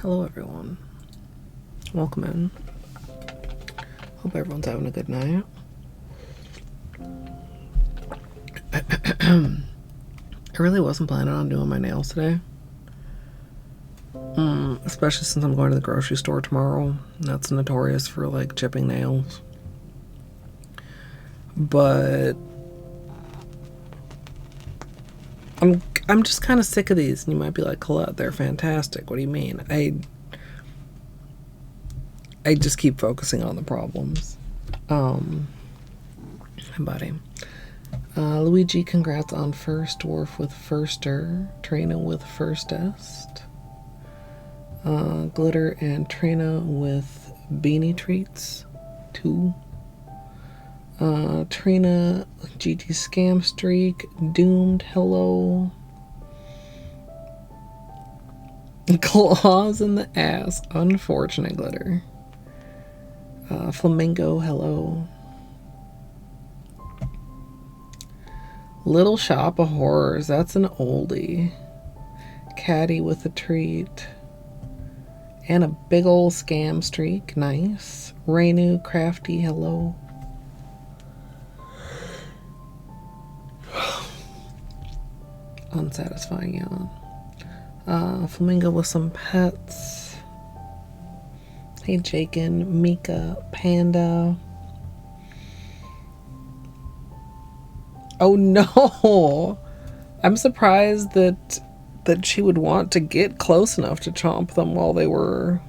Hello everyone. Welcome in. Hope everyone's having a good night. I really wasn't planning on doing my nails today. Especially since I'm going to the grocery store tomorrow. That's notorious for like chipping nails. But I'm just kind of sick of these, and you might be like, Colette, they're fantastic. What do you mean? I just keep focusing on the problems. Hi, buddy. Luigi, congrats on first dwarf with firster. Trina with firstest. Glitter and Trina with beanie treats. 2. Trina, GT Scam Streak, Doomed, hello. Claws in the ass, unfortunate Glitter. Flamingo, hello. Little Shop of Horrors, that's an oldie. Caddy with a treat. And a big old Scam Streak, nice. Rainu, Crafty, hello. Unsatisfying yawn. Flamingo with some pets. Hey Jakin, Mika, Panda. Oh no! I'm surprised that she would want to get close enough to chomp them while they were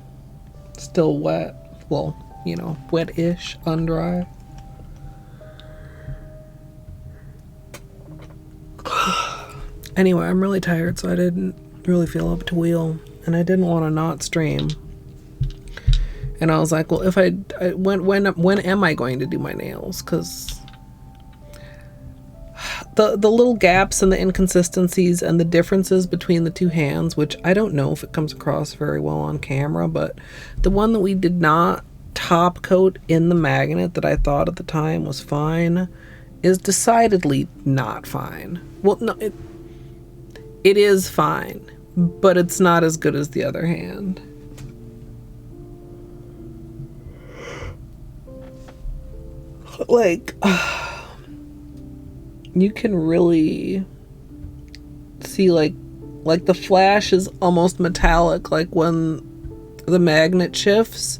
still wet. Well, you know, wet-ish, undry. Anyway, I'm really tired, so I didn't really feel up to wheel, and I didn't want to not stream. And I was like, well, if when am I going to do my nails? Because the little gaps and the inconsistencies and the differences between the two hands, which I don't know if it comes across very well on camera, but the one that we did not top coat in the magnet that I thought at the time was fine is decidedly not fine. Well, no, it is fine, but it's not as good as the other hand. Like, you can really see like the flash is almost metallic, like when the magnet shifts,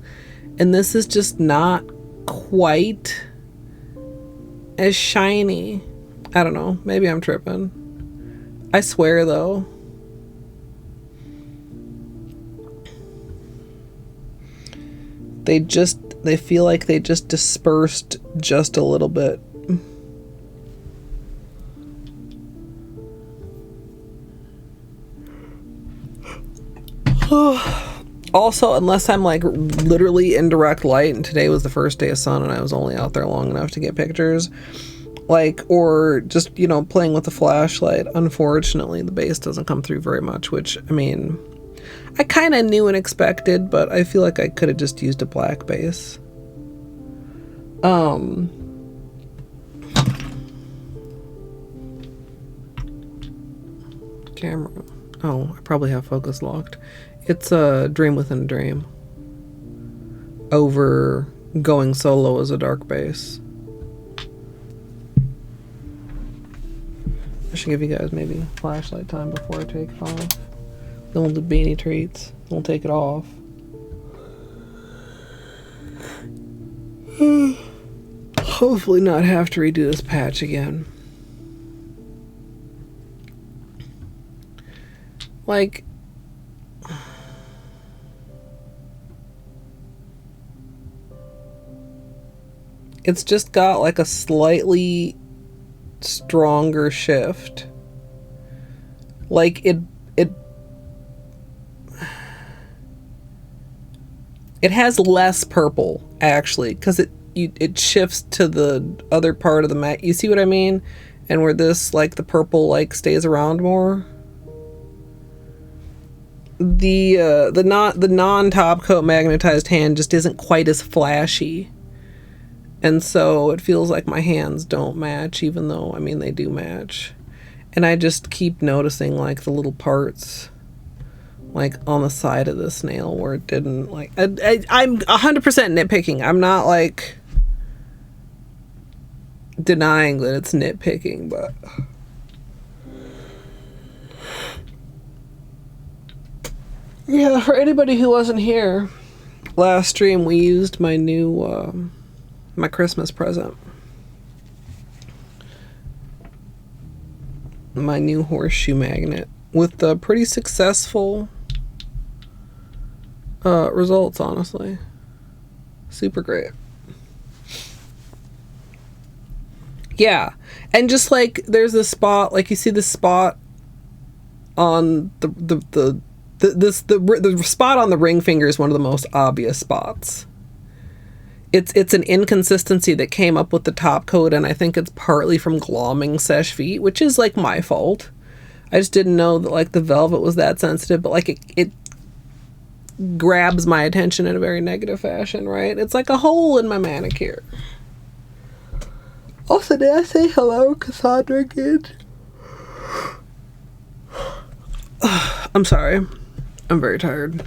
and this is just not quite as shiny. I don't know, maybe I'm tripping. I swear though, they feel like they just dispersed just a little bit. Also, unless I'm like literally in direct light, and today was the first day of sun and I was only out there long enough to get pictures, like, or just, you know, playing with the flashlight, unfortunately the base doesn't come through very much, which, I mean, I kind of knew and expected, but I feel like I could have just used a black base. Camera. Oh, I probably have focus locked. It's a dream within a dream. Over going solo as a dark base. I should give you guys maybe flashlight time before I take it off. Then we'll do beanie treats. Then we'll take it off. Hopefully not have to redo this patch again. Like, it's just got like a slightly stronger shift. Like it has less purple actually, because it shifts to the other part of the mat. You see what I mean? And where this, like, the purple like stays around more. The non top coat magnetized hand just isn't quite as flashy. And so it feels like my hands don't match, even though, I mean, they do match. And I just keep noticing, like, the little parts, like, on the side of this nail where it didn't, like... I'm 100% nitpicking. I'm not, like, denying that it's nitpicking, but... Yeah, for anybody who wasn't here, last stream we used my new... my Christmas present. My new horseshoe magnet with the pretty successful results, honestly. Super great. Yeah, and just like there's this spot, like you see this spot on the spot on the ring finger is one of the most obvious spots. It's an inconsistency that came up with the top coat, and I think it's partly from glomming sesh feet, which is like my fault. I just didn't know that like the velvet was that sensitive, but like it grabs my attention in a very negative fashion, right? It's like a hole in my manicure. Also, did I say hello, Cassandra, again? I'm sorry. I'm very tired.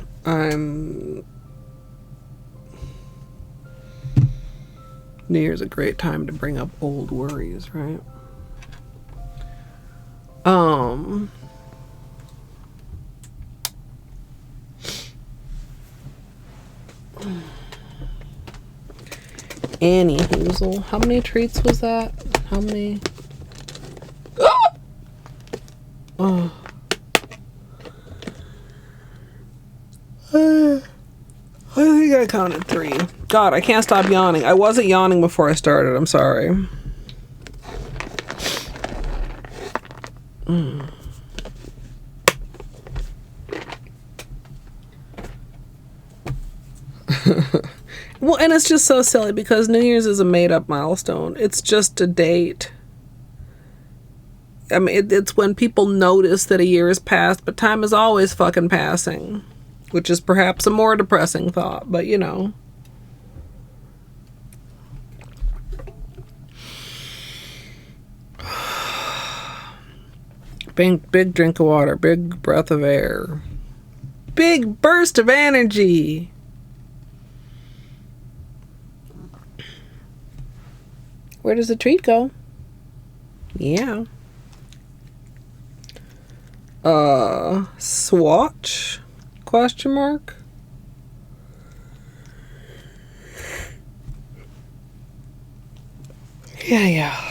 New Year's a great time to bring up old worries, right? Annie Hoozle. How many treats was that? How many? Oh. I think I counted 3. God, I can't stop yawning. I wasn't yawning before I started. I'm sorry. Well, and it's just so silly because New Year's is a made-up milestone. It's just a date. I mean, it's when people notice that a year has passed, but time is always fucking passing. Which is perhaps a more depressing thought, but you know. Big drink of water, big breath of air. Big burst of energy. Where does the treat go? Yeah. Swatch? Question mark? Yeah.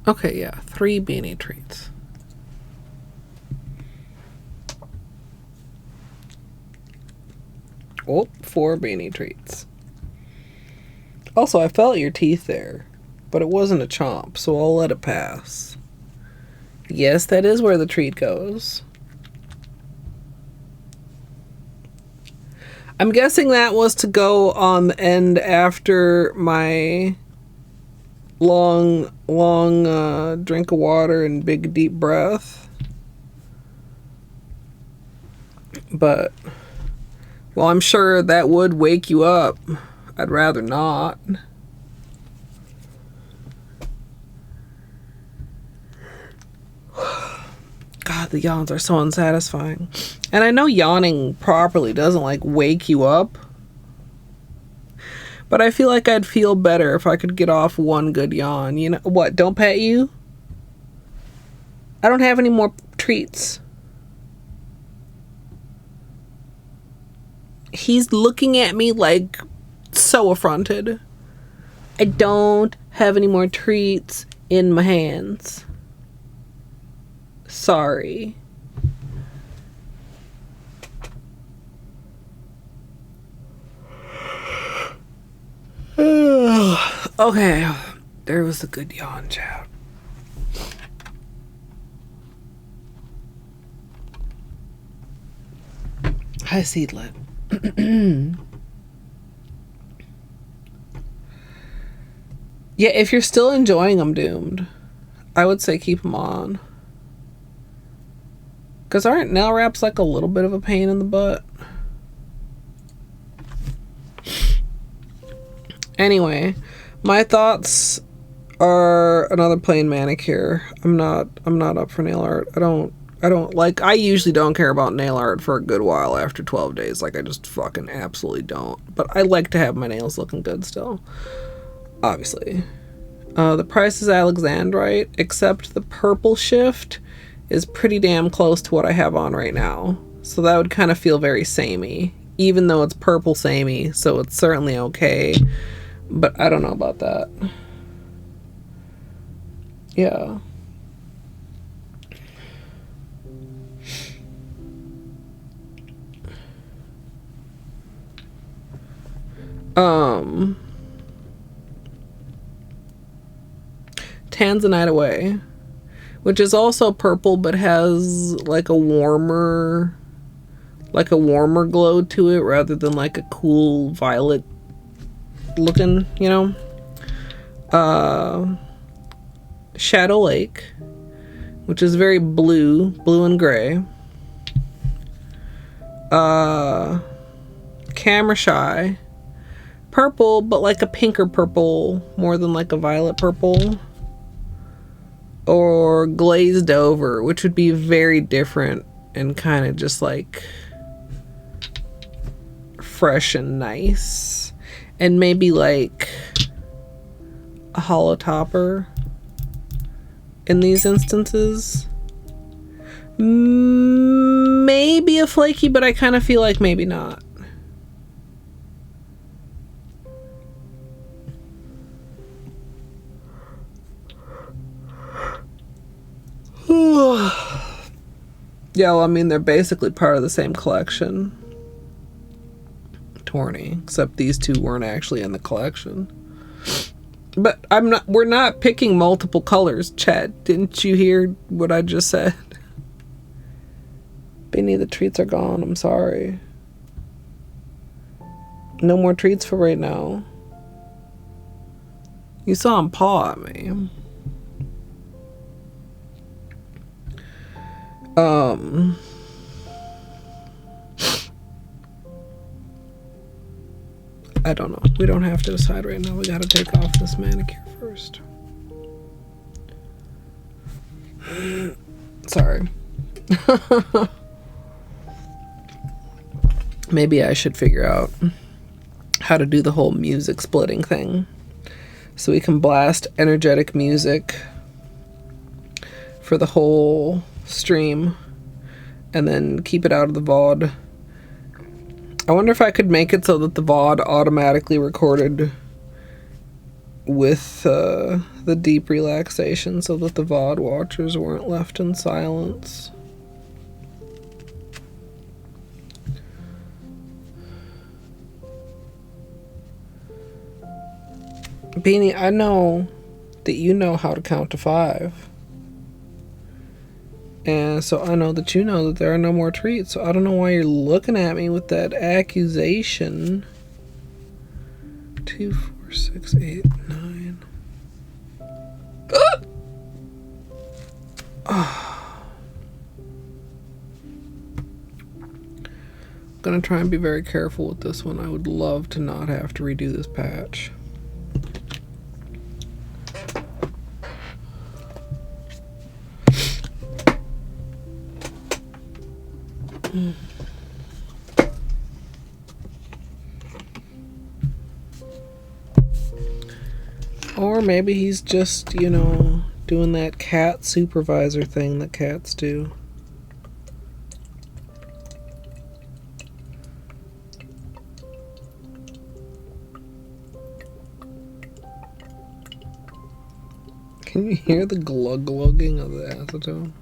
Okay, yeah. 3 beanie treats. Oh, 4 beanie treats. Also, I felt your teeth there, but it wasn't a chomp, so I'll let it pass. Yes, that is where the treat goes. I'm guessing that was to go on the end after my long drink of water and big deep breath. But, well, I'm sure that would wake you up I'd rather not. God, the yawns are so unsatisfying. And I know yawning properly doesn't like wake you up. But I feel like I'd feel better if I could get off one good yawn. You know what? Don't pet you? I don't have any more treats. He's looking at me like so affronted. I don't have any more treats in my hands. Sorry. Okay, there was a good yawn, chat. Hi, Seedlet. Yeah, if you're still enjoying them, Doomed, I would say keep them on. Because aren't nail wraps like a little bit of a pain in the butt? Anyway, my thoughts are another plain manicure. I'm not up for nail art. I usually don't care about nail art for a good while after 12 days. Like, I just fucking absolutely don't. But I like to have my nails looking good still. Obviously. The price is Alexandrite, except the purple shift is pretty damn close to what I have on right now. So that would kind of feel very samey. Even though it's purple samey, so it's certainly okay. But I don't know about that. Yeah. Tanzanite Away, which is also purple but has like a warmer glow to it rather than like a cool violet looking, you know. Shadow Lake, which is very blue and gray. Camera Shy, purple but like a pinker purple more than like a violet purple. Or Glazed Over, which would be very different and kind of just like fresh and nice. And maybe like a Holo topper in these instances. Maybe a flaky, but I kind of feel like maybe not. Yeah, well, I mean, they're basically part of the same collection. Torny, except these two weren't actually in the collection. But we're not picking multiple colors, Chad. Didn't you hear what I just said? Beanie, the treats are gone. I'm sorry. No more treats for right now. You saw him paw at me. I don't know. We don't have to decide right now. We gotta take off this manicure first. Sorry. Maybe I should figure out how to do the whole music splitting thing. So we can blast energetic music for the whole stream and then keep it out of the VOD. I wonder if I could make it so that the VOD automatically recorded with the deep relaxation so that the VOD watchers weren't left in silence. Beanie, I know that you know how to count to 5. And so I know that you know that there are no more treats. So I don't know why you're looking at me with that accusation. 2, 4, 6, 8, 9. gonna try and be very careful with this one. I would love to not have to redo this patch. Or maybe he's just, you know, doing that cat supervisor thing that cats do. Can you hear the glug-glugging of the acetone?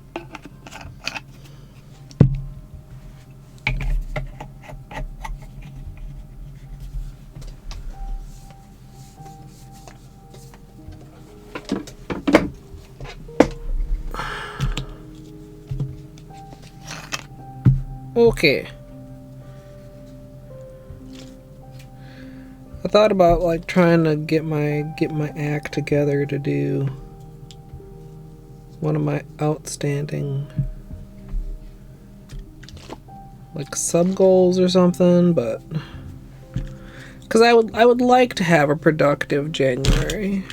Okay. I thought about like trying to get my act together to do one of my outstanding like sub goals or something, but because I would like to have a productive January,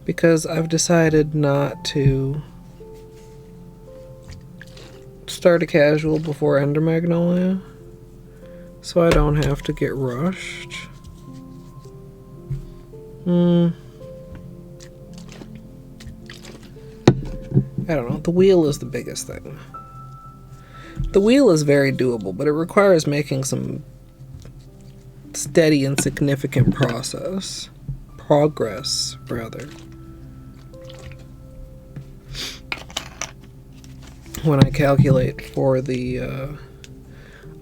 because I've decided not to start a casual before Ender Magnolia, so I don't have to get rushed. I don't know. The wheel is the biggest thing. The wheel is very doable, but it requires making some steady and significant progress, rather. When I calculate for the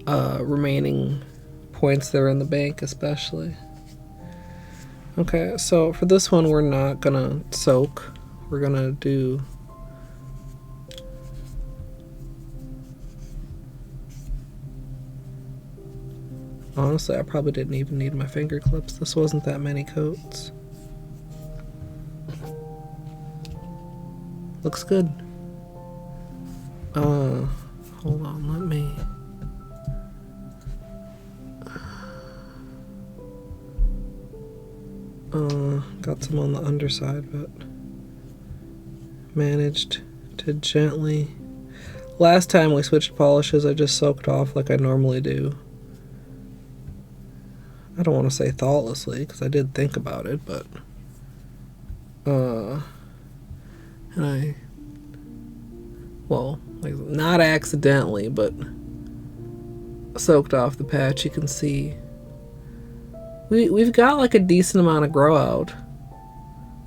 remaining points that are in the bank, especially. Okay, so for this one, we're not gonna soak. We're gonna do... Honestly, I probably didn't even need my finger clips. This wasn't that many coats. Looks good. Hold on, let me... got some on the underside, but managed to gently... Last time we switched polishes, I just soaked off like I normally do. I don't want to say thoughtlessly, because I did think about it, but... and I... Well, like, not accidentally, but soaked off the patch. You can see we've got like a decent amount of grow out.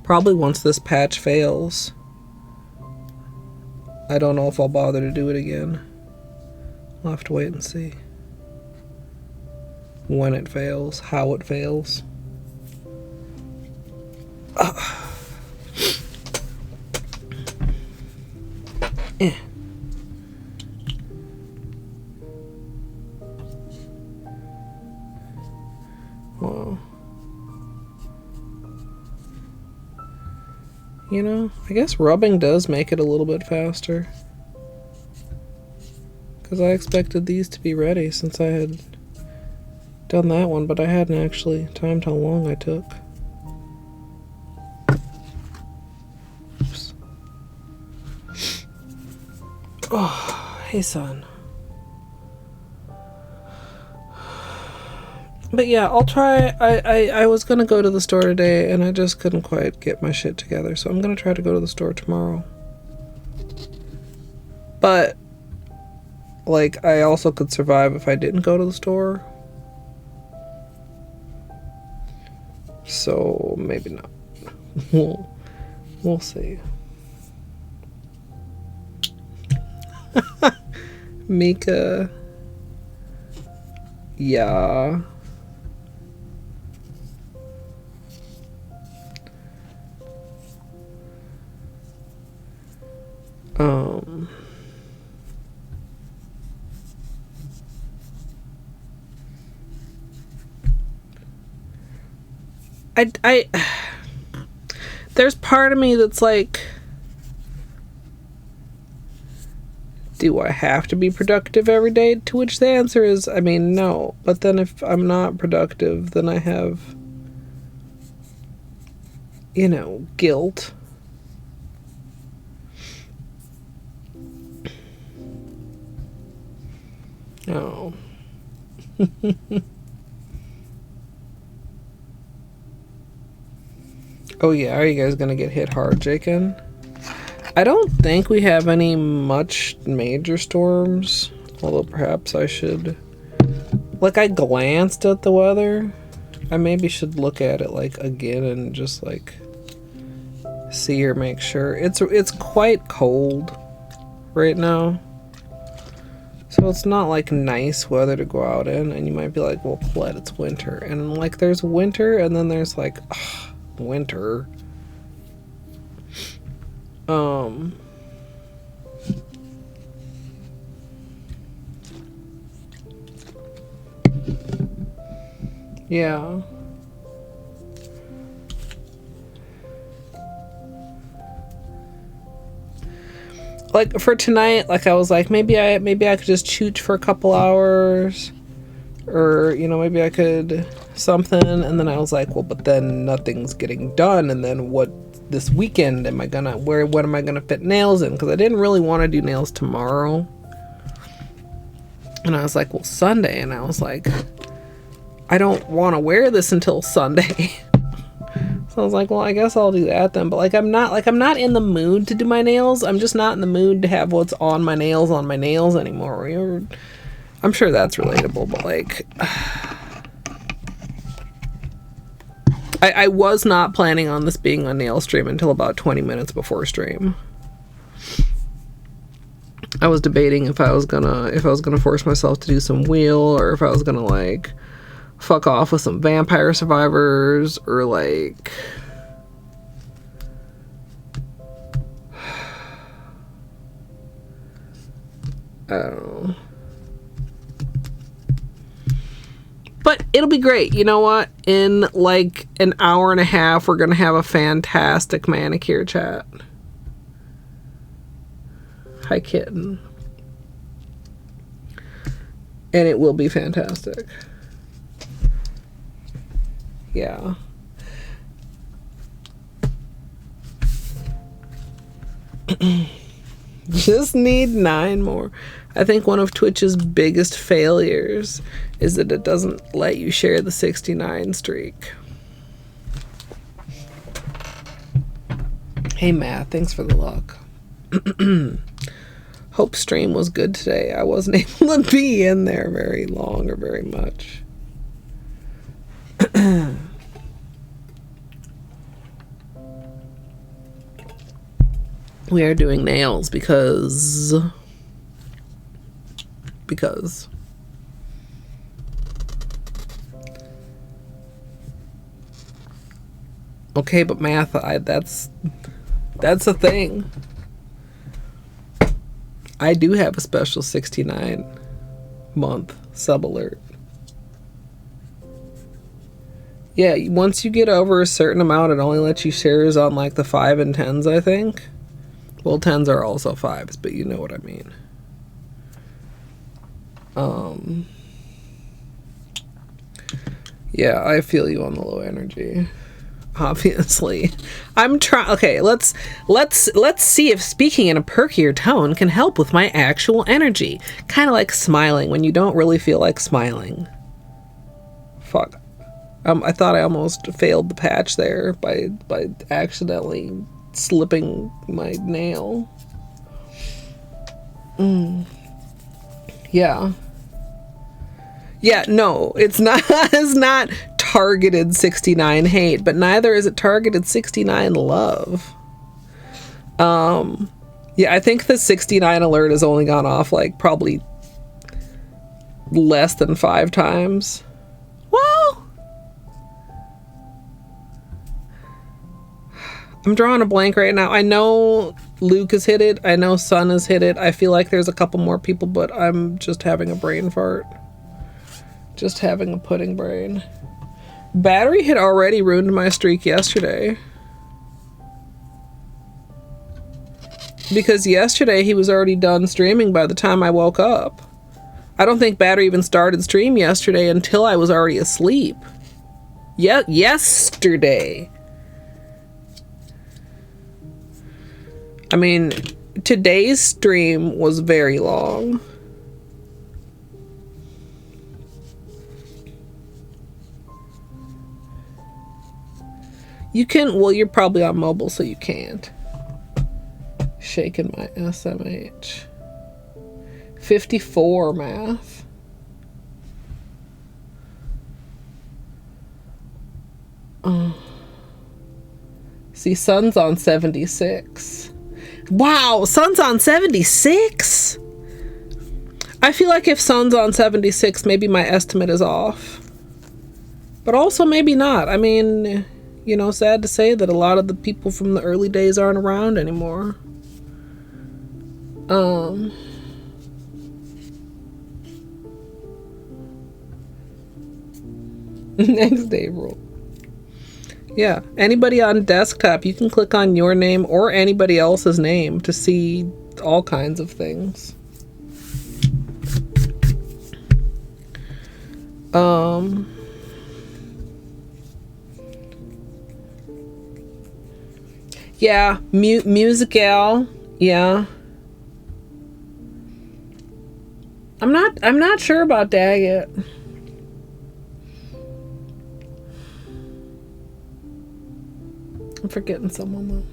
Probably once this patch fails. I don't know if I'll bother to do it again. I'll have to wait and see when it fails, how it fails. Eh. Well, you know, I guess rubbing does make it a little bit faster, because I expected these to be ready since I had done that one, but I hadn't actually timed how long I took. Oops. Oh, hey son. But yeah, I'll try. I was gonna go to the store today and I just couldn't quite get my shit together, so I'm gonna try to go to the store tomorrow. But like, I also could survive if I didn't go to the store. So maybe not. We'll see. Mika. Yeah. I there's part of me that's like, Do I have to be productive every day? To which the answer is, I mean, no. But then if I'm not productive, then I have, you know, guilt. Oh. Oh yeah, are you guys gonna get hit hard, Jakin? I don't think we have any much major storms, although perhaps I should, like, I glanced at the weather. I maybe should look at it like again and just like see or make sure. It's quite cold right now, so it's not like nice weather to go out in. And you might be like, well, Colette, it's winter. And like, there's winter and then there's like winter. Yeah. Like for tonight, like I was like, maybe I could just shoot for a couple hours, or you know, maybe I could something. And then I was like, well, but then nothing's getting done. And then what? This weekend am I gonna what am I gonna fit nails in? Because I didn't really want to do nails tomorrow. And I was like, well, Sunday. And I was like, I don't want to wear this until Sunday. So I was like, well, I guess I'll do that then. But like I'm not in the mood to do my nails. I'm just not in the mood to have what's on my nails anymore. I'm sure that's relatable, but like I was not planning on this being a nail stream until about 20 minutes before stream. I was debating if I was gonna force myself to do some wheel, or if I was gonna like fuck off with some Vampire Survivors, or like I don't know. But it'll be great. You know what? In like an hour and a half, we're gonna have a fantastic manicure chat. Hi, kitten. And it will be fantastic. Yeah. Just need 9 more. I think one of Twitch's biggest failures is that it doesn't let you share the 69 streak. Hey Matt, thanks for the luck. Hope stream was good today. I wasn't able to be in there very long or very much. We are doing nails because okay, but math, that's a thing. I do have a special 69 month sub alert. Yeah, once you get over a certain amount, it only lets you shares on like the 5 and 10s, I think. Well, 10s are also 5s, but you know what I mean. Yeah, I feel you on the low energy. Obviously. I'm trying. Okay, let's see if speaking in a perkier tone can help with my actual energy. Kind of like smiling when you don't really feel like smiling. Fuck. I thought I almost failed the patch there by accidentally slipping my nail. Yeah. Yeah, no, it's not targeted 69 hate, but neither is it targeted 69 love. Yeah, I think the 69 alert has only gone off like probably less than 5 times. Well, I'm drawing a blank right now. I know Luke has hit it. I know Sun has hit it. I feel like there's a couple more people, but I'm just having a brain fart. Just having a pudding brain. Battery had already ruined my streak yesterday. Because yesterday he was already done streaming by the time I woke up. I don't think Battery even started stream yesterday until I was already asleep. Yeah, yesterday. I mean, today's stream was very long. You can, well, you're probably on mobile, so you can't. Shaking my SMH. 54 math. See, Sun's on 76. Wow, Sun's on 76? I feel like if Sun's on 76, maybe my estimate is off. But also maybe not. I mean, you know, sad to say that a lot of the people from the early days aren't around anymore. Next day rule. Yeah, anybody on desktop, you can click on your name or anybody else's name to see all kinds of things. Yeah, Musical. Yeah. I'm not sure about Daggett. I'm forgetting someone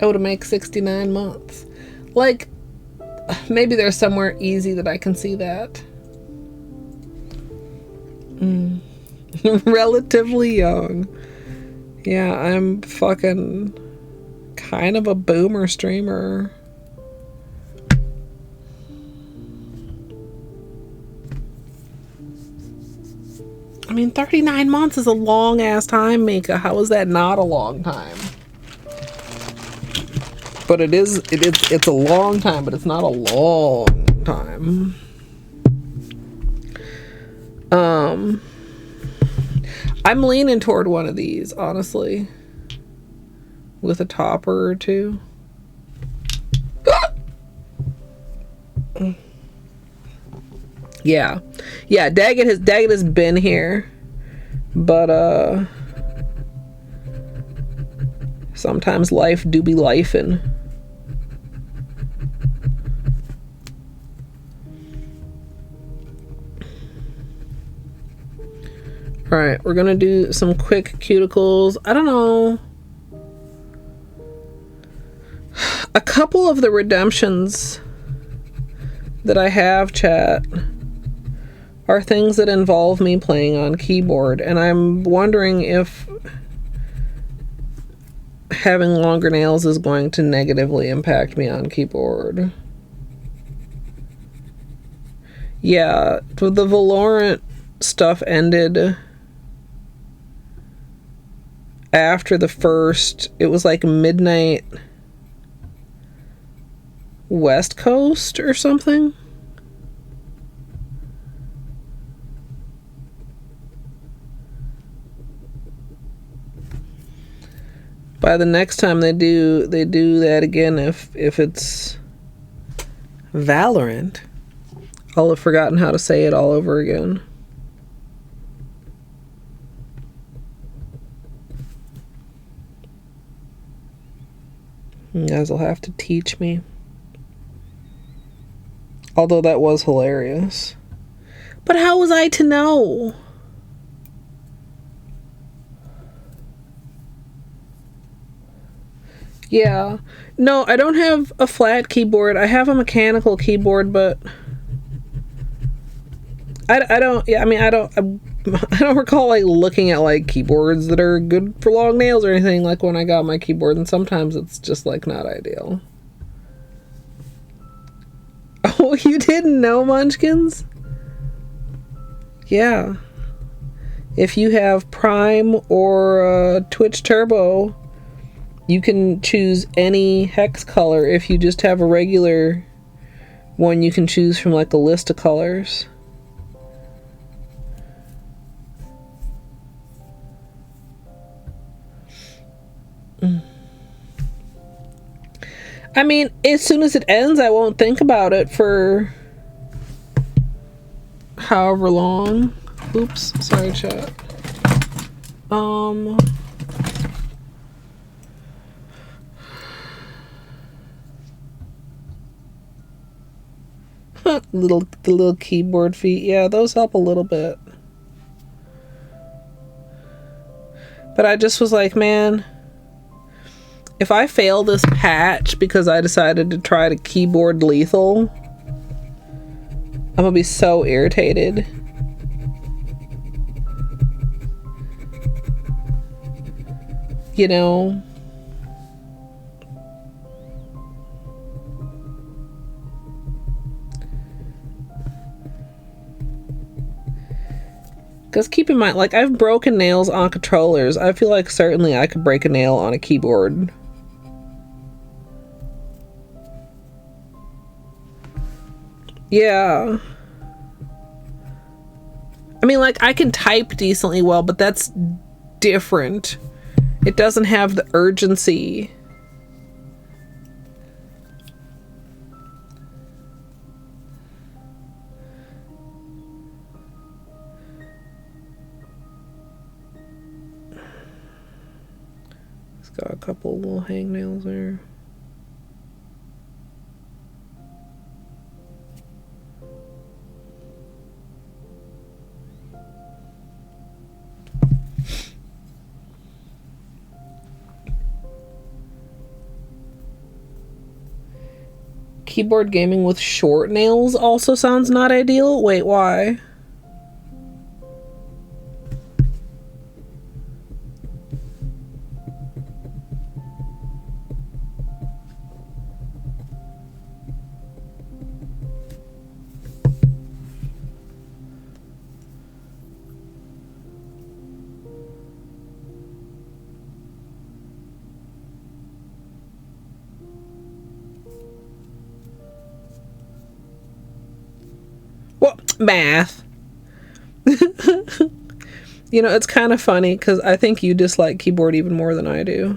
though. Oh, to make 69 months. Like, maybe there's somewhere easy that I can see that. Relatively young. Yeah, I'm fucking kind of a boomer streamer. I mean, 39 months is a long ass time, Mika. How is that not a long time? But it's a long time, but it's not a long time. I'm leaning toward one of these, honestly. With a topper or two. Yeah. Yeah, Daggett has been here. But sometimes life do be lifing. Alright, we're gonna do some quick cuticles. I don't know. A couple of the redemptions that I have, chat, are things that involve me playing on keyboard, and I'm wondering if having longer nails is going to negatively impact me on keyboard. Yeah, the Valorant stuff ended after the first, it was like midnight West Coast or something. By the next time they do that again, if it's Valorant, I'll have forgotten how to say it all over again. You guys will have to teach me. Although that was hilarious. But how was I to know? Yeah. No, I don't have a flat keyboard. I have a mechanical keyboard, but I don't recall like looking at like keyboards that are good for long nails or anything like when I got my keyboard, and sometimes it's just like not ideal. Oh, you didn't know, Munchkins? Yeah. If you have Prime or Twitch Turbo, you can choose any hex color. If you just have a regular one, you can choose from like a list of colors. I mean, as soon as it ends, I won't think about it for however long. Oops, sorry, chat. The little keyboard feet, yeah, those help a little bit. But I just was like, man, if I fail this patch because I decided to try to keyboard lethal, I'm gonna be so irritated. You know? Because keep in mind, like, I've broken nails on controllers. I feel like certainly I could break a nail on a keyboard. Yeah. I mean, like, I can type decently well, but that's different. It doesn't have the urgency. It's got a couple little hangnails there. Keyboard gaming with short nails also sounds not ideal. Wait, why? Math. You know, it's kind of funny because I think you dislike keyboard even more than I do.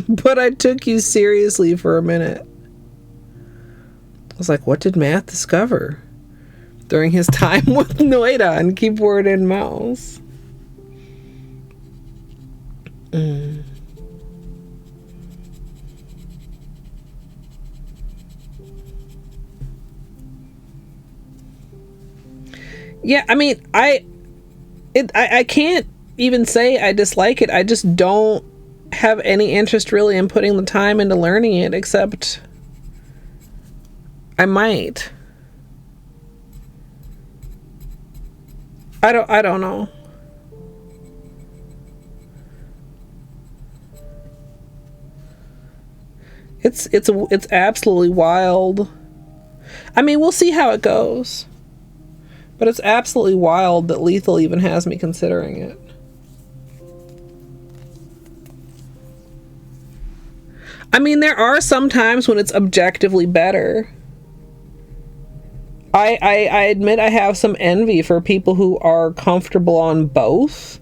But I took you seriously for a minute. I was like, what did Math discover during his time with Noida and keyboard and mouse? Yeah, I mean, I can't even say I dislike it. I just don't have any interest really in putting the time into learning it, except I might. I don't know. It's absolutely wild. I mean, we'll see how it goes. But it's absolutely wild that lethal even has me considering it. I mean, there are some times when it's objectively better. I admit I have some envy for people who are comfortable on both.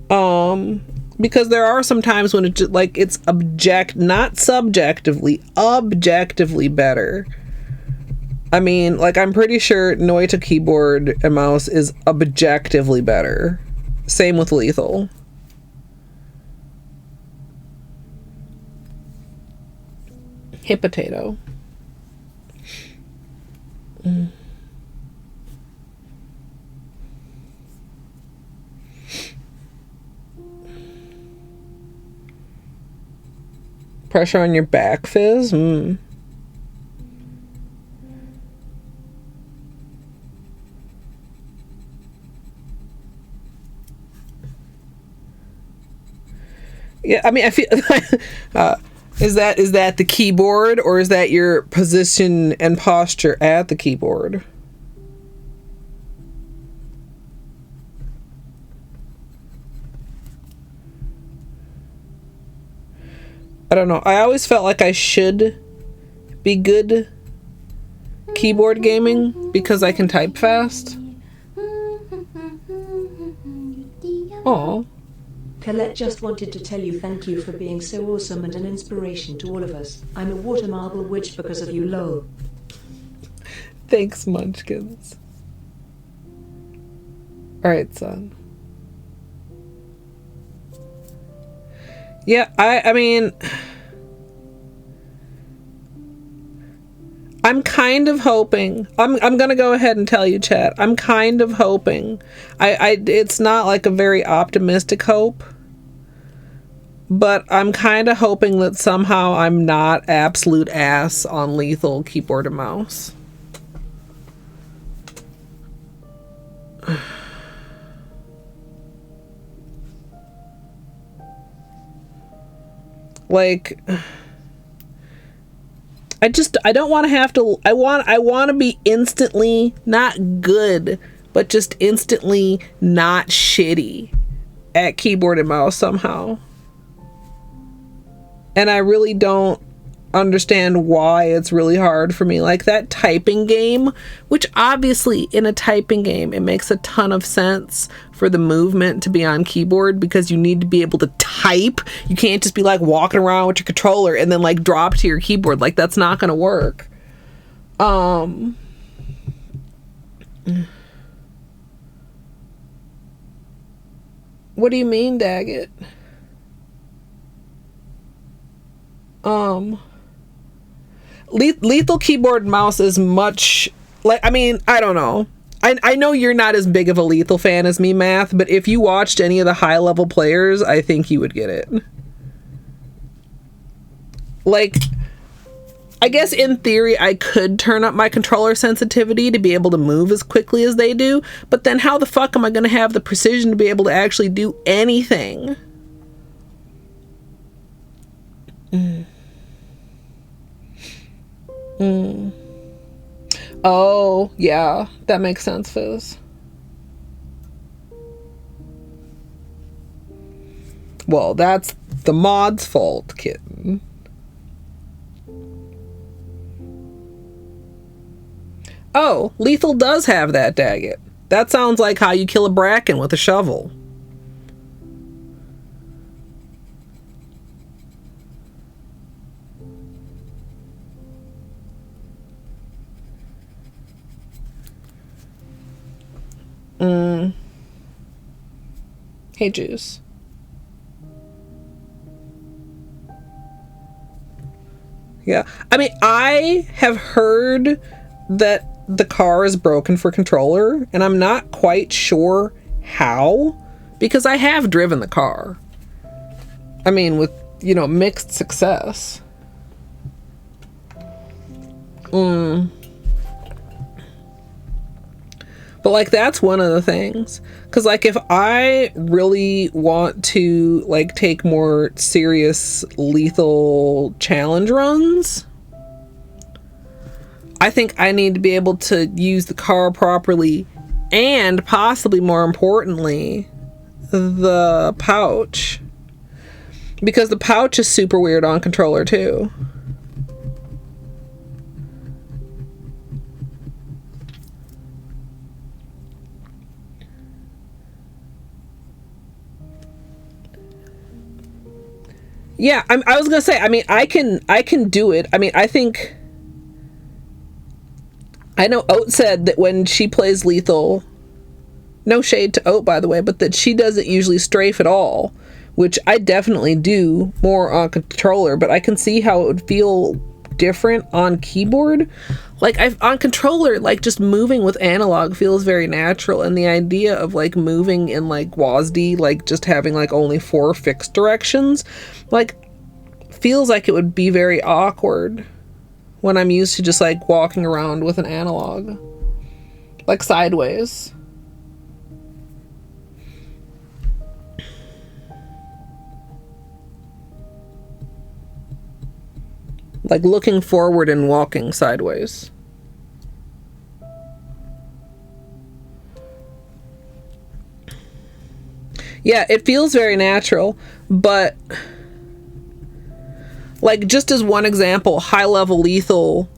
Because there are some times when it's like it's not subjectively, objectively better. I mean, like, I'm pretty sure Noita keyboard and mouse is objectively better. Same with lethal. Hit potato. Pressure on your back, Fizz? Yeah, I mean, I feel is that the keyboard, or is that your position and posture at the keyboard? I don't know. I always felt like I should be good keyboard gaming because I can type fast. Oh. Colette just wanted to tell you thank you for being so awesome and an inspiration to all of us. I'm a water marble witch because of you, lol. Thanks, Munchkins. Alright, son. Yeah, I mean, I'm kind of hoping, I'm gonna go ahead and tell you, chat, I'm kind of hoping, it's not like a very optimistic hope, but I'm kind of hoping that somehow I'm not absolute ass on lethal keyboard and mouse. Like, I don't want to have to, I want to be instantly not good, but just instantly not shitty at keyboard and mouse somehow. And I really don't understand why it's really hard for me. Like that typing game, which obviously in a typing game, it makes a ton of sense for the movement to be on keyboard because you need to be able to type. You can't just be like walking around with your controller and then like drop to your keyboard. Like that's not going to work. What do you mean, Daggett? Lethal keyboard and mouse is much like, I mean, I don't know. I know you're not as big of a Lethal fan as me, Math, but if you watched any of the high level players, I think you would get it. Like, I guess in theory, I could turn up my controller sensitivity to be able to move as quickly as they do, but then how the fuck am I going to have the precision to be able to actually do anything? Oh, yeah, that makes sense, Fizz. Well, that's the mod's fault, kitten. Oh, Lethal does have that, Daggett. That sounds like how you kill a bracken with a shovel. Hey, Juice. Yeah, I mean, I have heard that the car is broken for controller, and I'm not quite sure how, because I have driven the car. I mean, with, you know, mixed success. But like that's one of the things, because like if I really want to like take more serious lethal challenge runs, I think I need to be able to use the car properly, and possibly more importantly, the pouch, because the pouch is super weird on controller too. Yeah, I was gonna say, I mean, I can do it. I mean, I think, I know Oat said that when she plays Lethal, no shade to Oat, by the way, but that she doesn't usually strafe at all, which I definitely do more on controller, but I can see how it would feel different on keyboard. Like on controller, like just moving with analog feels very natural, and the idea of like moving in like WASD, like just having like only 4 fixed directions, like feels like it would be very awkward when I'm used to just like walking around with an analog, like sideways. Like looking forward and walking sideways. Yeah, it feels very natural, but like just as one example, high level lethal,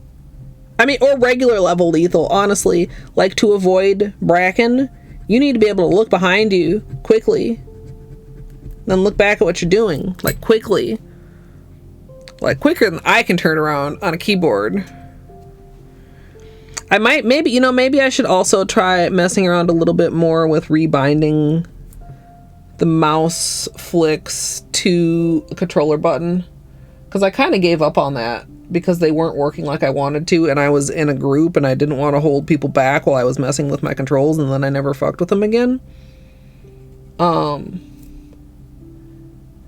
I mean, or regular level lethal, honestly, like to avoid bracken, you need to be able to look behind you quickly Then look back at what you're doing, like quickly. Like quicker than I can turn around on a keyboard. I might, maybe I should also try messing around a little bit more with rebinding the mouse flicks to a controller button. Because I kind of gave up on that because they weren't working like I wanted to, and I was in a group and I didn't want to hold people back while I was messing with my controls, and then I never fucked with them again.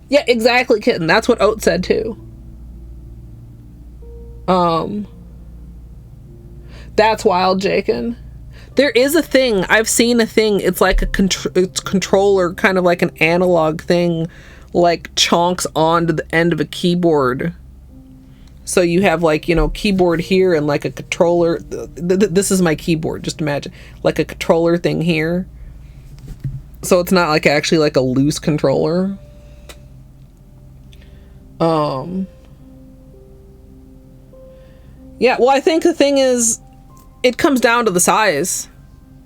Yeah, exactly, kitten. That's what Oat said too. That's wild, Jakin. There is a thing. I've seen a thing. It's like it's controller, kind of like an analog thing, like chonks onto the end of a keyboard. So you have like, keyboard here and like a controller. This is my keyboard. Just imagine like a controller thing here. So it's not like actually like a loose controller. Yeah, well, I think the thing is, it comes down to the size.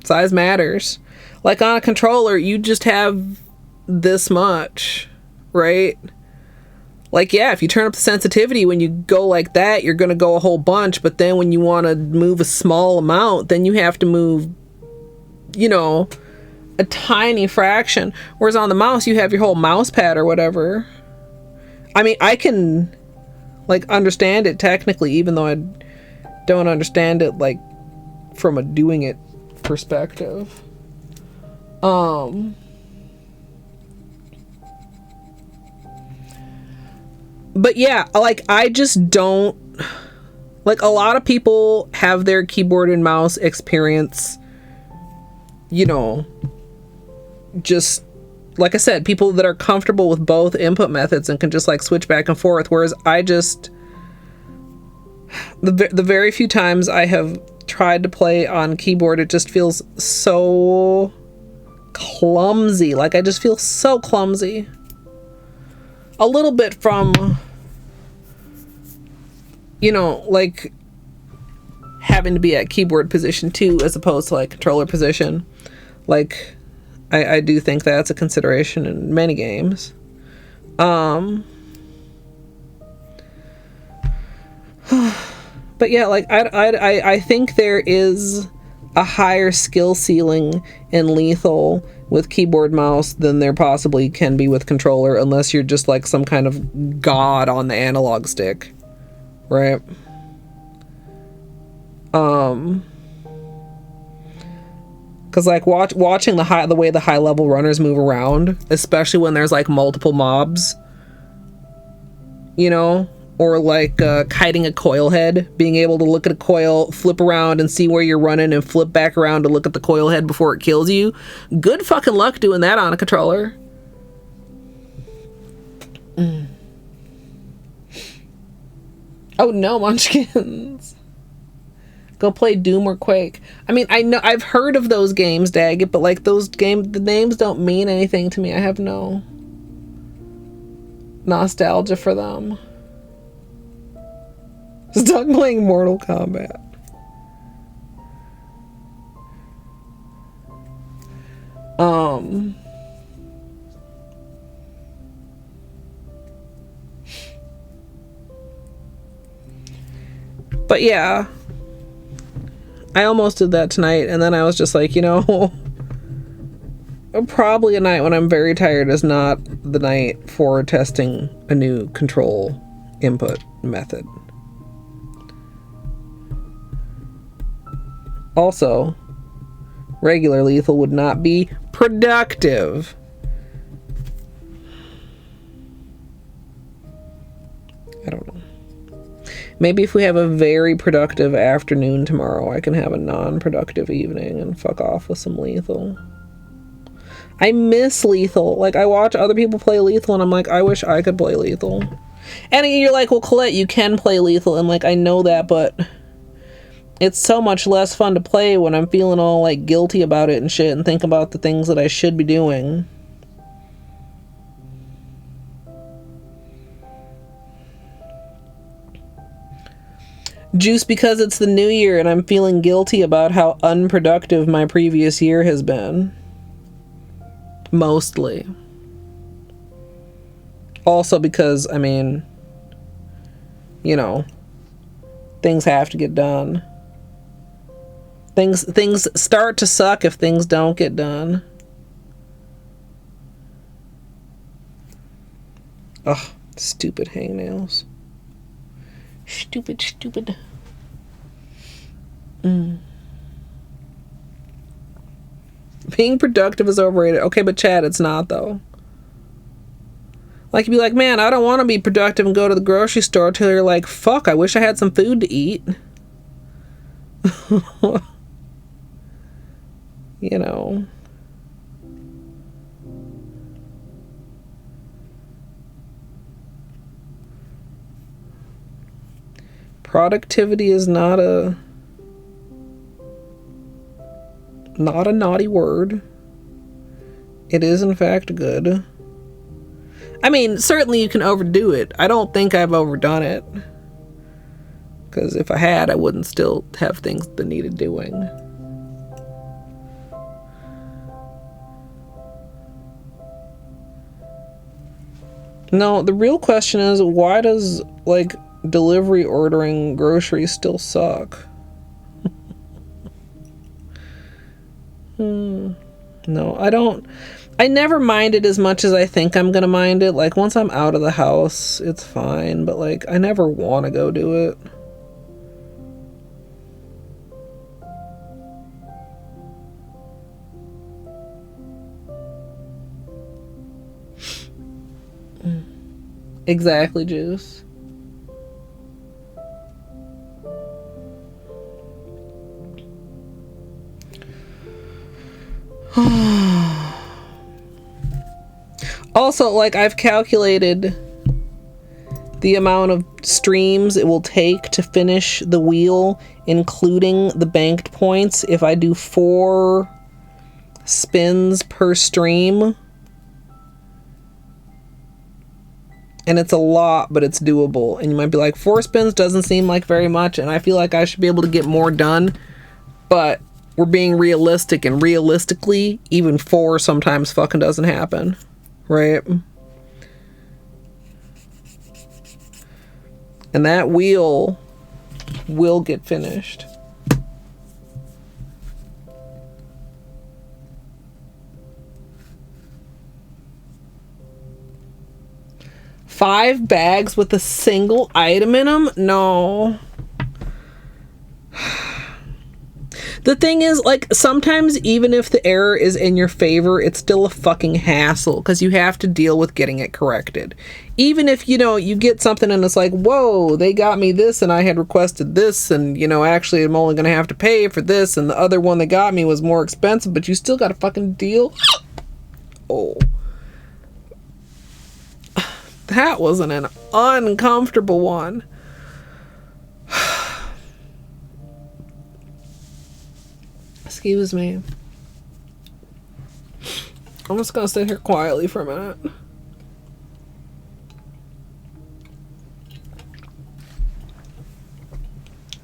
Size matters. Like on a controller, you just have this much, right? Like, yeah, if you turn up the sensitivity, when you go like that, you're going to go a whole bunch. But then when you want to move a small amount, then you have to move, a tiny fraction. Whereas on the mouse, you have your whole mouse pad or whatever. I mean, I can, like, understand it technically, even though I don't understand it, like, from a doing it perspective. But yeah, like, I just don't, like, a lot of people have their keyboard and mouse experience, just, like I said, people that are comfortable with both input methods and can just like switch back and forth, whereas I just, the very few times I have tried to play on keyboard, it just feels so clumsy. Like, I just feel so clumsy. A little bit from, like having to be at keyboard position too, as opposed to like controller position. Like, I do think that's a consideration in many games. But yeah, like I think there is a higher skill ceiling in Lethal with keyboard mouse than there possibly can be with controller, unless you're just like some kind of god on the analog stick, right? Because like watching the way the high level runners move around, especially when there's like multiple mobs, or like kiting a coil head, being able to look at a coil, flip around and see where you're running, and flip back around to look at the coil head before it kills you. Good fucking luck doing that on a controller. Oh no, Munchkins. Go play Doom or Quake. I mean, I know I've heard of those games, Daggett, but like those games, the names don't mean anything to me. I have no nostalgia for them. Stuck playing Mortal Kombat. But yeah, I almost did that tonight, and then I was just like, probably a night when I'm very tired is not the night for testing a new control input method. Also, regular Lethal would not be productive. I don't know. Maybe if we have a very productive afternoon tomorrow, I can have a non-productive evening and fuck off with some Lethal. I miss Lethal. Like, I watch other people play Lethal and I'm like, I wish I could play Lethal. And you're like, well, Colette, you can play Lethal. And like, I know that, but it's so much less fun to play when I'm feeling all like guilty about it and shit and think about the things that I should be doing. Juice because it's the new year and I'm feeling guilty about how unproductive my previous year has been. Mostly. Also because, I mean, you know, things have to get done. Things start to suck if things don't get done. Ugh, stupid hangnails. Stupid. Being productive is overrated. Okay, but Chad, it's not though. Like, you'd be like, man, I don't want to be productive and go to the grocery store till you're like, fuck, I wish I had some food to eat. You know. Productivity is not a naughty word. It is in fact good. I mean, certainly you can overdo it. I don't think I've overdone it. Because if I had, I wouldn't still have things that needed doing. No, the real question is, why does, like, delivery ordering groceries still suck? No, I don't. I never mind it as much as I think I'm gonna mind it. Like, once I'm out of the house, it's fine. But, like, I never want to go do it. Exactly, Juice. Also, like, I've calculated the amount of streams it will take to finish the wheel, including the banked points, if I do 4 spins per stream. And it's a lot, but it's doable. And you might be like, 4 spins doesn't seem like very much, and I feel like I should be able to get more done. But we're being realistic, and realistically, even 4 sometimes fucking doesn't happen. Right? And that wheel will get finished. Five bags with a single item in them? No. The thing is, like, sometimes even if the error is in your favor, it's still a fucking hassle because you have to deal with getting it corrected. Even if, you know, you get something and it's like, whoa, they got me this and I had requested this, and, you know, actually I'm only going to have to pay for this, and the other one they got me was more expensive, but you still got a fucking deal. Oh. That wasn't an uncomfortable one. Excuse me. I'm just gonna sit here quietly for a minute.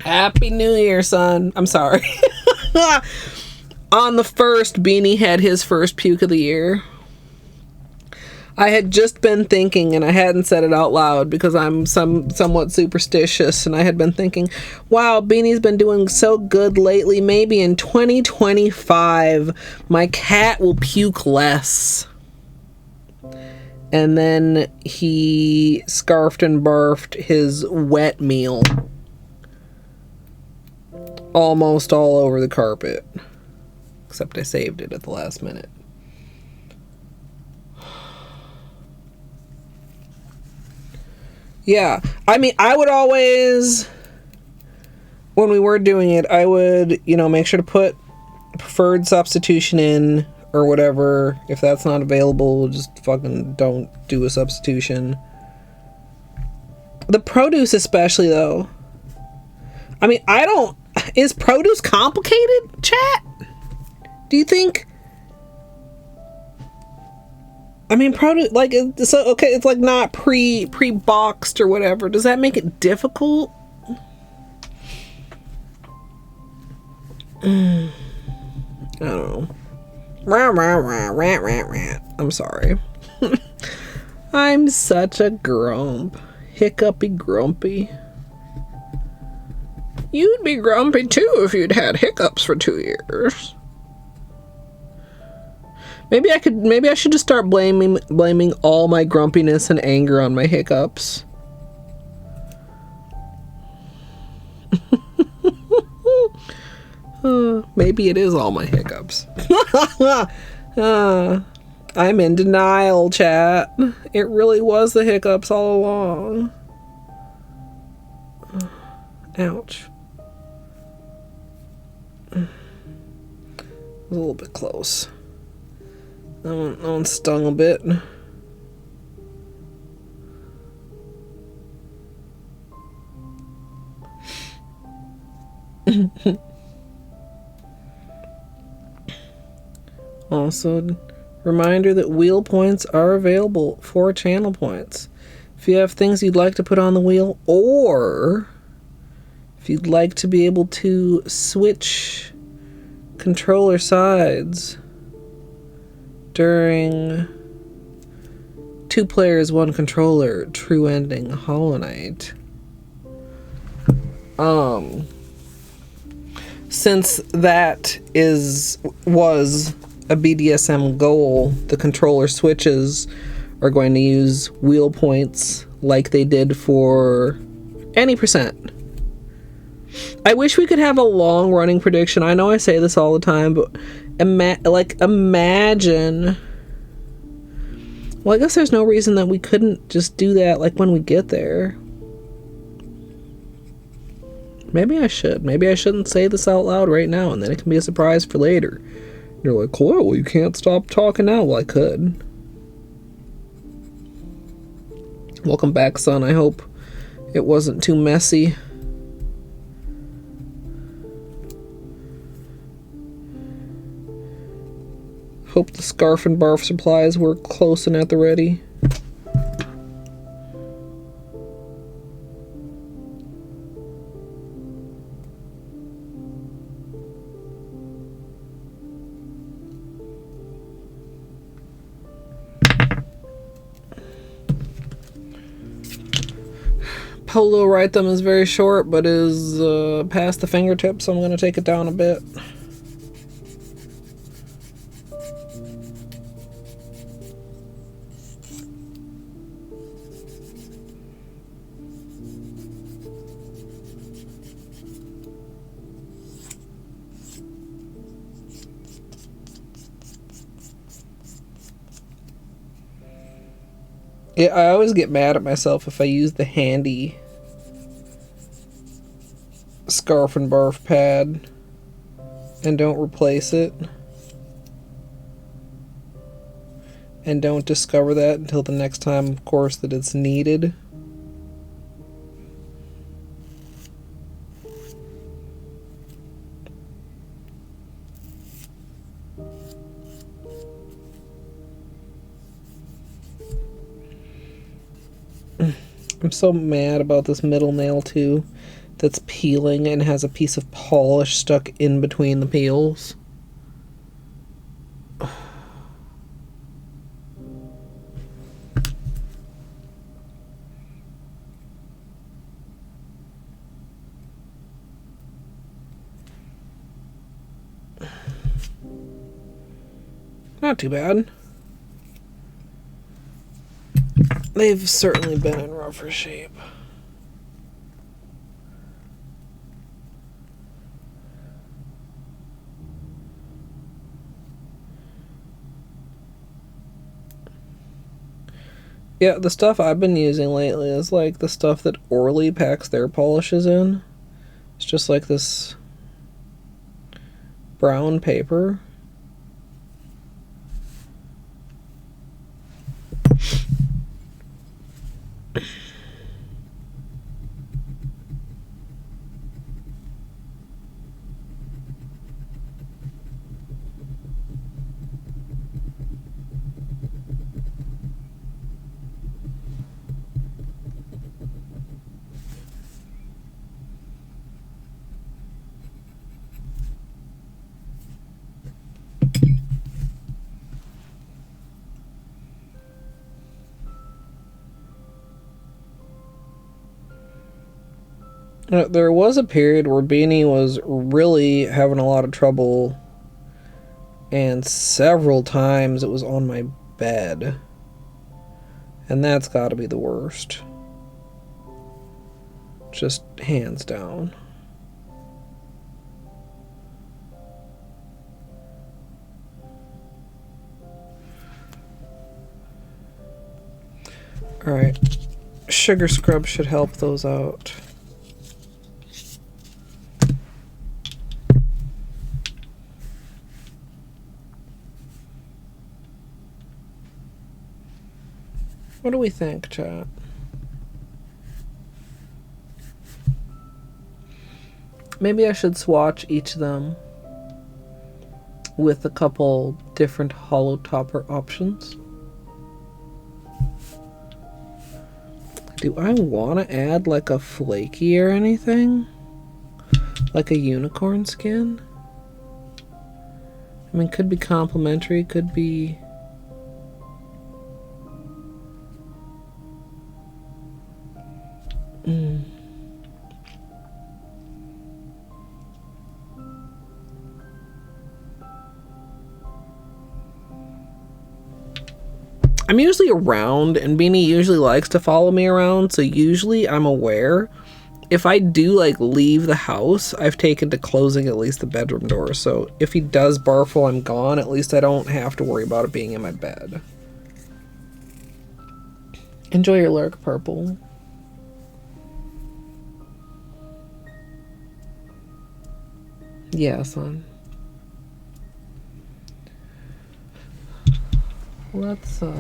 Happy New Year, son. I'm sorry. On the 1st, Beanie had his first puke of the year. I had just been thinking, and I hadn't said it out loud because I'm somewhat superstitious, and I had been thinking, wow, Beanie's been doing so good lately. Maybe in 2025, my cat will puke less. And then he scarfed and barfed his wet meal almost all over the carpet. Except I saved it at the last minute. Yeah, I mean, I would always, when we were doing it, I would, you know, make sure to put preferred substitution in or whatever. If that's not available, just fucking don't do a substitution. The produce especially, though. I mean, is produce complicated, chat? Do you think? I mean, produce, like, so, okay, it's like not pre-boxed or whatever. Does that make it difficult? I don't know. I'm sorry. I'm such a grump. Hiccupy grumpy. You'd be grumpy too if you'd had hiccups for 2 years. Maybe I should just start blaming all my grumpiness and anger on my hiccups. Maybe it is all my hiccups. I'm in denial, chat. It really was the hiccups all along. Ouch. It was a little bit close. That one stung a bit. Also, reminder that wheel points are available for channel points. If you have things you'd like to put on the wheel, or if you'd like to be able to switch controller sides during 2 players, 1 controller, true ending, Hollow Knight. Since that was a BDSM goal, the controller switches are going to use wheel points like they did for any percent. I wish we could have a long running prediction. I know I say this all the time, but imagine. Well, I guess there's no reason that we couldn't just do that like when we get there. Maybe I should. Maybe I shouldn't say this out loud right now, and then it can be a surprise for later. You're like, Colette, well, you can't stop talking now. Well, I could. Welcome back, son. I hope it wasn't too messy. Hope the scarf and barf supplies were close and at the ready. Holo right thumb is very short, but is past the fingertips, so I'm going to take it down a bit. Yeah, I always get mad at myself if I use the handy scarf and barf pad and don't replace it, and don't discover that until the next time, of course, that it's needed. I'm so mad about this middle nail too, that's peeling and has a piece of polish stuck in between the peels. Not too bad. They've certainly been in rougher shape. Yeah, the stuff I've been using lately is like the stuff that Orly packs their polishes in. It's just like this brown paper. There was a period where Beanie was really having a lot of trouble, and several times it was on my bed. And that's gotta be the worst. Just hands down. Alright. Sugar scrub should help those out. What do we think, chat? Maybe I should swatch each of them with a couple different holo topper options. Do I want to add like a flaky or anything? Like a unicorn skin? I mean, could be complimentary, could be... I'm usually around, and Beanie usually likes to follow me around, so usually I'm aware. If I do like leave the house, I've taken to closing at least the bedroom door, so if he does barf while I'm gone, at least I don't have to worry about it being in my bed. Enjoy your Lurk Purple. Yeah, son. Let's oh,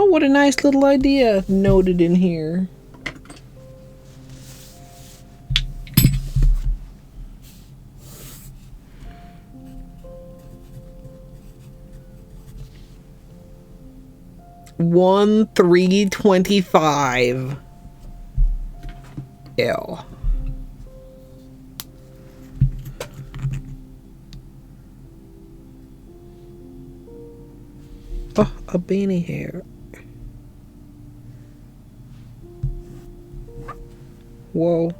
what a nice little idea noted in here. $1,325. Ew. Oh, a beanie hair. Whoa.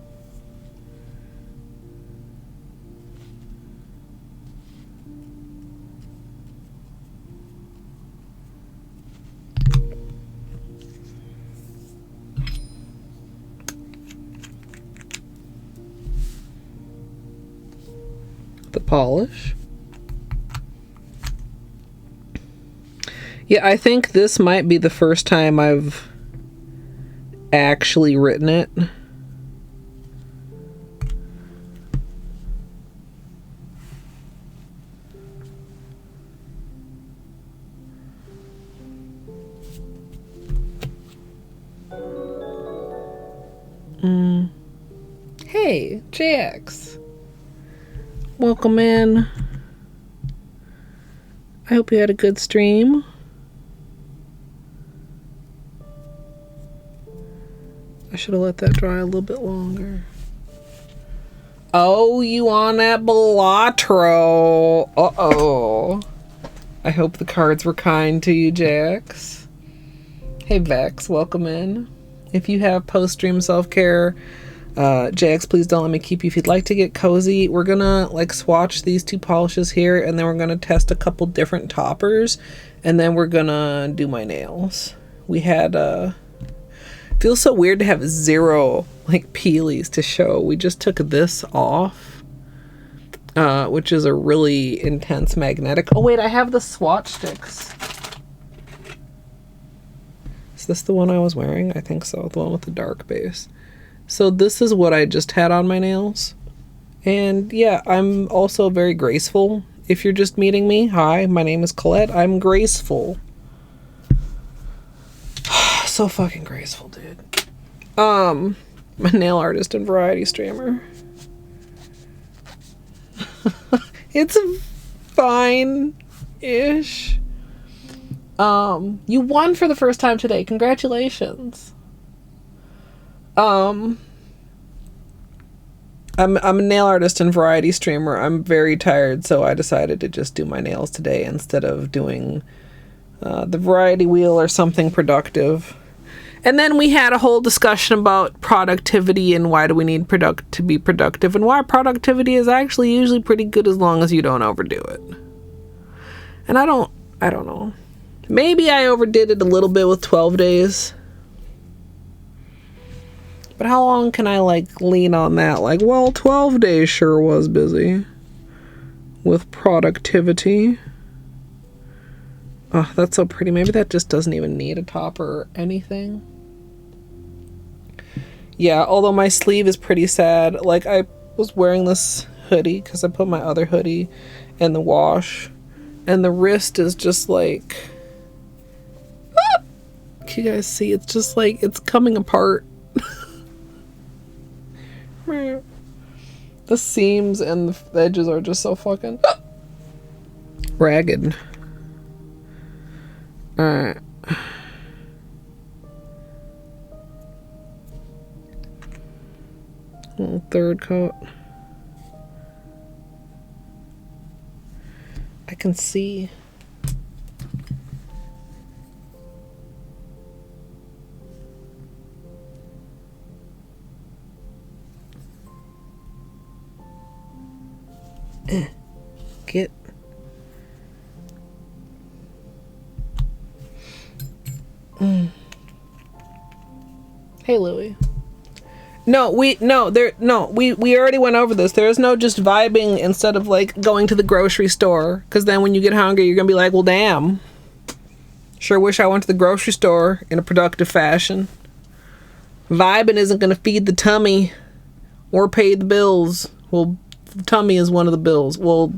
The polish. Yeah, I think this might be the first time I've actually written it. Hey, JX. Welcome in. I hope you had a good stream. I should have let that dry a little bit longer. Oh, you on that Belatro. Uh-oh. I hope the cards were kind to you, Jax. Hey, Vex, welcome in. If you have post-stream self-care, Jax, please don't let me keep you. If you'd like to get cozy, we're gonna like swatch these two polishes here, and then we're gonna test a couple different toppers, and then we're gonna do my nails. We had feels so weird to have zero like peelies to show. We just took this off, which is a really intense magnetic. Oh wait, I have the swatch sticks. Is this the one I was wearing? I think so, the one with the dark base. So this is what I just had on my nails. And yeah, I'm also very graceful. If you're just meeting me, hi, my name is Colette. I'm graceful. So fucking graceful, dude. My nail artist and variety streamer. It's fine-ish. You won for the first time today. Congratulations. I'm a nail artist and variety streamer. I'm very tired, so I decided to just do my nails today instead of doing the variety wheel or something productive. And then we had a whole discussion about productivity and why do we need to be productive, and why productivity is actually usually pretty good as long as you don't overdo it. And I don't know. Maybe I overdid it a little bit with 12 days. But how long can I like lean on that? Like, well, 12 days sure was busy with productivity. Oh, that's so pretty. Maybe that just doesn't even need a top or anything. Yeah, although my sleeve is pretty sad. Like, I was wearing this hoodie because I put my other hoodie in the wash. And the wrist is just like... Ah! Can you guys see? It's just like, it's coming apart. The seams and the edges are just so fucking ragged. Alright. Third coat. I can see. Get. Hey, Louie. We already went over this. There is no just vibing instead of like going to the grocery store, because then when you get hungry you're gonna be like, well, damn, sure wish I went to the grocery store in a productive fashion. Vibing isn't gonna feed the tummy or pay the bills. Well, the tummy is one of the bills. Well,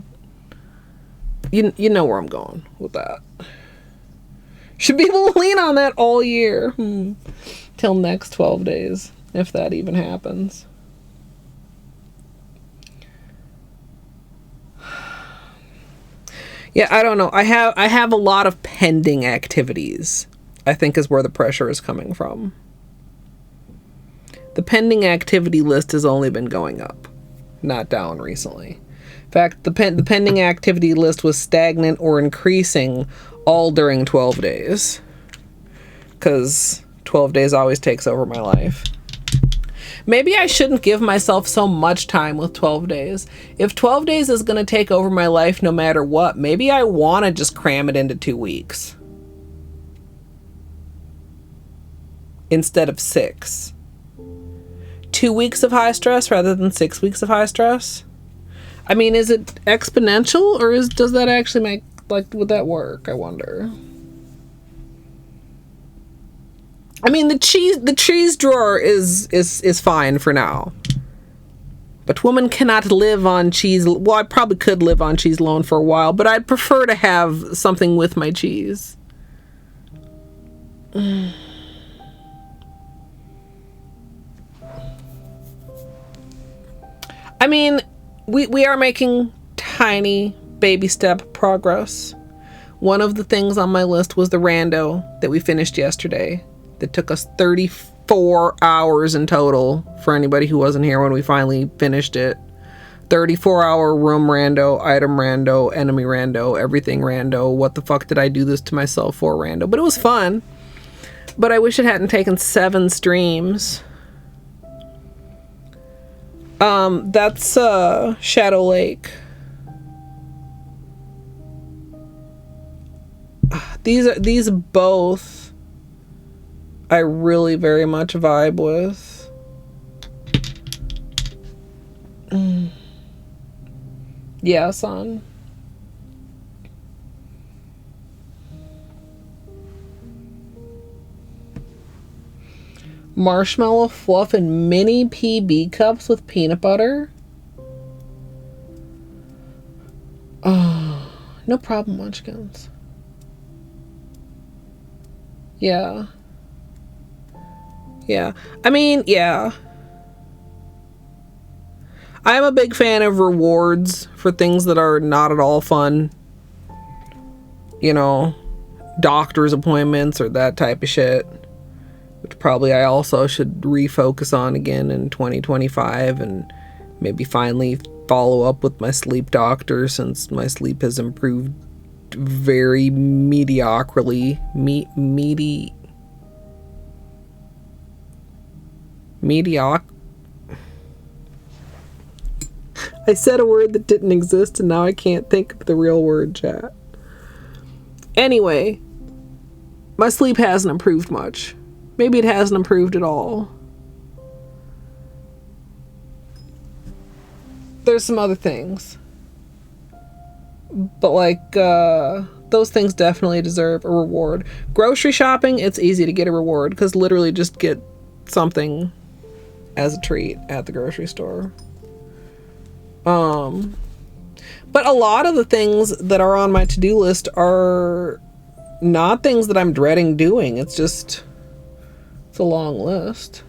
you know where I'm going with that. Should be able to lean on that all year. Till next 12 days. If that even happens. Yeah, I don't know. I have a lot of pending activities, I think, is where the pressure is coming from. The pending activity list has only been going up, not down recently. In fact, the pending activity list was stagnant or increasing all during 12 days. Because 12 days always takes over my life. Maybe I shouldn't give myself so much time with 12 days. If 12 days is going to take over my life no matter what, maybe I want to just cram it into 2 weeks. Instead of 6. 2 weeks of high stress rather than 6 weeks of high stress? I mean, is it exponential, or does that actually make, like, would that work? I wonder. I mean, the cheese drawer is fine for now. But woman cannot live on cheese. Well, I probably could live on cheese alone for a while, but I'd prefer to have something with my cheese. I mean, we are making tiny baby step progress. One of the things on my list was the rando that we finished yesterday. That took us 34 hours in total, for anybody who wasn't here when we finally finished it. 34-hour room rando, item rando, enemy rando, everything rando. What the fuck did I do this to myself for rando? But it was fun. But I wish it hadn't taken 7 streams. That's Shadow Lake. These both I really very much vibe with. Yeah, son. Marshmallow fluff and mini PB cups with peanut butter. Oh, no problem, Munchkins. Yeah. Yeah. I mean, yeah. I'm a big fan of rewards for things that are not at all fun. You know, doctor's appointments or that type of shit. Which probably I also should refocus on again in 2025 and maybe finally follow up with my sleep doctor, since my sleep has improved very mediocrely. I said a word that didn't exist and now I can't think of the real word, chat. Anyway, my sleep hasn't improved much. Maybe it hasn't improved at all. There's some other things. But like, those things definitely deserve a reward. Grocery shopping, it's easy to get a reward because literally just get something as a treat at the grocery store. But a lot of the things that are on my to-do list are not things that I'm dreading doing. It's a long list.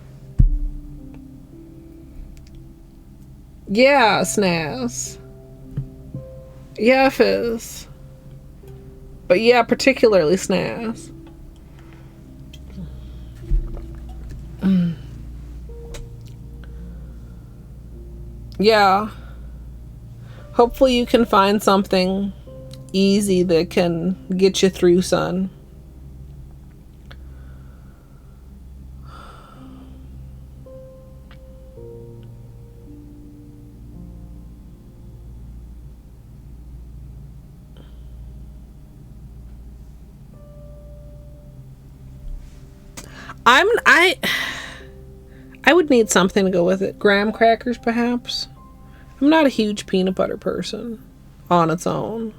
Yeah, Snaz. Yeah, Fizz. But yeah, particularly Snaz. Yeah. Hopefully you can find something easy that can get you through, son. I would need something to go with it. Graham crackers, perhaps. I'm not a huge peanut butter person on its own.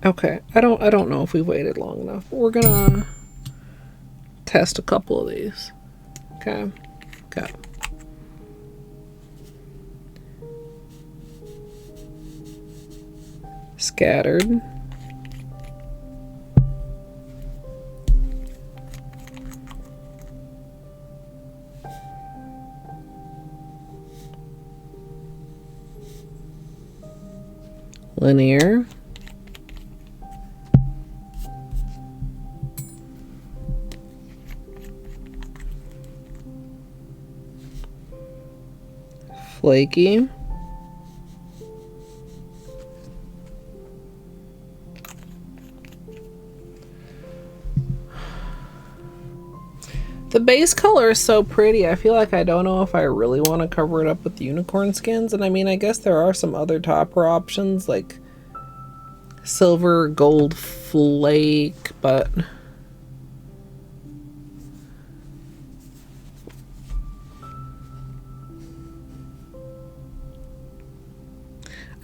Okay, I don't know if we've waited long enough. We're gonna test a couple of these. Okay. Scattered. Linear. Flaky. The base color is so pretty. I feel like I don't know if I really want to cover it up with unicorn skins. And I mean, I guess there are some other topper options like silver, gold flake, but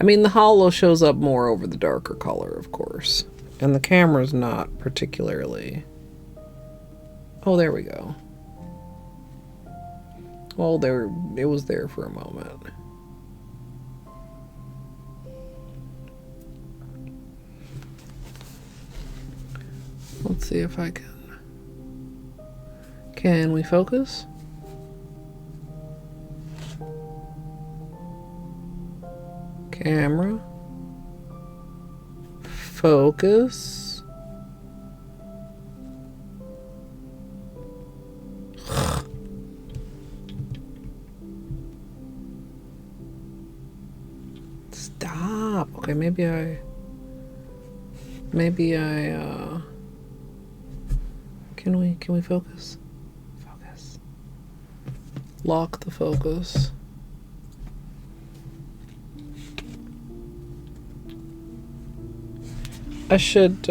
I mean, the holo shows up more over the darker color, of course. And the camera's not particularly... Oh, there we go. Well, it was there for a moment. Let's see if I can... Can we focus? Camera. Focus. Stop. Okay, maybe I can we focus? Focus. Lock the focus. I should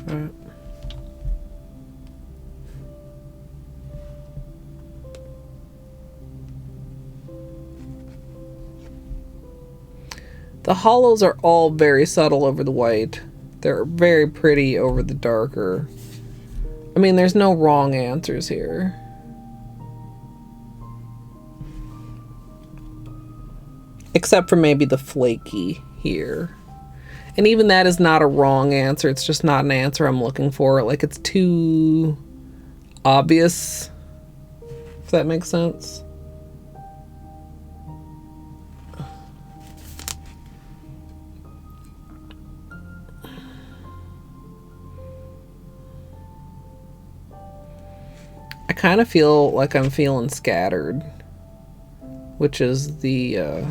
Alright. The holos are all very subtle over the white. They're very pretty over the darker. I mean, there's no wrong answers here. Except for maybe the flaky here. And even that is not a wrong answer. It's just not an answer I'm looking for. Like, it's too obvious, if that makes sense. kind of feel like I'm feeling scattered, which is the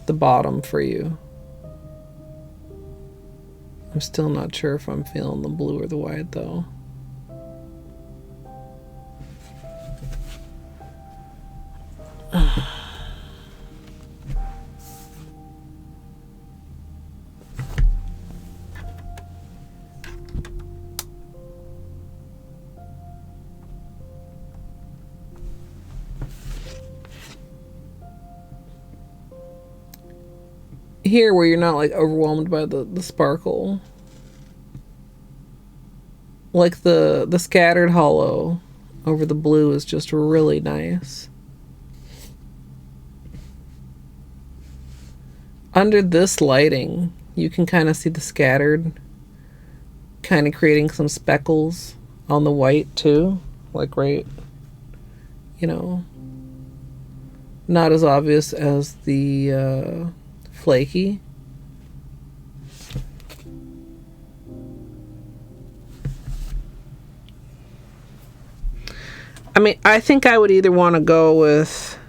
bottom for you. I'm still not sure if I'm feeling the blue or the white though. Here where you're not like overwhelmed by the sparkle, like the scattered hollow over the blue is just really nice. Under this lighting you can kind of see the scattered kind of creating some speckles on the white too, like right, you know, not as obvious as the flaky. I mean, I think I would either want to go with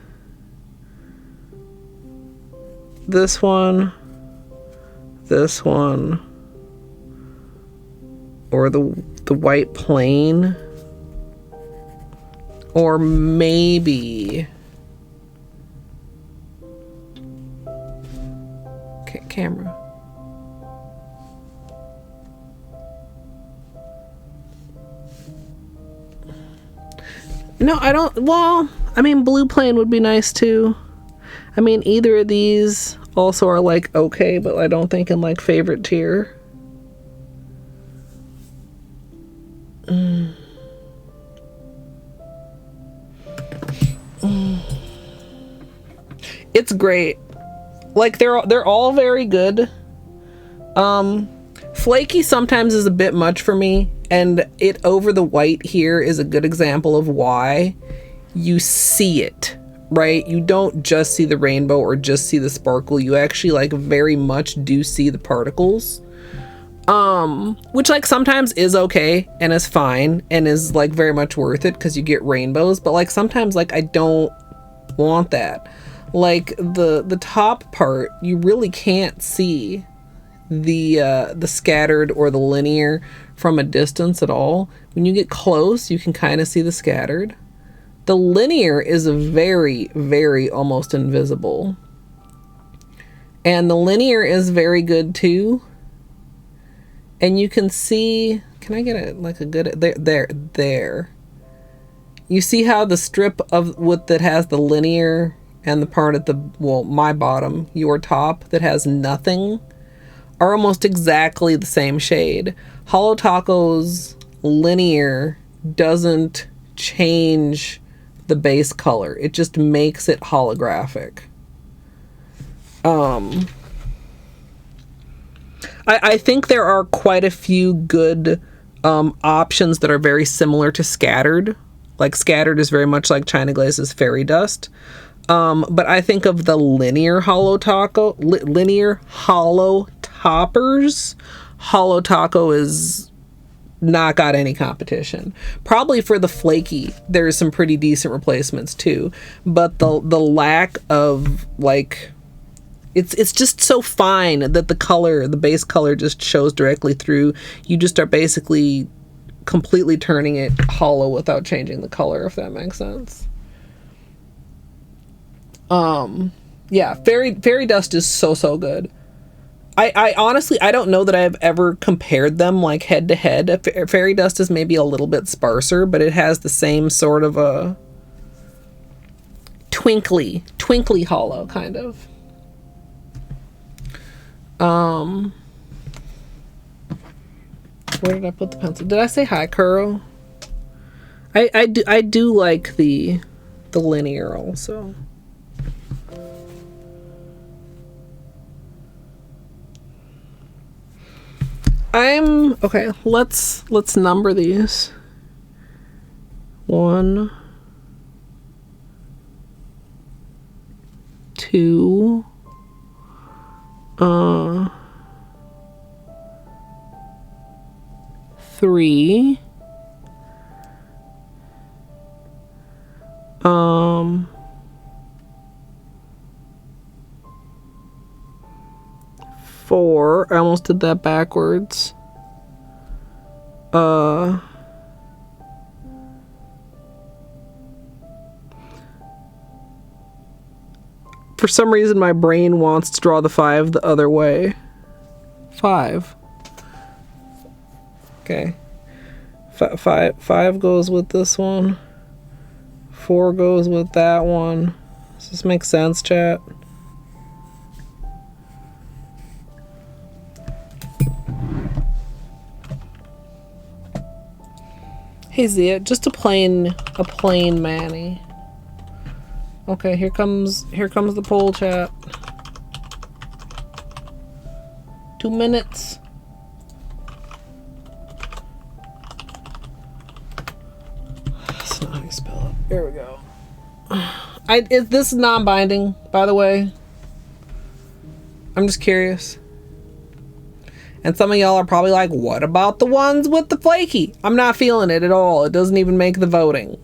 this one, or the white plain, or maybe camera. No, I don't. Well, I mean, blue plain would be nice too. I mean, either of these also are like okay, but I don't think in like favorite tier. It's great. Like they're all very good. Flaky sometimes is a bit much for me, and it over the white here is a good example of why. You see it, right? You don't just see the rainbow or just see the sparkle. You actually like very much do see the particles. Which like sometimes is okay and is fine and is like very much worth it because you get rainbows, but like sometimes like I don't want that. Like the top part, you really can't see the scattered or the linear from a distance at all. When you get close, you can kind of see the scattered. The linear is very, very almost invisible. And the linear is very good too. And you can see, can I get it like a good, there. You see how the strip of what that has the linear and the part at the, well, my bottom, your top that has nothing are almost exactly the same shade. Holo Taco's linear doesn't change the base color. It just makes it holographic. I think there are quite a few good options that are very similar to Scattered. Like Scattered is very much like China Glaze's Fairy Dust. But I think of the linear Holo Taco, linear Holo toppers. Holo Taco is not got any competition. Probably for the flaky, there's some pretty decent replacements too. But the lack of like, it's just so fine that the color, the base color just shows directly through. You just are basically completely turning it hollow without changing the color, if that makes sense. Yeah, Fairy Dust is so good. I honestly, I don't know that I've ever compared them like head to head. Fairy Dust is maybe a little bit sparser, but it has the same sort of a twinkly hollow kind of. Where did I put the pencil? Did I say hi, Kuro? I do like the linear also. Okay, let's number these. 1, 2, 3, I almost did that backwards. For some reason, my brain wants to draw the 5 the other way. 5. Okay. 5 goes with this one. 4 goes with that one. Does this make sense, chat? Hey Zia, just a plain Manny. Okay, here comes the poll, chat. 2 minutes. That's not how you spell it. Here we go. This is non-binding, by the way. I'm just curious. And some of y'all are probably like, what about the ones with the flaky? I'm not feeling it at all. It doesn't even make the voting.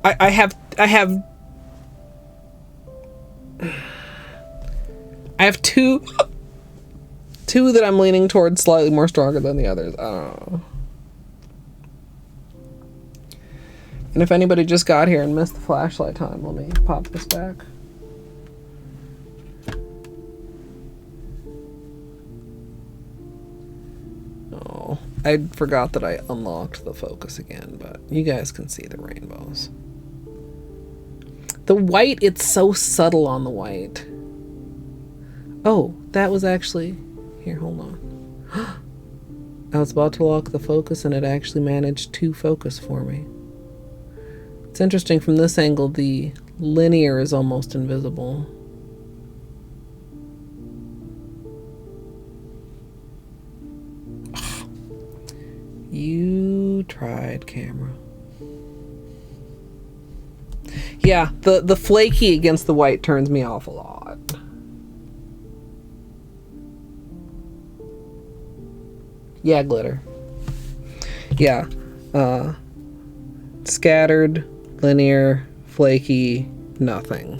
I have two that I'm leaning towards slightly more stronger than the others. I don't know. And if anybody just got here and missed the flashlight time, let me pop this back. Oh, I forgot that I unlocked the focus again, but you guys can see the rainbows. The white, it's so subtle on the white. Oh, that was actually... Here, hold on. I was about to lock the focus and it actually managed to focus for me. It's interesting, from this angle, the linear is almost invisible. You tried, camera. Yeah, the flaky against the white turns me off a lot. Yeah, glitter. Yeah. Scattered, linear, flaky, nothing.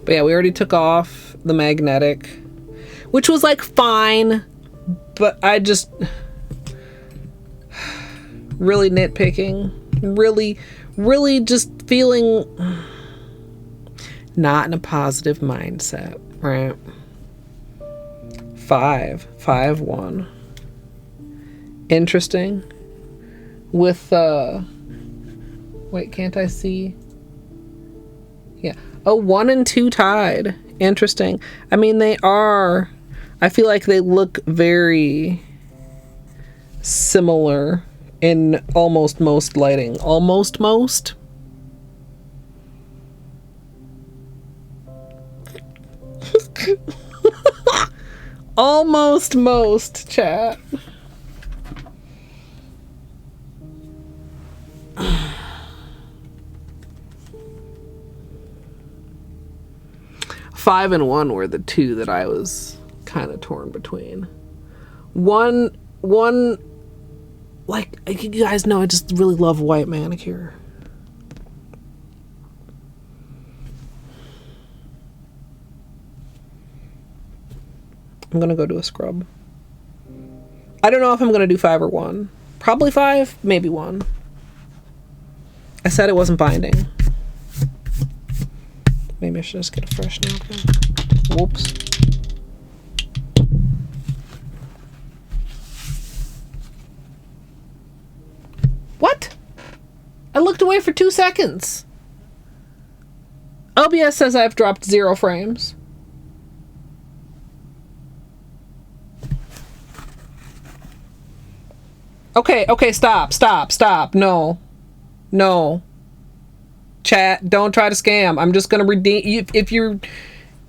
But yeah, we already took off the magnetic, which was like fine, but I just really nitpicking, really just feeling not in a positive mindset, right? 5, 1. Interesting. With wait, can't I see? Yeah. Oh, 1 and 2 tied. Interesting. I mean, they are... I feel like they look very similar in almost most lighting. Almost most? Almost most, chat. Five and 1 were the two that I was kind of torn between. One, like, you guys know I just really love white manicure. I'm gonna go do a scrub. I don't know if I'm gonna do 5 or 1. Probably 5, maybe 1. I said it wasn't binding. Maybe I should just get a fresh napkin. Whoops. What? I looked away for 2 seconds. OBS says I've dropped 0 frames. Okay, stop. No. Chat, don't try to scam. I'm just gonna redeem you if you're...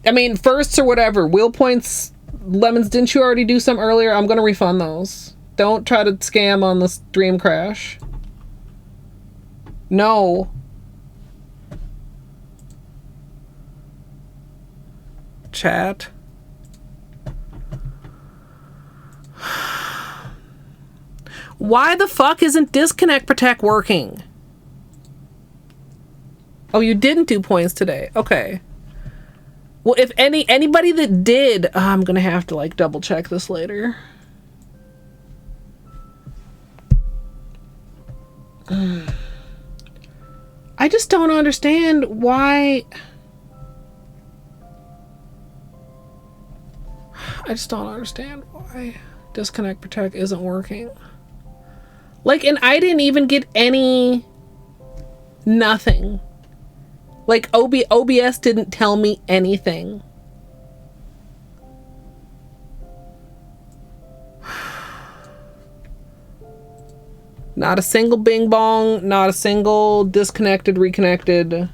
I mean, firsts or whatever. Wheel points, lemons, didn't you already do some earlier? I'm gonna refund those. Don't try to scam on this dream crash. No. Chat. Why the fuck isn't disconnect protect working? Oh, you didn't do points today. Okay. Well, if anybody that did, I'm gonna have to like double check this later. I just don't understand why. I just don't understand why disconnect protect isn't working. Like, and I didn't even get nothing. Like, OBS didn't tell me anything. Not a single bing bong, not a single disconnected, reconnected.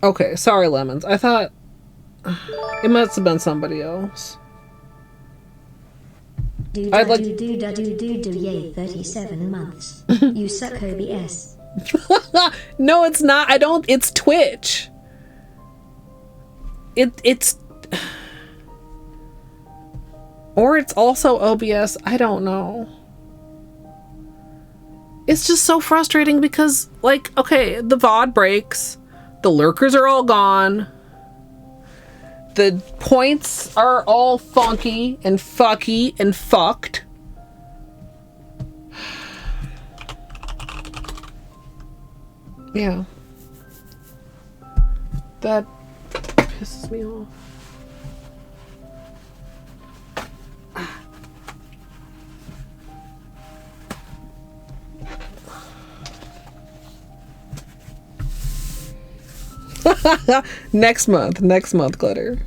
Okay, sorry, Lemons. I thought it must have been somebody else. I'd like yay, 37 months. You suck, OBS. No, it's not. I don't. It's Twitch. It's or it's also OBS. I don't know. It's just so frustrating because, like, okay, the VOD breaks, the lurkers are all gone, the points are all funky and fucky and fucked. Yeah. That pisses me off. Next month, Glitter.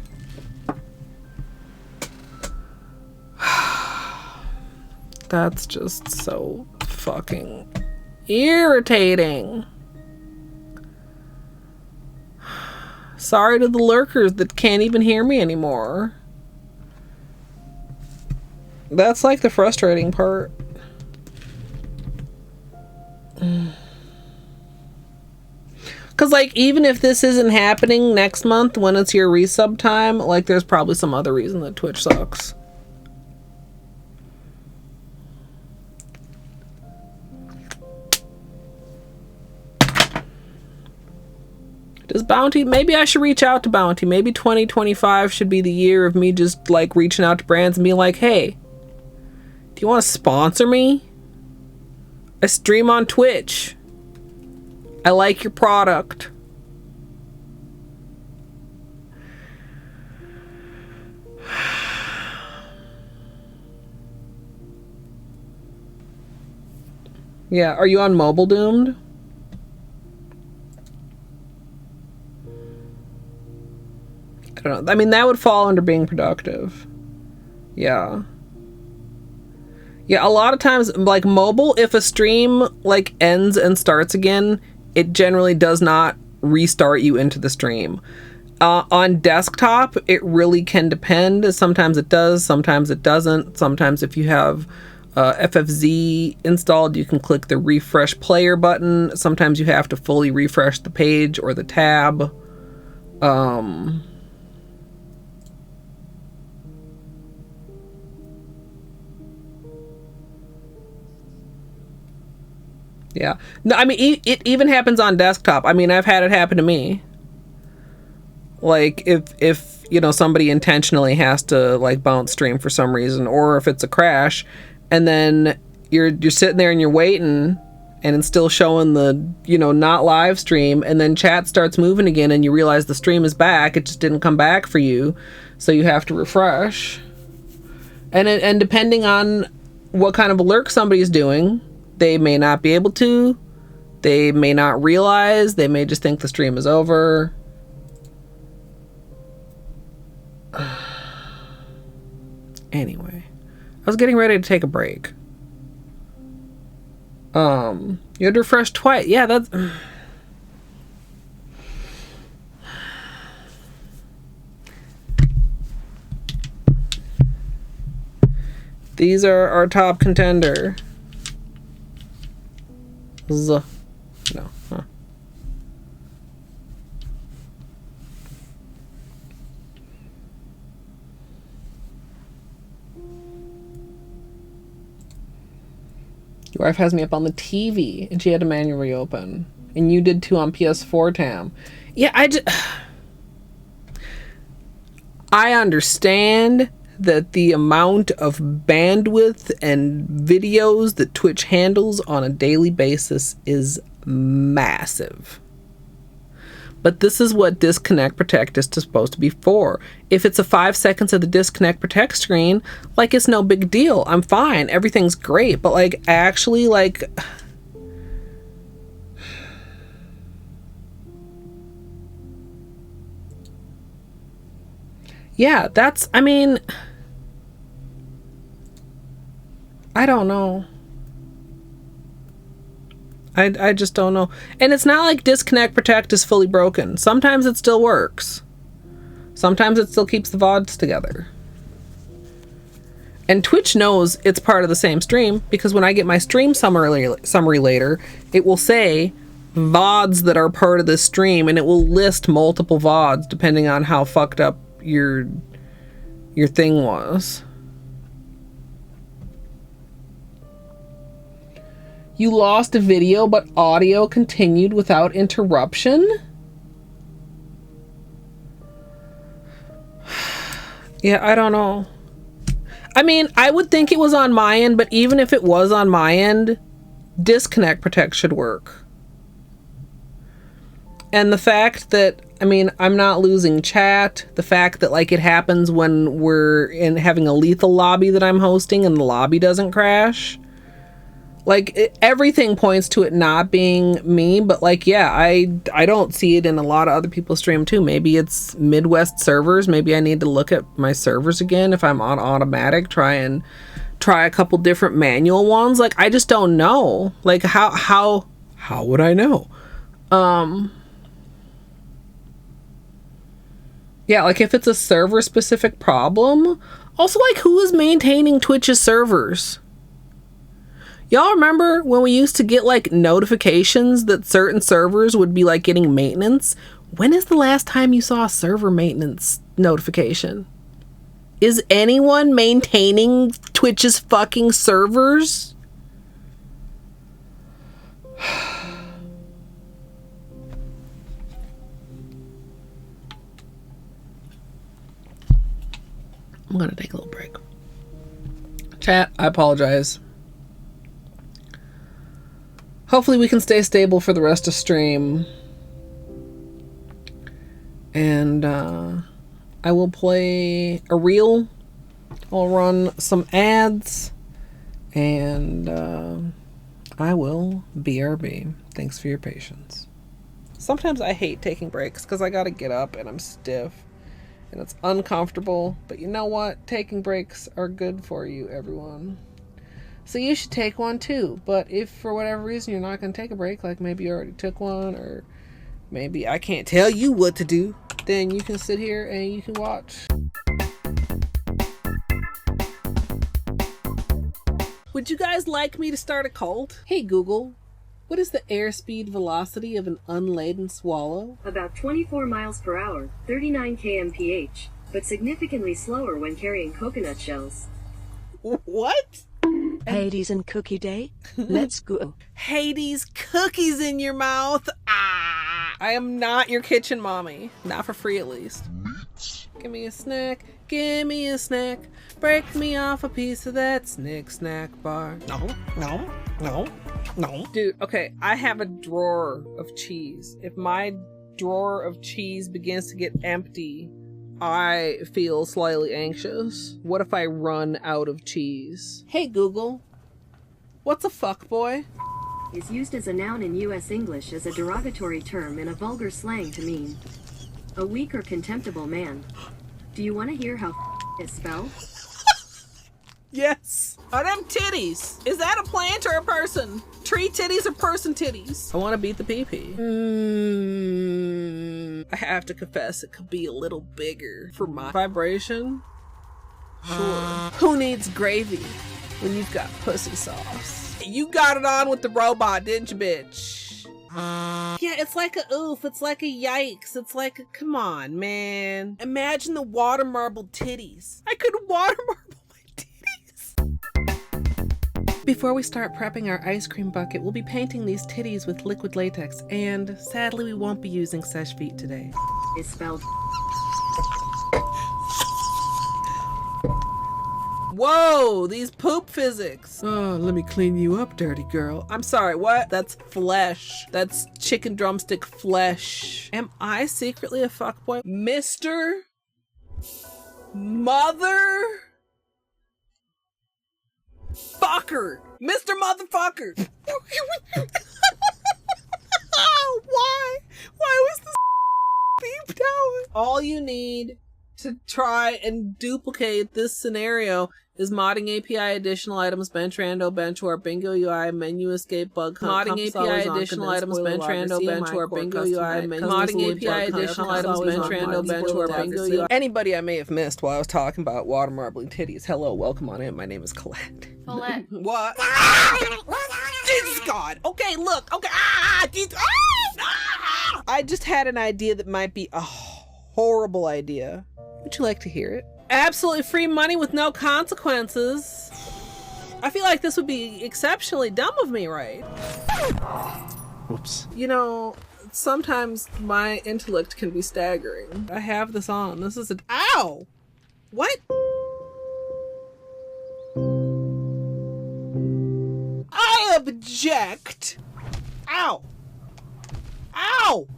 That's just so fucking irritating. Sorry to the lurkers that can't even hear me anymore. That's like the frustrating part. Because, like, even if this isn't happening next month when it's your resub time, like, there's probably some other reason that Twitch sucks. Does Bounty, maybe I should reach out to Bounty. Maybe 2025 should be the year of me just, like, reaching out to brands and being like, hey, do you want to sponsor me? I stream on Twitch. I like your product. Yeah, are you on Mobile Doomed? I don't know. I mean, that would fall under being productive. Yeah. Yeah, a lot of times, like, mobile, if a stream, like, ends and starts again, it generally does not restart you into the stream. On desktop, it really can depend. Sometimes it does, sometimes it doesn't. Sometimes if you have FFZ installed, you can click the refresh player button. Sometimes you have to fully refresh the page or the tab. Yeah. No, I mean, it even happens on desktop. I mean, I've had it happen to me. Like, if you know, somebody intentionally has to, like, bounce stream for some reason, or if it's a crash, and then you're sitting there and you're waiting, and it's still showing the, you know, not live stream, and then chat starts moving again, and you realize the stream is back. It just didn't come back for you, so you have to refresh. And depending on what kind of a lurk somebody's doing, they may not be able to. They may not realize. They may just think the stream is over. Anyway, I was getting ready to take a break. You had to refresh twice. Yeah, that's... These are our top contender. No. Huh. Your wife has me up on the TV and she had to manually reopen. And you did too on PS4, Tam. Yeah, I understand that the amount of bandwidth and videos that Twitch handles on a daily basis is massive. But this is what Disconnect Protect is supposed to be for. If it's a 5 seconds of the Disconnect Protect screen, like, it's no big deal. I'm fine. Everything's great. But, like, actually, like... yeah, that's... I mean... I don't know. I just don't know. And it's not like Disconnect Protect is fully broken. Sometimes it still works. Sometimes it still keeps the VODs together. And Twitch knows it's part of the same stream, because when I get my stream summary later, it will say VODs that are part of this stream, and it will list multiple VODs depending on how fucked up your thing was. You lost a video, but audio continued without interruption? Yeah, I don't know. I mean, I would think it was on my end, but even if it was on my end, Disconnect Protect should work. And the fact that, I mean, I'm not losing chat, the fact that, like, it happens when we're having a lethal lobby that I'm hosting and the lobby doesn't crash. Like, everything points to it not being me, but, like, yeah, I don't see it in a lot of other people's stream too. Maybe it's Midwest servers. Maybe I need to look at my servers again if I'm on automatic, try a couple different manual ones. Like, I just don't know. Like, how would I know? Yeah, like, if it's a server specific problem. Also, like, who is maintaining Twitch's servers? Y'all remember when we used to get, like, notifications that certain servers would be, like, getting maintenance? When is the last time you saw a server maintenance notification? Is anyone maintaining Twitch's fucking servers? I'm gonna take a little break. Chat, I apologize. Hopefully we can stay stable for the rest of stream. And I will play a reel. I'll run some ads. And I will BRB. Thanks for your patience. Sometimes I hate taking breaks because I gotta get up and I'm stiff. And it's uncomfortable. But you know what? Taking breaks are good for you, everyone. So you should take one too. But if for whatever reason you're not going to take a break, like maybe you already took one, or maybe I can't tell you what to do, then you can sit here and you can watch. Would you guys like me to start a cult? Hey Google, what is the airspeed velocity of an unladen swallow? About 24 miles per hour, 39 kmph, but significantly slower when carrying coconut shells. What? Hades and Cookie Day? Let's go. Hades, cookies in your mouth. Ah! I am not your kitchen mommy. Not for free, at least. Give me a snack. Give me a snack. Break me off a piece of that snack bar. No. Dude, okay, I have a drawer of cheese. If my drawer of cheese begins to get empty, I feel slightly anxious. What if I run out of cheese? Hey Google, what's a fuckboy? Is used as a noun in U.S. English as a derogatory term in a vulgar slang to mean a weak or contemptible man. Do you want to hear how is spelled? Yes. Are them titties? Is that a plant or a person? Tree titties or person titties? I want to beat the pee-pee. I have to confess, it could be a little bigger for my vibration. Sure. Who needs gravy when you've got pussy sauce? You got it on with the robot, didn't you, bitch? Yeah, it's like a oof. It's like a yikes. It's like a, come on, man. Imagine the water marble titties. I could water marble my titties. Before we start prepping our ice cream bucket, we'll be painting these titties with liquid latex, and sadly we won't be using sesh feet today. Is spelled. Whoa, these poop physics. Oh, let me clean you up, dirty girl. I'm sorry, what? That's flesh. That's chicken drumstick flesh. Am I secretly a fuckboy? Mr. Mother Fucker. Mr. Motherfucker. Why? Why was this beeped out? All you need to try and duplicate this scenario is modding API additional items, bench rando, bench warp, bingo UI, menu escape, bug hunt. Modding API additional items, bench rando, bench warp, bingo UI, menu modding API additional items, bench rando, bench warp, bingo UI. Anybody I may have missed while I was talking about water marbling titties, hello, welcome on in. My name is Colette. Colette. What? Jesus God. Okay, look. Okay. I just had an idea that might be a horrible idea. Would you like to hear it? Absolutely free money with no consequences. I feel like this would be exceptionally dumb of me, right? Whoops. You know, sometimes my intellect can be staggering. I have this on. This is ow! What? I object! Ow! Ow!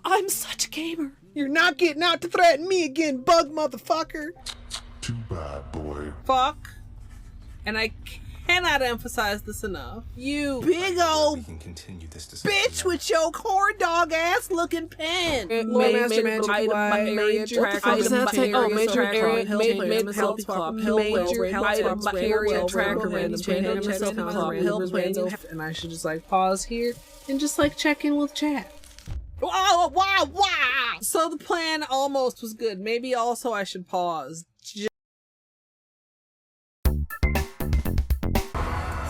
I'm such a gamer. You're not getting out to threaten me again, bug motherfucker. Too bad, boy. Fuck. And I cannot emphasize this enough. You big old We can continue this discussion. bitch with your corn dog ass looking pen. Lordmaster Magic item area track. What the fuck does that say? Oh, major area, MSLP club, major item area track, random channel, MSLP club, hill plans. And I should just like pause here and just like check in with chat. Wow, wow, wow! So the plan almost was good. Maybe also I should pause. This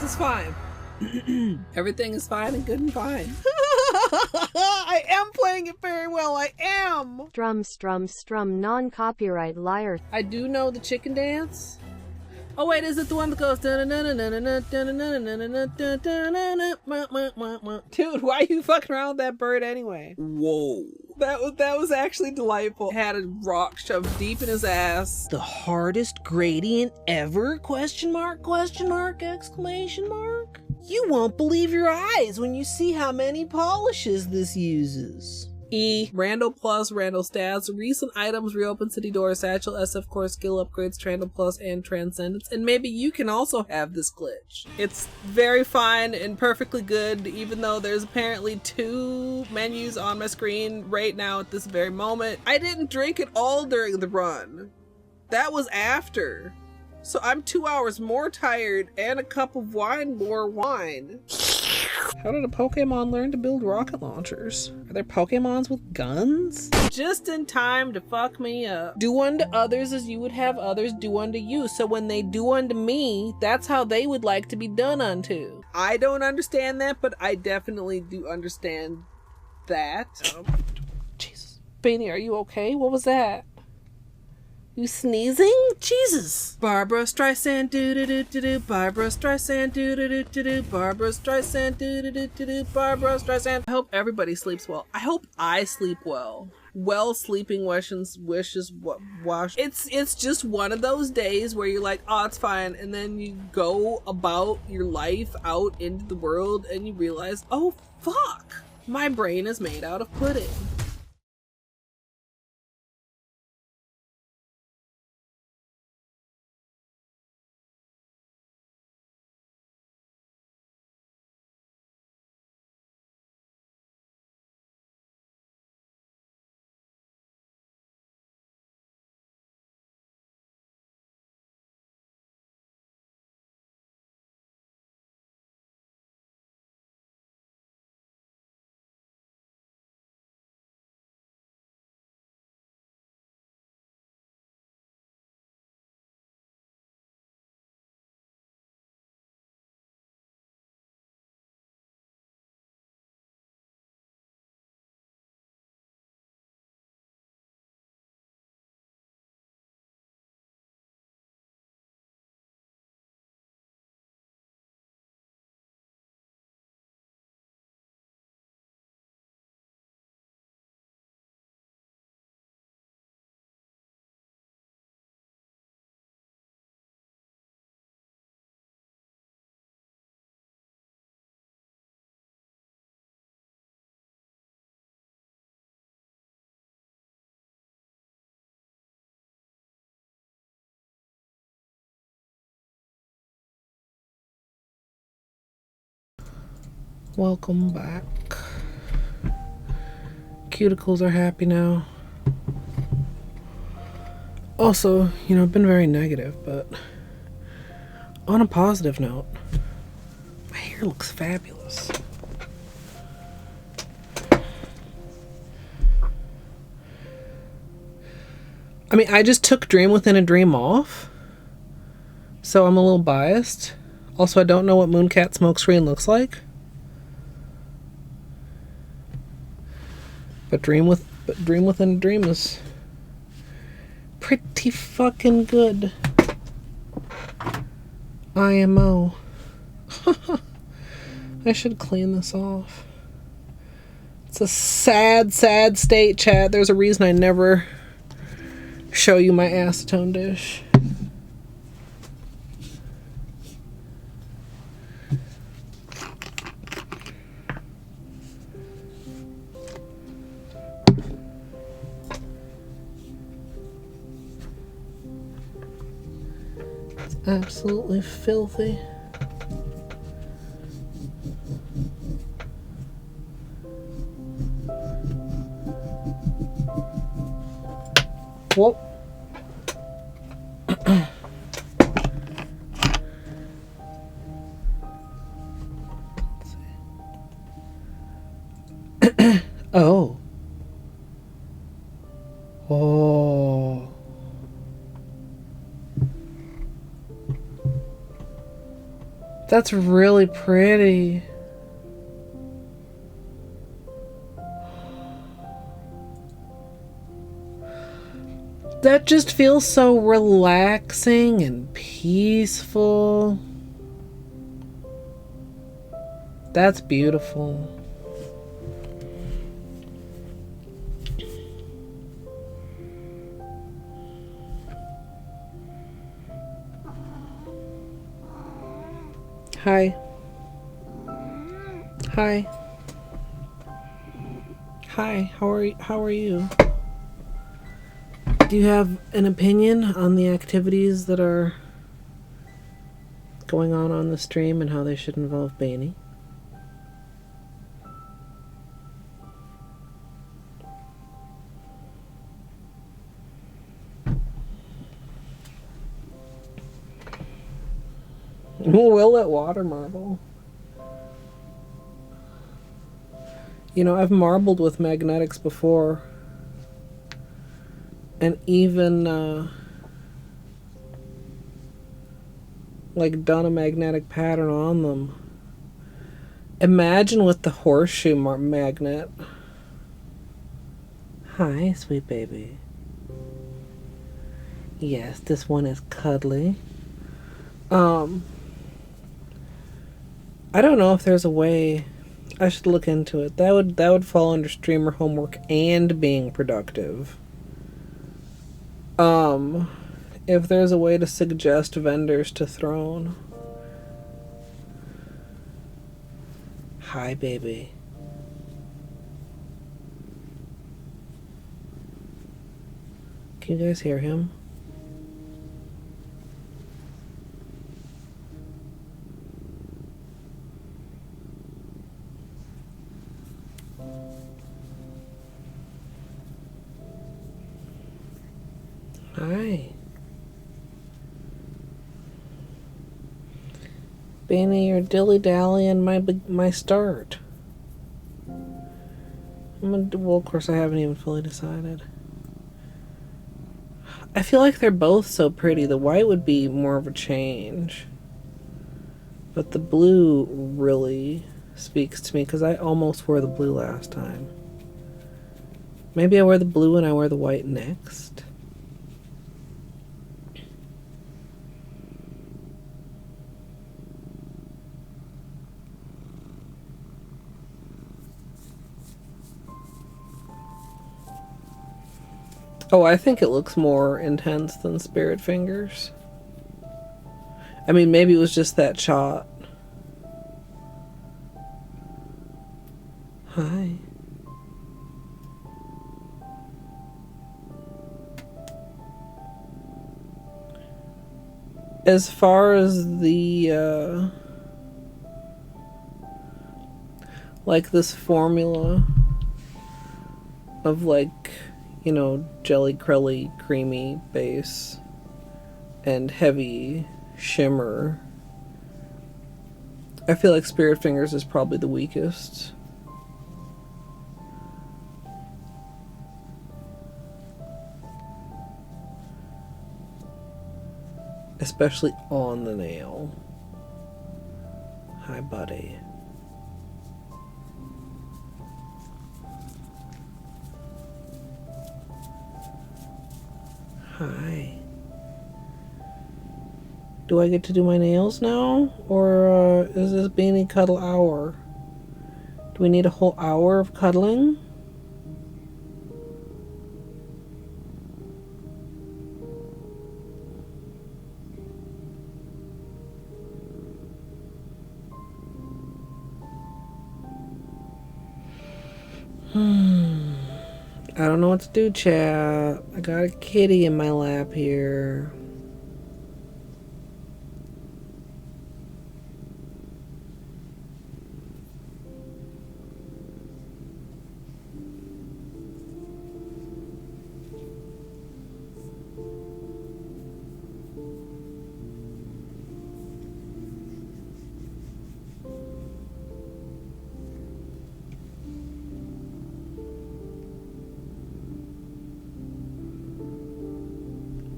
is fine. Everything is fine and good and fine. I am playing it very well. I am. Strum, non-copyright liar. I do know the chicken dance. Oh wait, is it the one that goes? Dude, why are you fucking around with that bird anyway? Whoa, that was actually delightful. Had a rock shoved deep in his ass. The hardest gradient ever? Question mark? Exclamation mark? You won't believe your eyes when you see how many polishes this uses. Rando Plus, Rando Stats, recent items, reopen city doors, satchel, SF core, skill upgrades, Trando Plus, and Transcendence. And maybe you can also have this glitch. It's very fine and perfectly good, even though there's apparently 2 menus on my screen right now at this very moment. I didn't drink it all during the run. That was after. So I'm 2 hours more tired and a cup of wine more wine. How did a Pokemon learn to build rocket launchers? Are there Pokemons with guns? Just in time to fuck me up. Do unto others as you would have others do unto you. So when they do unto me, that's how they would like to be done unto. I don't understand that, but I definitely do understand that. Jesus. Beanie, are you okay? What was that? You sneezing? Jesus. Barbara Streisand do do do do do. Barbara Streisand do do do do do. Barbara Streisand do do do do do. Barbara Streisand. I hope everybody sleeps well. I hope I sleep well. Well, sleeping wishes wash. It's just one of those days where you're like, oh, it's fine, and then you go about your life out into the world and you realize, oh fuck, my brain is made out of pudding. Welcome back. Cuticles are happy now. Also, you know, I've been very negative, but on a positive note, my hair looks fabulous. I mean, I just took Dream Within a Dream off, so I'm a little biased. Also, I don't know what Mooncat Smokescreen looks like. But Dream Within a Dream is pretty fucking good. IMO. I should clean this off. It's a sad, sad state, chat. There's a reason I never show you my acetone dish. It's absolutely filthy. Whoa. Oh. Oh. That's really pretty. That just feels so relaxing and peaceful. That's beautiful. Hi. Hi. Hi, how are you? Do you have an opinion on the activities that are going on the stream and how they should involve Baney? Will it water marble? You know, I've marbled with magnetics before. And even, like, done a magnetic pattern on them. Imagine with the horseshoe magnet. Hi, sweet baby. Yes, this one is cuddly. I don't know if there's a way. I should look into it. That would fall under streamer homework and being productive. If there's a way to suggest vendors to Throne. Hi, baby. Can you guys hear him? Hi. Banny, you're dilly-dallying my start. Well, of course, I haven't even fully decided. I feel like they're both so pretty. The white would be more of a change. But the blue really speaks to me because I almost wore the blue last time. Maybe I wear the blue and I wear the white next. Oh, I think it looks more intense than Spirit Fingers. I mean, maybe it was just that shot. Hi. As far as the, like this formula of like, you know, jelly, crelly, creamy base and heavy shimmer. I feel like Spirit Fingers is probably the weakest. Especially on the nail. Hi, buddy. Hi. Do I get to do my nails now? Or is this Beanie Cuddle hour? Do we need a whole hour of cuddling? I don't know what to do, chat. I got a kitty in my lap here.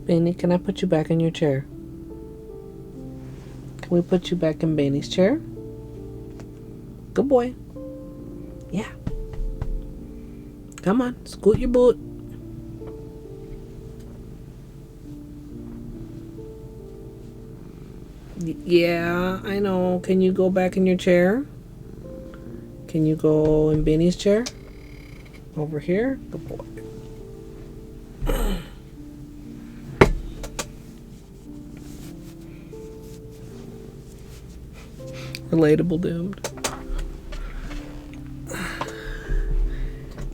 Beanie, can I put you back in your chair? Can we put you back in Beanie's chair? Good boy. Yeah. Come on, scoot your boot. Yeah, I know. Can you go back in your chair? Can you go in Beanie's chair? Over here? Good boy. Relatable doomed.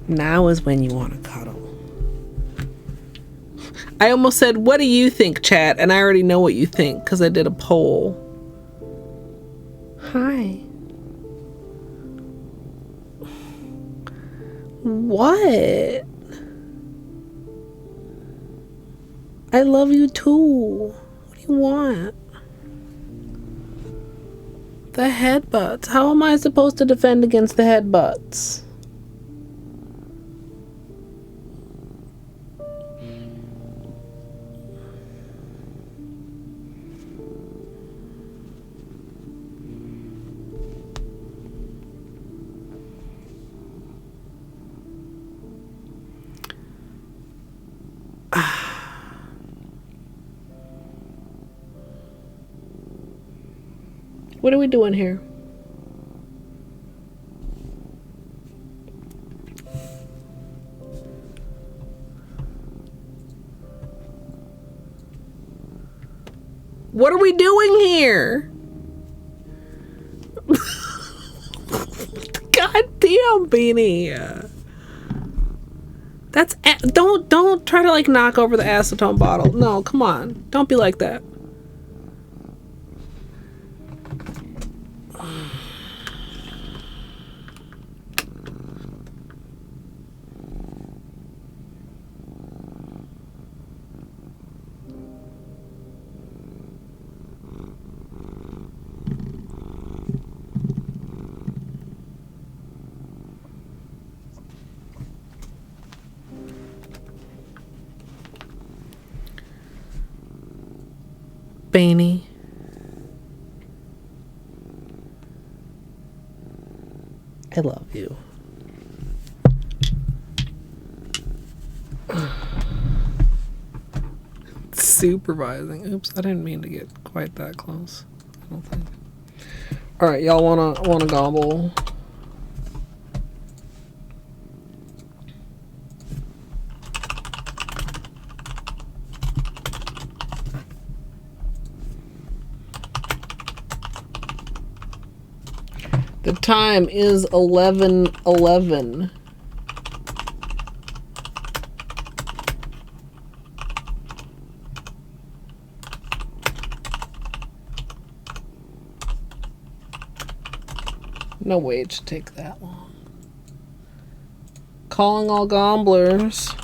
Now is when you want to cuddle. I almost said, what do you think, chat? And I already know what you think because I did a poll. Hi. What? I love you too. What do you want? The headbutts. How am I supposed to defend against the headbutts? What are we doing here? What are we doing here? God damn, Beanie. That's don't try to like knock over the acetone bottle. No, come on. Don't be like that. Beanie. I love you. Supervising. Oops, I didn't mean to get quite that close. I don't think. All right, y'all wanna gobble? The time is 11:11. No way it should take that long. Calling all gobblers.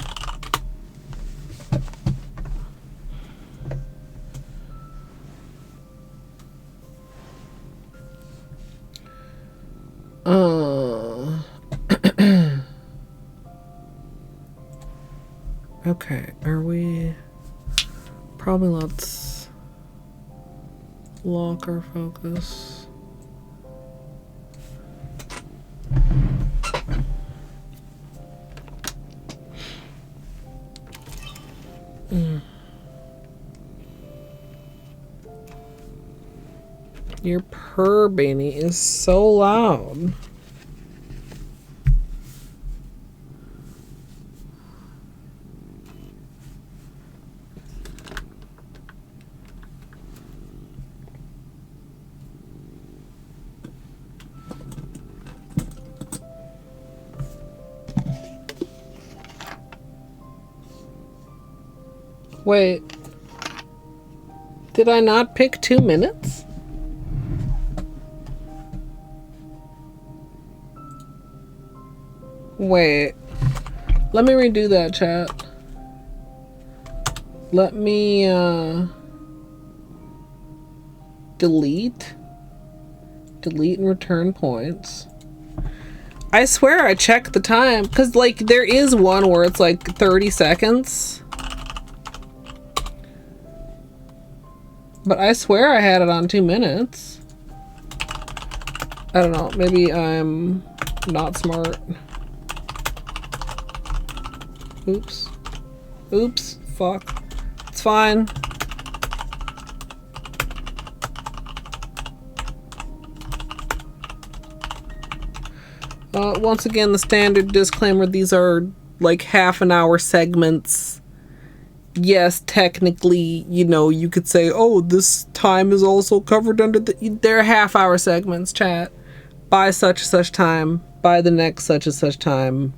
Okay, are we... Probably let's lock our focus. Your purr, Beanie, is so loud. Wait. Did I not pick 2 minutes? Wait. Let me redo that, chat. Let me, delete and return points. I swear I checked the time, because, like, there is one where it's, like, 30 seconds. But I swear I had it on 2 minutes. I don't know. Maybe I'm not smart. Oops. Oops. Fuck. It's fine. Once again, the standard disclaimer, these are like half-an-hour segments. Yes, technically, you know, you could say, oh, this time is also covered under the... They're half-hour segments, chat. By such and such time, by the next such and such time,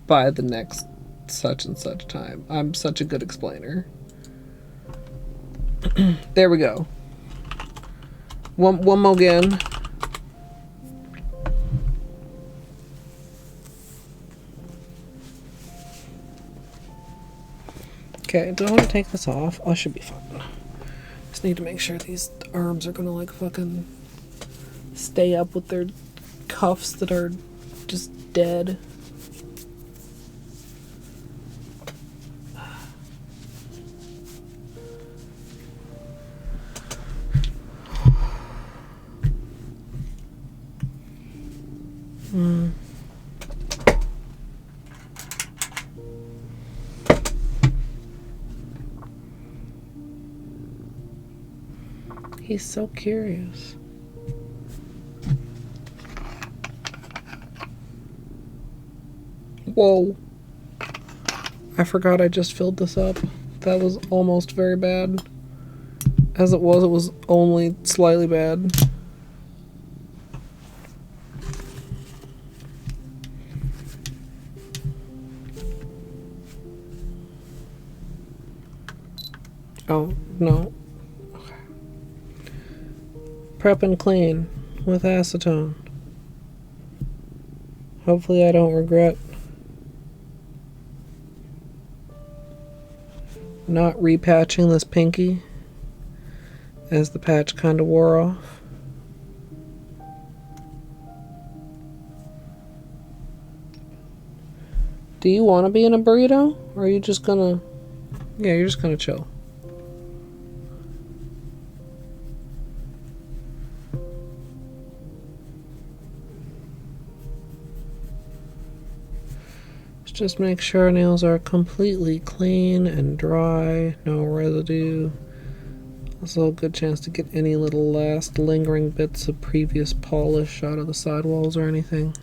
by the next such and such time. I'm such a good explainer. There we go. One more again. Okay, do I want to take this off? Oh, I should be fine. Just need to make sure these arms are gonna like fucking stay up with their cuffs that are just dead. He's so curious. Whoa. I forgot I just filled this up. That was almost very bad. As it was only slightly bad. Oh, no. Okay. Prep and clean with acetone. Hopefully I don't regret not repatching this pinky as the patch kind of wore off. Do you want to be in a burrito? Or are you just gonna... Yeah, you're just gonna chill. Just make sure our nails are completely clean and dry, no residue. Also a good chance to get any little last lingering bits of previous polish out of the sidewalls or anything.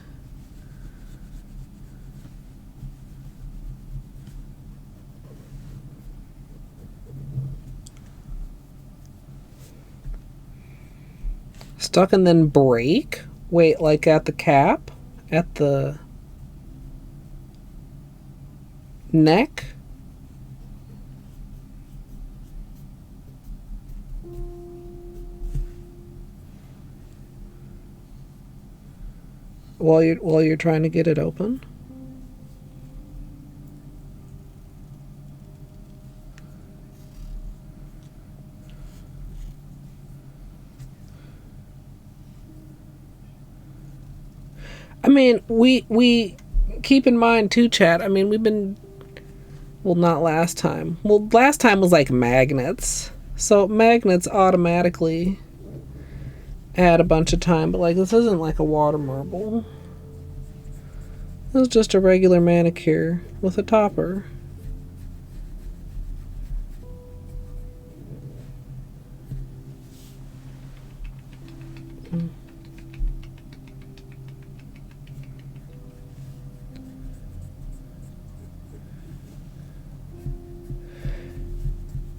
Stuck and then break? Wait, like at the cap? At the neck? while you're trying to get it open. I mean, we keep in mind too, chat. I mean, we've been, well, not last time. Well, last time was like magnets. So magnets automatically add a bunch of time, but like this isn't like a water marble. This is just a regular manicure with a topper.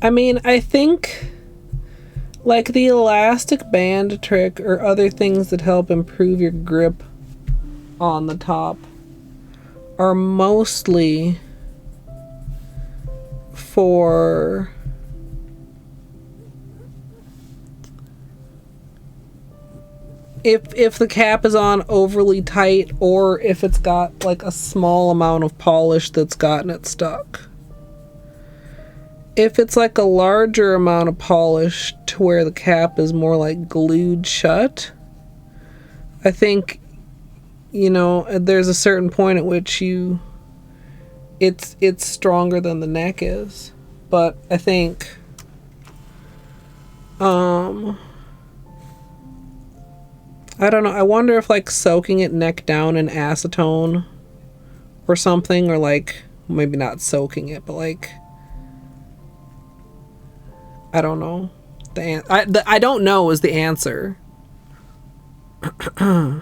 I mean, I think like the elastic band trick or other things that help improve your grip on the top are mostly for if the cap is on overly tight, or if it's got like a small amount of polish that's gotten it stuck. If it's like a larger amount of polish to where the cap is more like glued shut, I think, you know, there's a certain point at which it's stronger than the neck is. But I think I don't know, I wonder if like soaking it neck down in acetone or something, or like maybe not soaking it, but like, I don't know. I don't know is the answer. But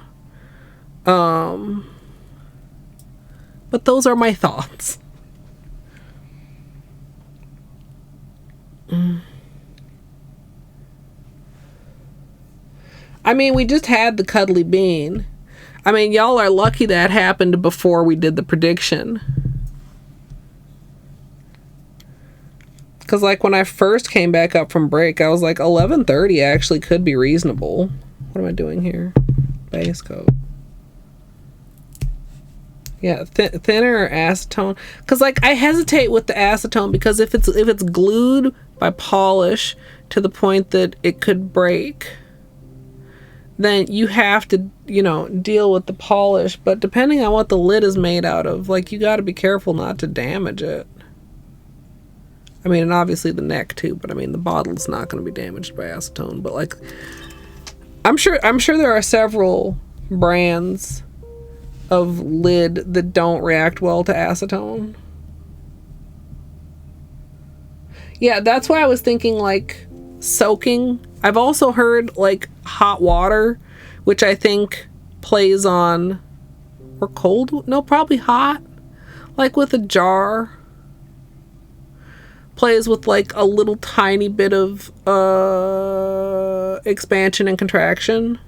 those are my thoughts. I mean, we just had the cuddly bean. I mean, y'all are lucky that happened before we did the prediction. Because, like, when I first came back up from break, I was like, 11:30 actually could be reasonable. What am I doing here? Base coat. Yeah, thinner acetone. Because, like, I hesitate with the acetone because if it's glued by polish to the point that it could break, then you have to, you know, deal with the polish. But depending on what the lid is made out of, like, you got to be careful not to damage it. I mean, and obviously the neck too, but I mean the bottle's not going to be damaged by acetone. But like, I'm sure there are several brands of lid that don't react well to acetone. Yeah, that's why I was thinking like soaking. I've also heard like hot water, which I think plays on, or cold, no, probably hot, like with a jar. Plays with like a little tiny bit of expansion and contraction.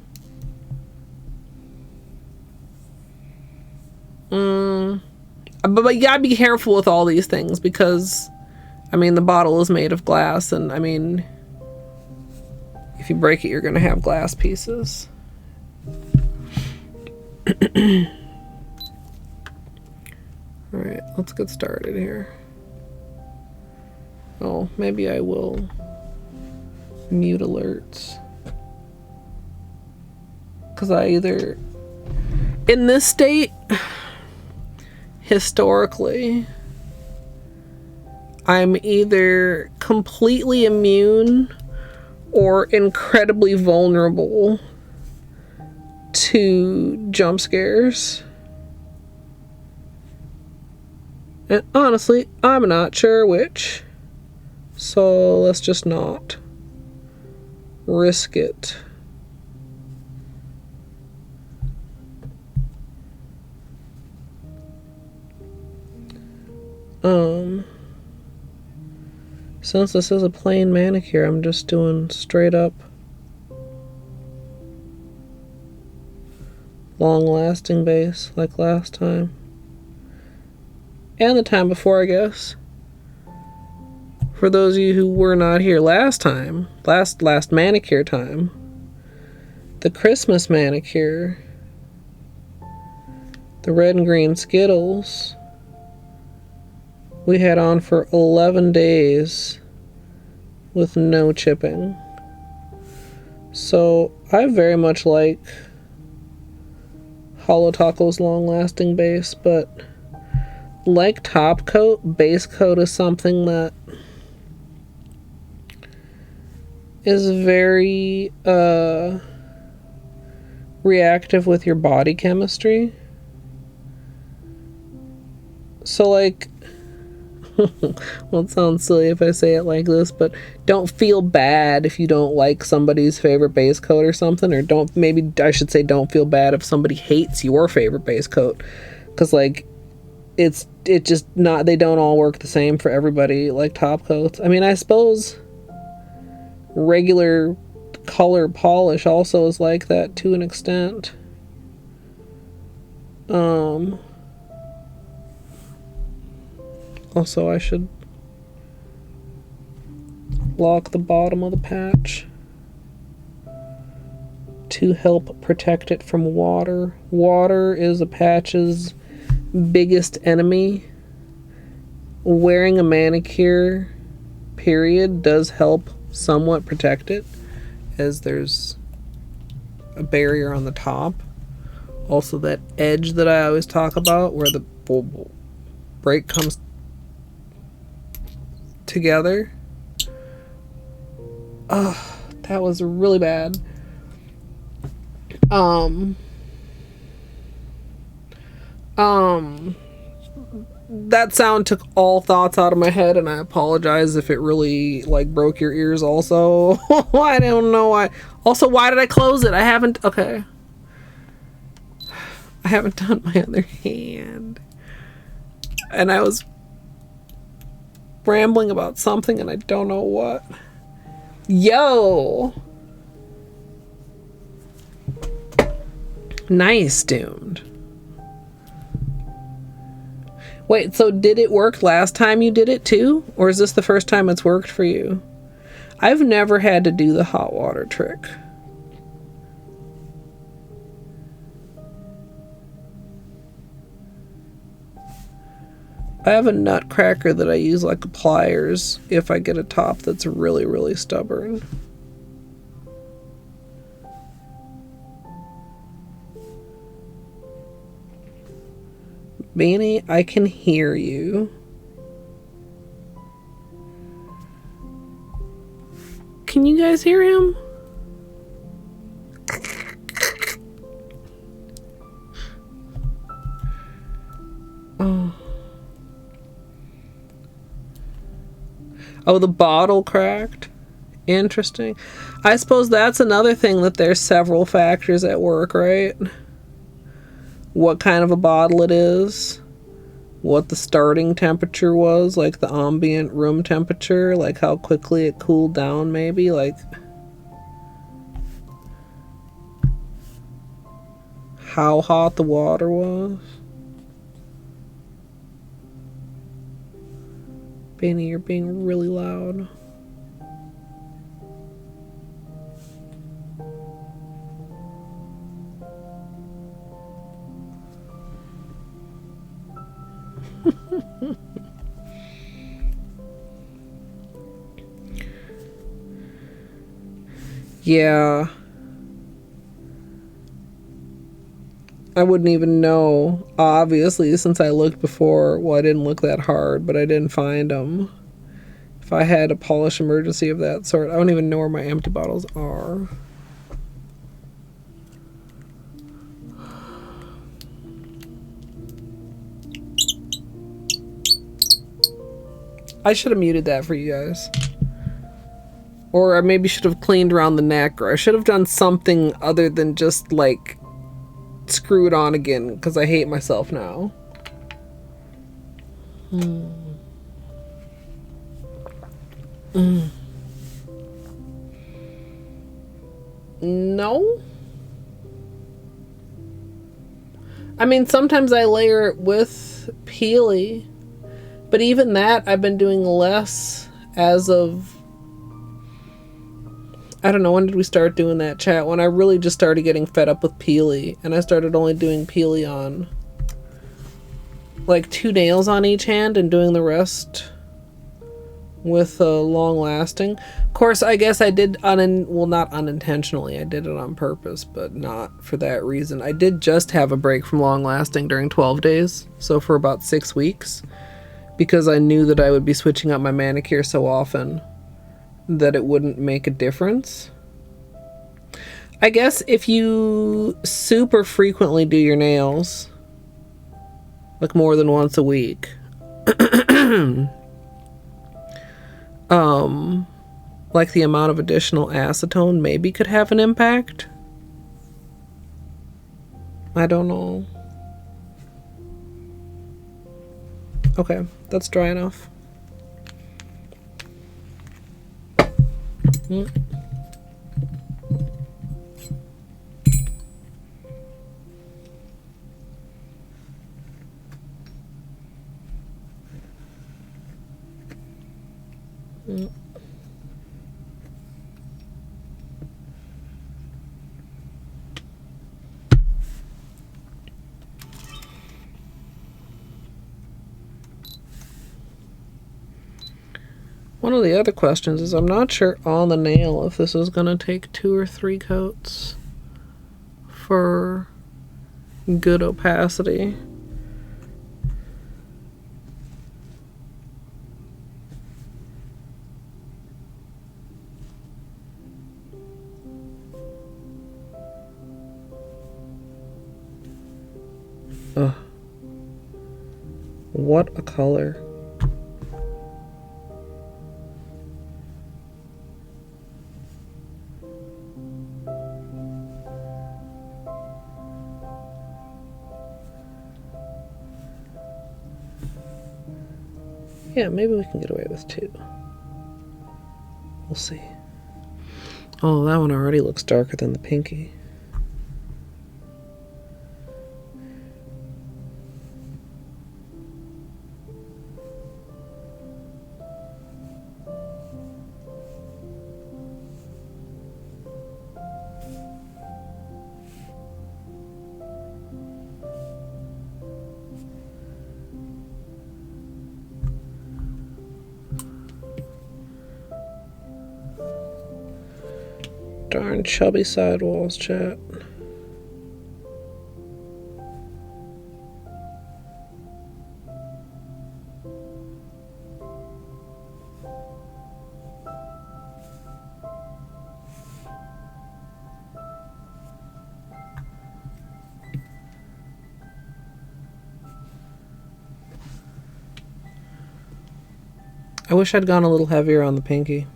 But you gotta be careful with all these things because, I mean, the bottle is made of glass, and I mean, if you break it, you're gonna have glass pieces. Alright, let's get started here. Oh, maybe I will mute alerts. Because I either, in this state, historically, I'm either completely immune or incredibly vulnerable to jump scares. And honestly, I'm not sure which. So let's just not risk it. Since this is a plain manicure, I'm just doing straight up long-lasting base like last time. And the time before, I guess. For those of you who were not here last time, last manicure time, the Christmas manicure, The red and green Skittles we had on for 11 days with no chipping. So I very much like Holo Taco's long-lasting base, but like top coat, base coat is something that is very reactive with your body chemistry. So like, well, it sounds silly if I say it like this, but don't feel bad if you don't like somebody's favorite base coat or something, or don't, maybe I should say don't feel bad if somebody hates your favorite base coat, because like it just not, they don't all work the same for everybody like top coats. I mean, I suppose regular color polish also is like that to an extent. Also, I should lock the bottom of the patch to help protect it from water. Water is a patch's biggest enemy. Wearing a manicure, period, does help somewhat protect it, as there's a barrier on the top. Also, that edge that I always talk about where the break comes together. Oh, that was really bad. That sound took all thoughts out of my head, and I apologize if it really like broke your ears also. I don't know why. Also, why did I close it? I haven't done my other hand. And I was rambling about something and I don't know what. Yo! Nice, Doomed. Wait, so did it work last time you did it too? Or is this the first time it's worked for you? I've never had to do the hot water trick. I have a nutcracker that I use like pliers if I get a top that's really, really stubborn. Beanie, I can hear you. Can you guys hear him? Oh. Oh, the bottle cracked. Interesting. I suppose that's another thing, that there's several factors at work, right? What kind of a bottle it is, what the starting temperature was, like the ambient room temperature, like how quickly it cooled down, maybe, like how hot the water was. Benny, you're being really loud. Yeah. I wouldn't even know, obviously, since I looked before. Well, I didn't look that hard, but I didn't find them. If I had a polish emergency of that sort, I don't even know where my empty bottles are. I should have muted that for you guys. Or I maybe should have cleaned around the neck, or I should have done something other than just like screw it on again, because I hate myself now. No? I mean, sometimes I layer it with Peely, but even that I've been doing less as of, I don't know, when did we start doing that, chat? When I really just started getting fed up with Peely, and I started only doing Peely on like 2 nails on each hand and doing the rest with long lasting. Of course, I guess I did well, not unintentionally. I did it on purpose, but not for that reason. I did just have a break from long lasting during 12 days, so for about 6 weeks, because I knew that I would be switching up my manicure so often that it wouldn't make a difference. I guess if you super frequently do your nails, like more than once a week, like the amount of additional acetone maybe could have an impact. I don't know. Okay, that's dry enough. One of the other questions is I'm not sure on the nail if this is going to take 2 or 3 coats for good opacity. Ugh. What a color. Yeah, maybe we can get away with 2. We'll see. Oh, that one already looks darker than the pinky. Darn chubby sidewalls, chat. I wish I'd gone a little heavier on the pinky.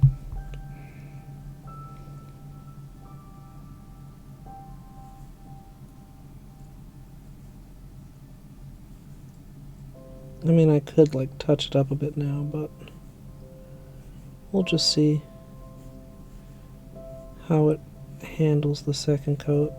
I mean, I could like touch it up a bit now, but we'll just see how it handles the second coat.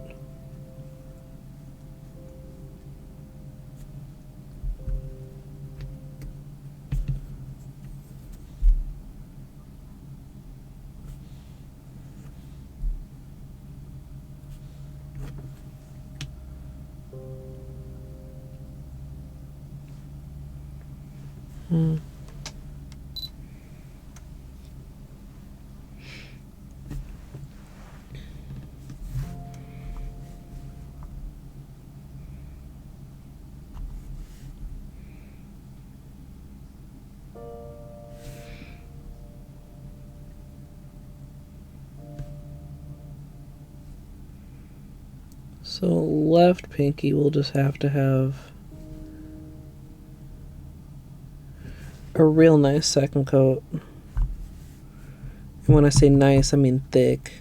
So left pinky will just have to have a real nice second coat. And when I say nice, I mean thick,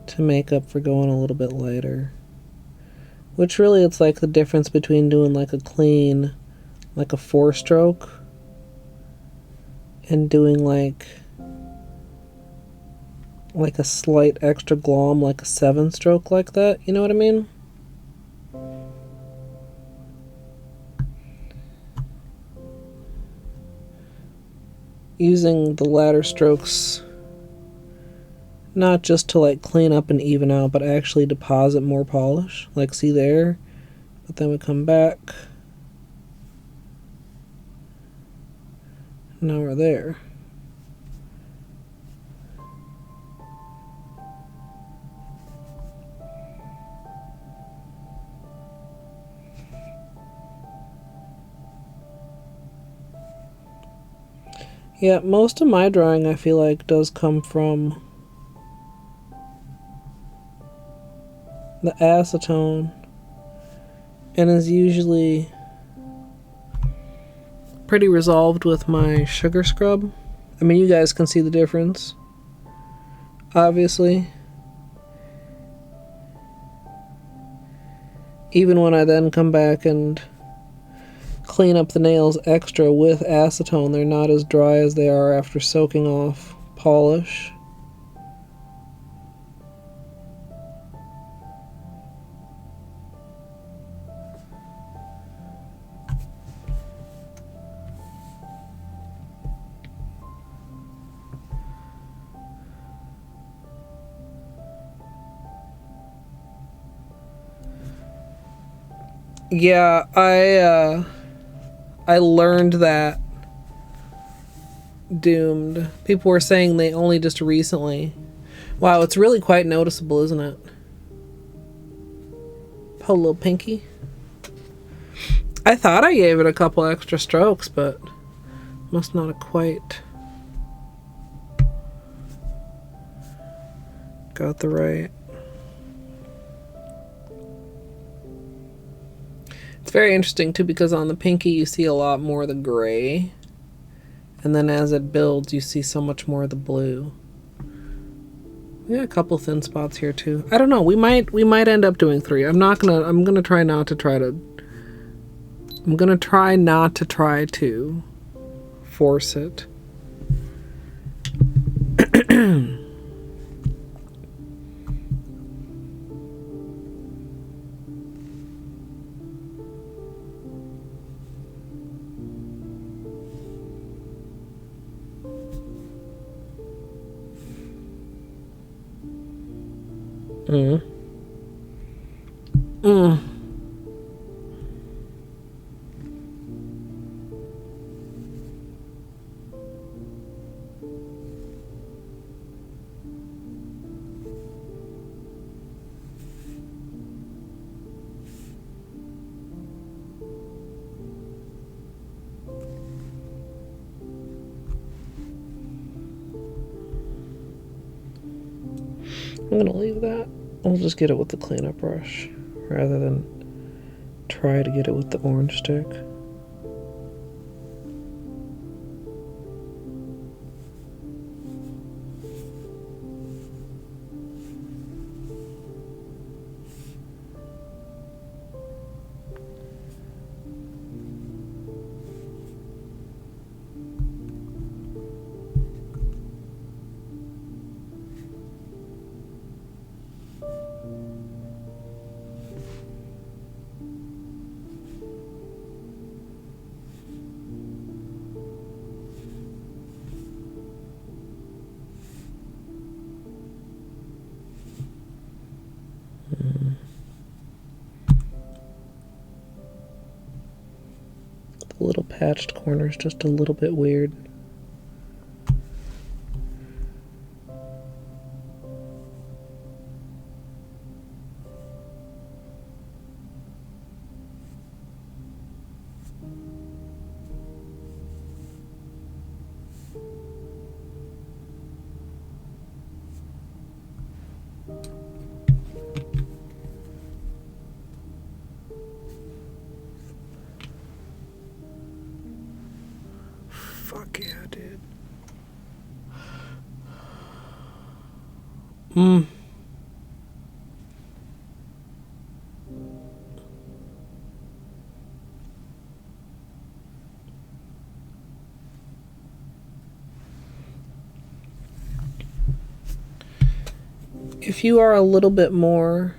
to make up for going a little bit lighter. Which really, it's like the difference between doing like a clean, like a 4-stroke, and doing like a slight extra glom, like a 7-stroke like that. You know what I mean? Using the latter strokes not just to like clean up and even out, but actually deposit more polish. Like, see there? But then we come back. Now we're there. Yeah, most of my drawing I feel like does come from the acetone and is usually pretty resolved with my sugar scrub. I mean, you guys can see the difference, obviously. Even when I then come back and clean up the nails extra with acetone, they're not as dry as they are after soaking off polish. Yeah, I learned that doomed. People were saying they only just recently. Wow, it's really quite noticeable, isn't it? Holo pinky. I thought I gave it a couple extra strokes, but must not have quite got the right. It's very interesting too, because on the pinky you see a lot more of the gray, and then as it builds you see so much more of the blue. We got a couple thin spots here too. I don't know, we might end up doing 3. I'm gonna try not to force it. I'm gonna leave that. I'll just get it with the cleanup brush rather than try to get it with the orange stick. The little patched corner is just a little bit weird. Fuck yeah, dude. If you are a little bit more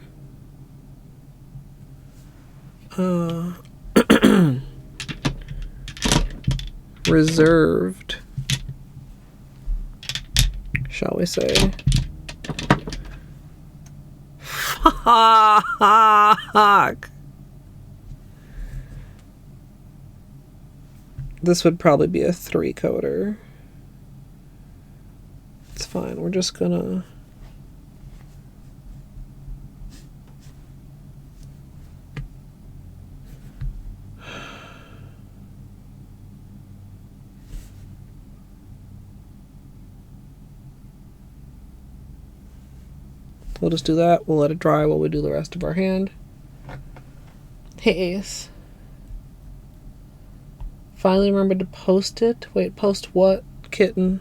reserved, shall we say. Fuck. This would probably be a 3-coater. It's fine. We're just gonna... We'll just do that. We'll let it dry while we do the rest of our hand. Hey, Ace. Finally remembered to post it. Wait, post what, kitten?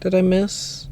Did I miss?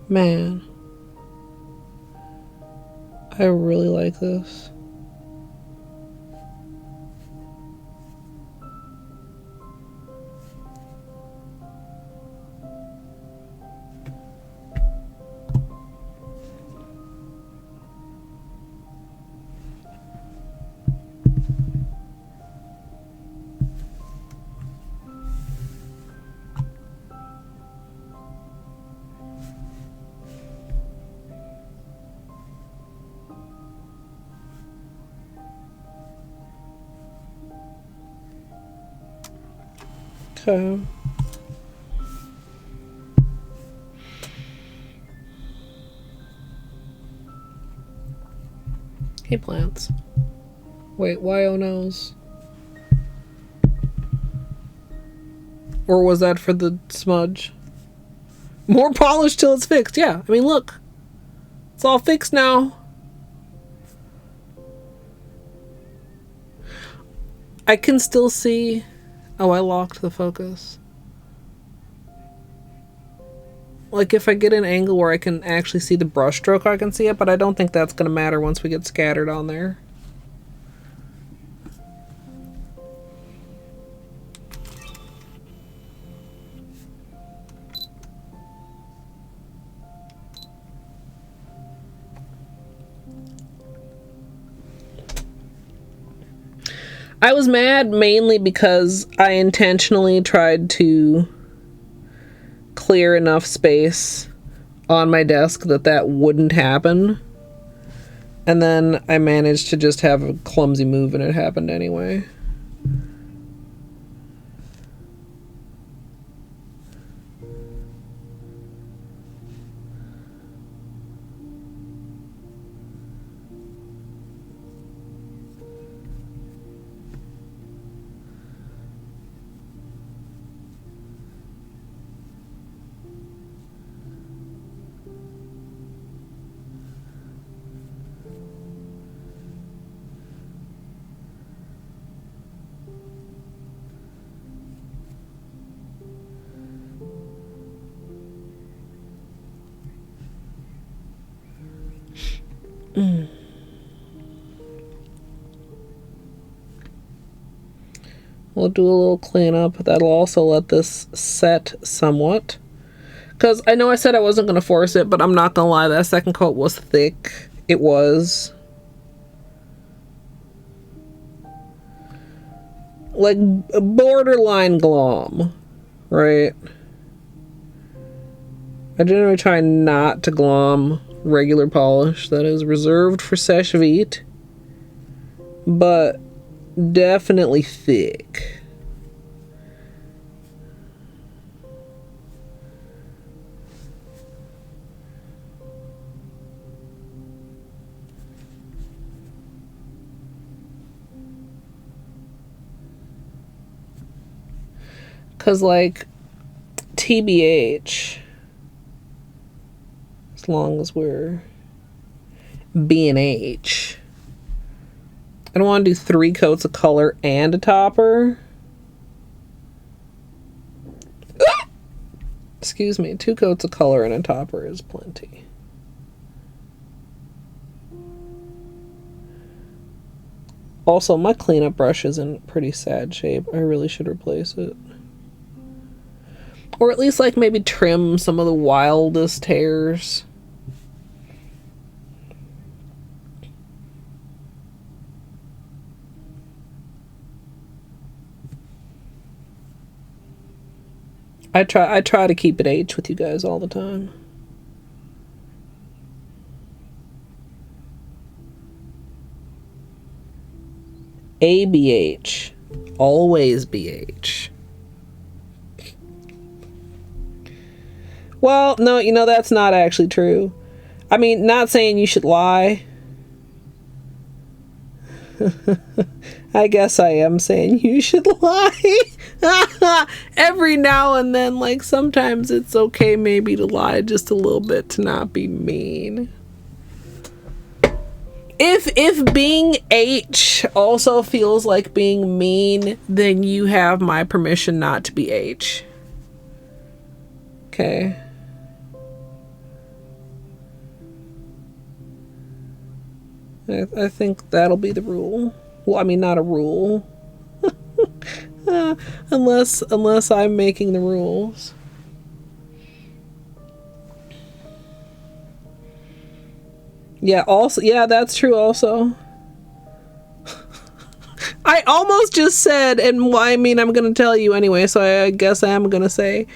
Man, I really like this. Okay. Hey, plants. Wait, why oh no's? Or was that for the smudge? More polish till it's fixed. Yeah, I mean, look. It's all fixed now. I can still see... Oh, I locked the focus. Like, if I get an angle where I can actually see the brush stroke, I can see it, but I don't think that's going to matter once we get scattered on there. I was mad mainly because I intentionally tried to clear enough space on my desk that wouldn't happen. And then I managed to just have a clumsy move and it happened anyway. We'll do a little cleanup. That'll also let this set somewhat. Because I know I said I wasn't going to force it, but I'm not going to lie. That second coat was thick. It was. Like, borderline glom. Right? I generally try not to glom regular polish. That is reserved for Seche Vite. But definitely thick. Because, like, TBH, as long as we're B&H, I don't want to do 3 coats of color and a topper. Excuse me, 2 coats of color and a topper is plenty. Also, my cleanup brush is in pretty sad shape. I really should replace it. Or at least, like, maybe trim some of the wildest hairs. I try to keep it H with you guys all the time. ABH. Always BH. Well, no, you know, that's not actually true. I mean, not saying you should lie. I guess I am saying you should lie. Every now and then, like, sometimes it's okay maybe to lie just a little bit to not be mean. If being H also feels like being mean, then you have my permission not to be H. Okay. I think that'll be the rule. Well, I mean, not a rule. Unless I'm making the rules. Yeah, also, yeah, that's true also. I almost just said, and I mean, I'm going to tell you anyway, so I guess I am going to say,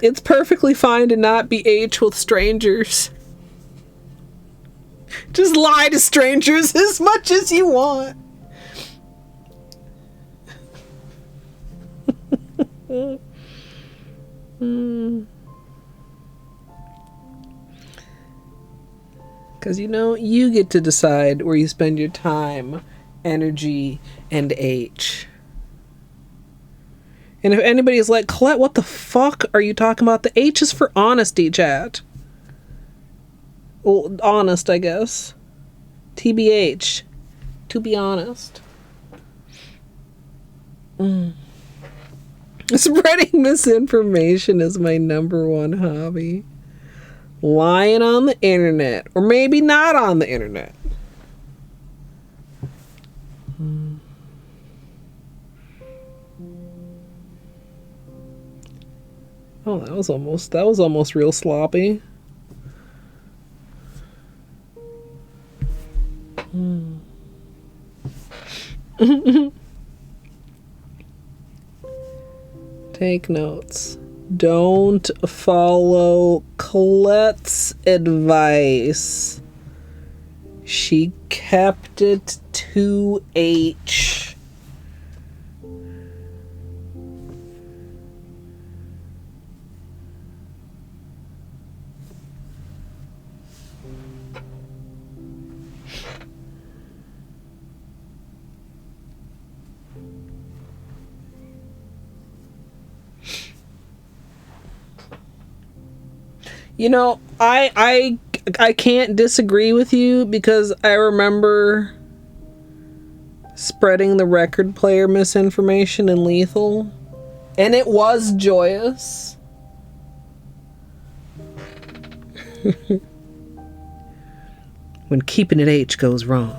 it's perfectly fine to not be H with strangers. Just lie to strangers as much as you want. Because, you know, you get to decide where you spend your time, energy, and H. And if anybody's like, Colette, what the fuck are you talking about? The H is for honesty, chat. Well, honest, I guess. TBH. To be honest. Spreading misinformation is my #1 hobby. Lying on the internet. Or maybe not on the internet. Oh, that was almost real sloppy. Take notes. Don't follow Colette's advice. She kept it to H. You know, I can't disagree with you because I remember spreading the record player misinformation in Lethal, and it was joyous. When keeping it H goes wrong.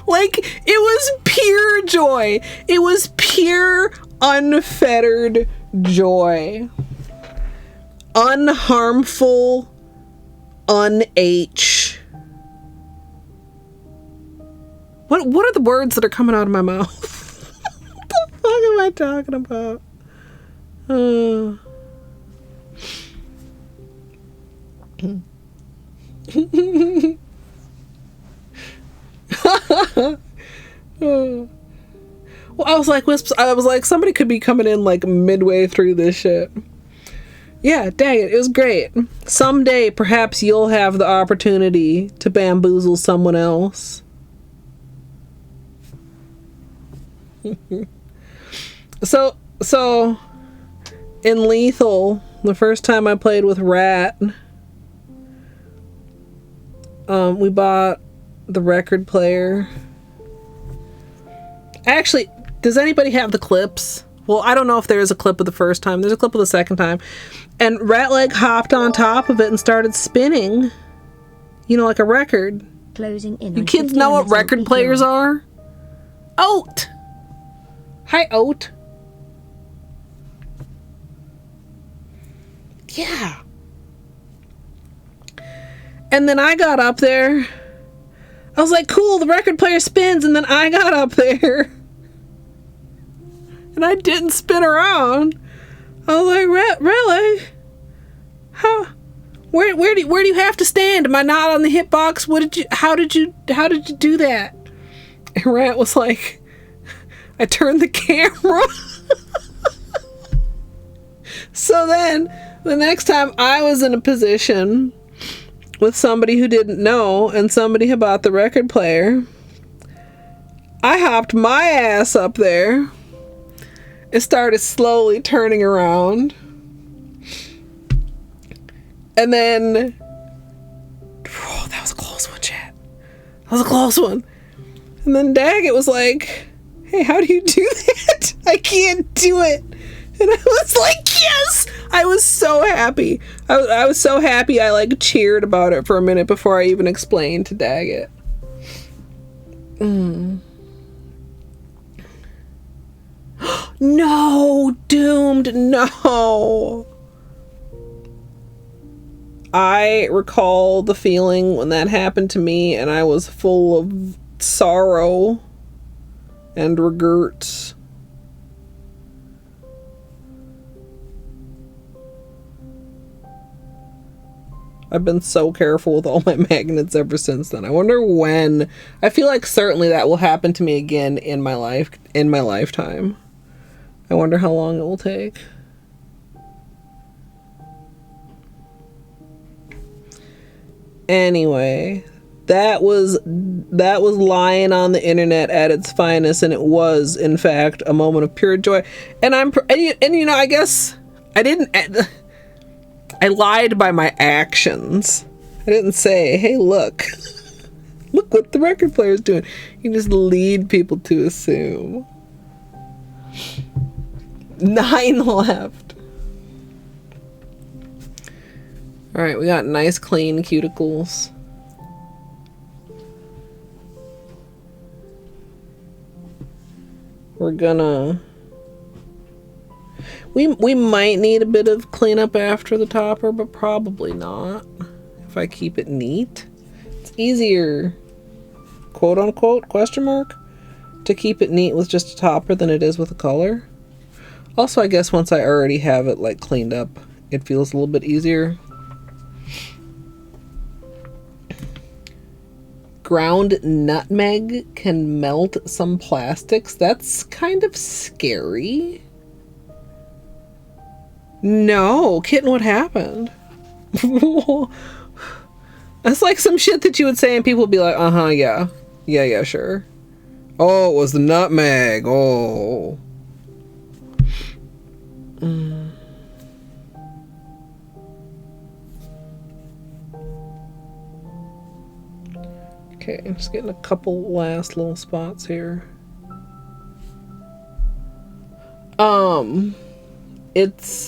Like, it was pure joy. It was pure, unfettered joy. Unharmful, un-H. What are the words that are coming out of my mouth? What the fuck am I talking about? Well, I was like, somebody could be coming in like midway through this shit. Yeah, dang it was great. Someday, perhaps you'll have the opportunity to bamboozle someone else. So in Lethal, the first time I played with Rat, we bought the record player. Actually, does anybody have the clips? Well, I don't know if there is a clip of the first time. There's a clip of the second time. And Ratleg hopped on top of it and started spinning. You know, like a record. Closing in. You kids know what record players are? Oat! Hi, Oat. Yeah. And then I got up there. I was like, cool, the record player spins. And then I got up there. And I didn't spin around. I was like, really? How? Where do you have to stand? Am I not on the hitbox? How did you do that? And Rat was like, I turned the camera. So then the next time I was in a position with somebody who didn't know and somebody had bought the record player, I hopped my ass up there. It started slowly turning around. And then... Oh, that was a close one, chat. That was a close one. And then Daggett was like, hey, how do you do that? I can't do it. And I was like, yes! I was so happy. I was so happy I like cheered about it for a minute before I even explained to Daggett. No, Doomed, no. I recall the feeling when that happened to me, and I was full of sorrow and regrets. I've been so careful with all my magnets ever since then. I wonder when. I feel like certainly that will happen to me again in my lifetime. I wonder how long it will take. Anyway, that was lying on the internet at its finest, and it was, in fact, a moment of pure joy. And you know, I guess I lied by my actions. I didn't say, hey, look what the record player's doing. You just lead people to assume. 9 left. Alright, we got nice clean cuticles. We're gonna... We might need a bit of cleanup after the topper, but probably not. If I keep it neat. It's easier, quote unquote, question mark, to keep it neat with just a topper than it is with a color. Also, I guess once I already have it like cleaned up, it feels a little bit easier. Ground nutmeg can melt some plastics. That's kind of scary. No, Kitten, what happened? That's like some shit that you would say and people would be like, uh-huh, yeah. Yeah, sure. Oh, it was the nutmeg. Oh. Okay, I'm just getting a couple last little spots here. It's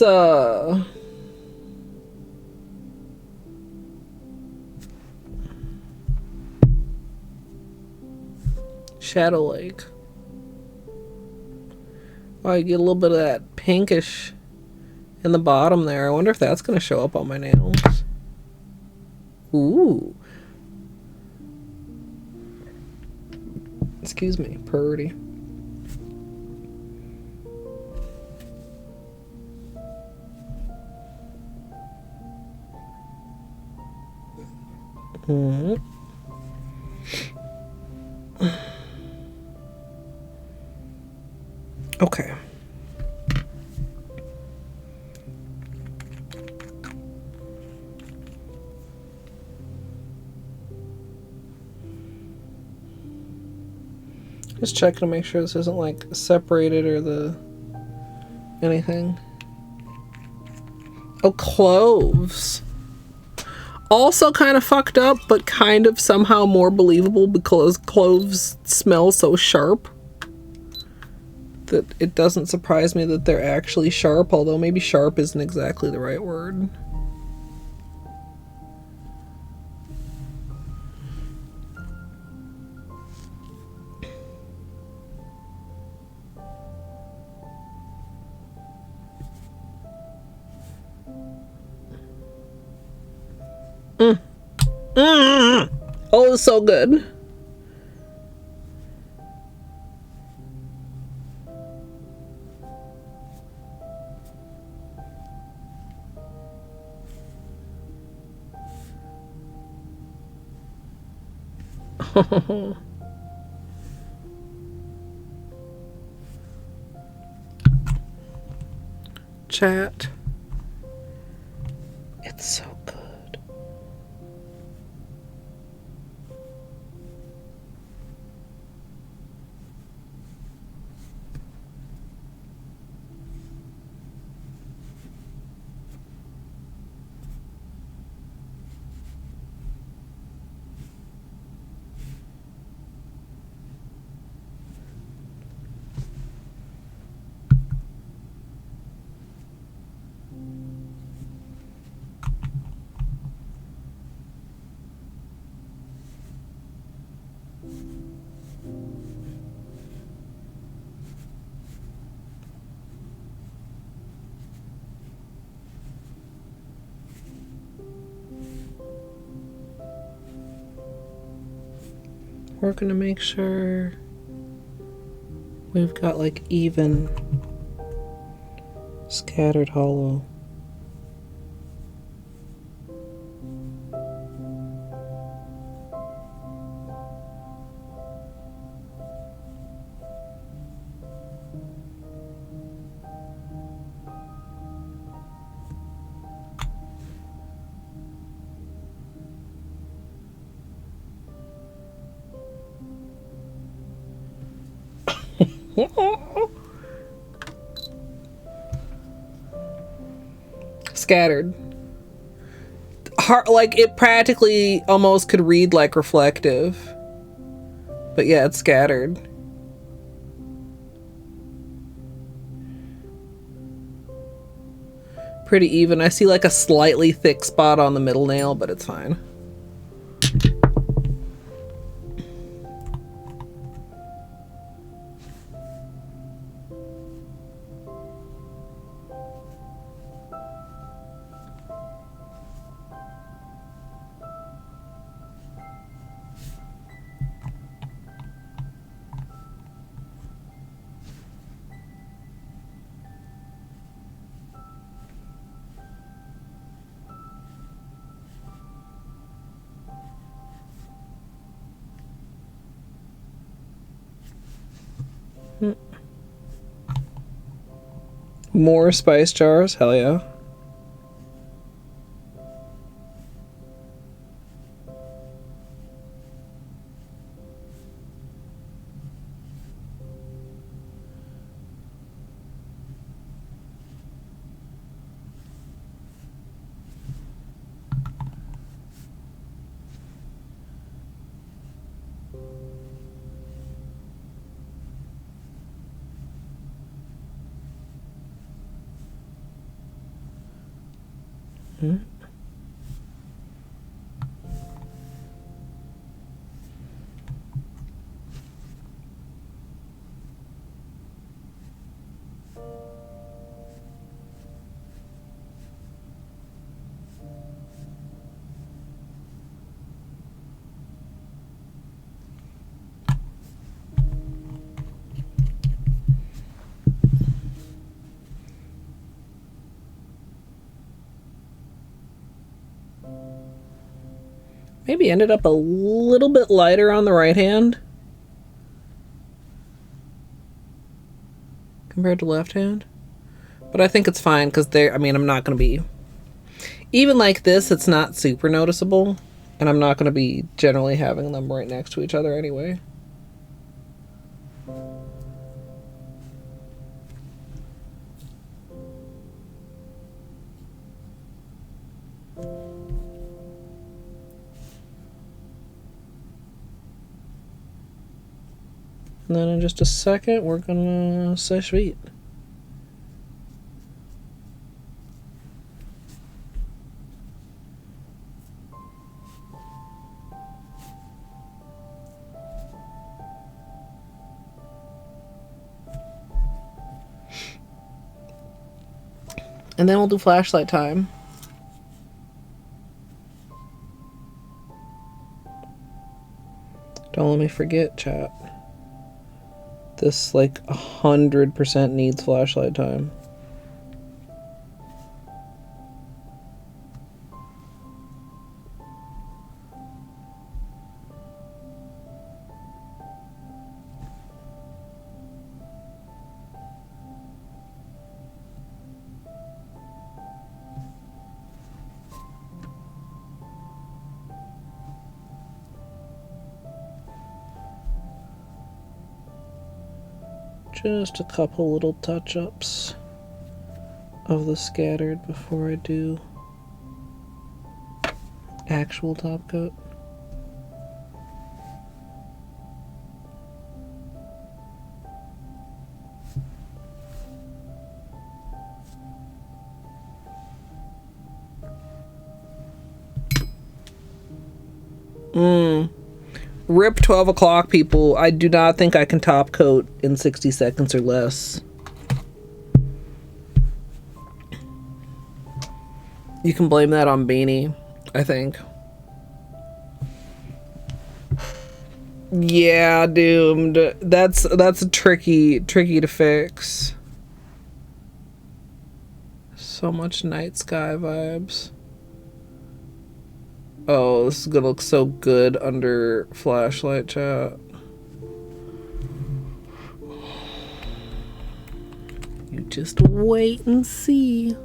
Shadow Lake. Oh, I get a little bit of that pinkish in the bottom there. I wonder if that's going to show up on my nails. Ooh. Excuse me, purdy. Okay. Just checking to make sure this isn't like separated or the anything. Oh, cloves. Also kind of fucked up, but kind of somehow more believable because cloves smell so sharp that it doesn't surprise me that they're actually sharp, although maybe sharp isn't exactly the right word. Oh, it's so good. Chat. It's so good. We're gonna make sure we've got like even scattered holo. Scattered. Like it practically almost could read like reflective. But yeah, it's scattered. Pretty even. I see like a slightly thick spot on the middle nail, but it's fine. More spice jars, hell yeah. Maybe ended up a little bit lighter on the right hand compared to left hand. But I think it's fine because I mean, I'm not going to be... Even like this, it's not super noticeable. And I'm not going to be generally having them right next to each other anyway. And then in just a second, we're gonna sèche vite. And then we'll do flashlight time. Don't let me forget, chat. This, like, 100% needs flashlight time. Just a couple little touch-ups of the scattered before I do actual top coat. Rip 12 o'clock, people. I do not think I can top coat in 60 seconds or less. You can blame that on Beanie, I think. Yeah, doomed. That's tricky to fix. So much night sky vibes. Oh, this is gonna look so good under flashlight, chat. You just wait and see.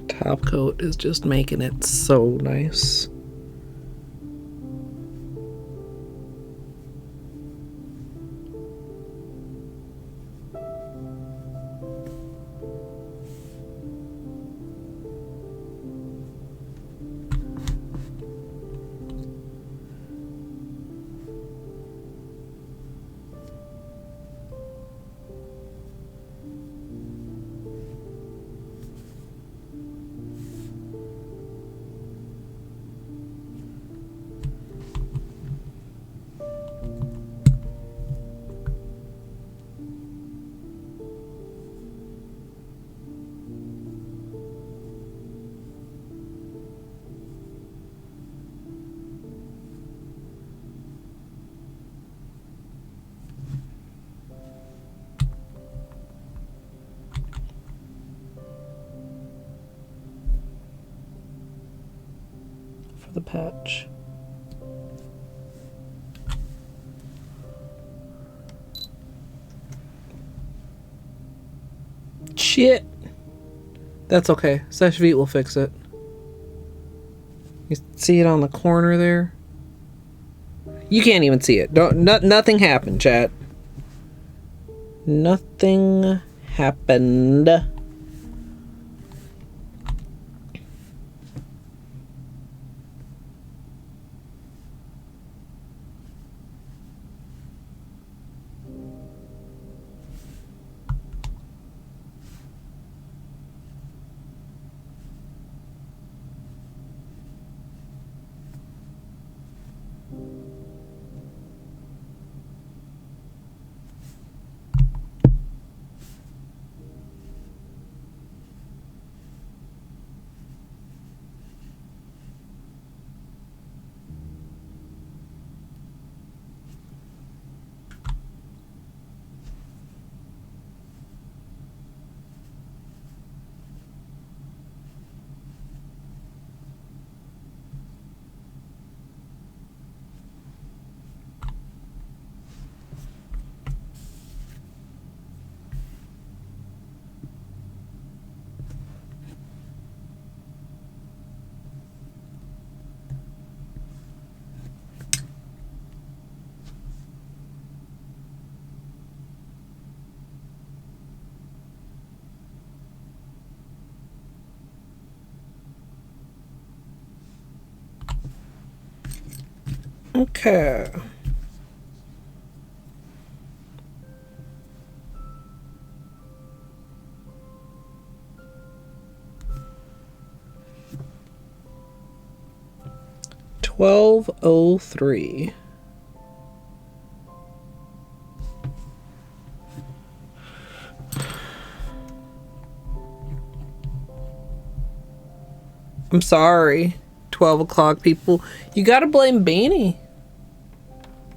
Top coat is just making it so nice. For the patch. Shit. That's okay. Sèche vite will fix it. You see it on the corner there? You can't even see it. Nothing happened, chat. Nothing happened. Okay. $12.03. I'm sorry, 12 o'clock people. You gotta blame Beanie.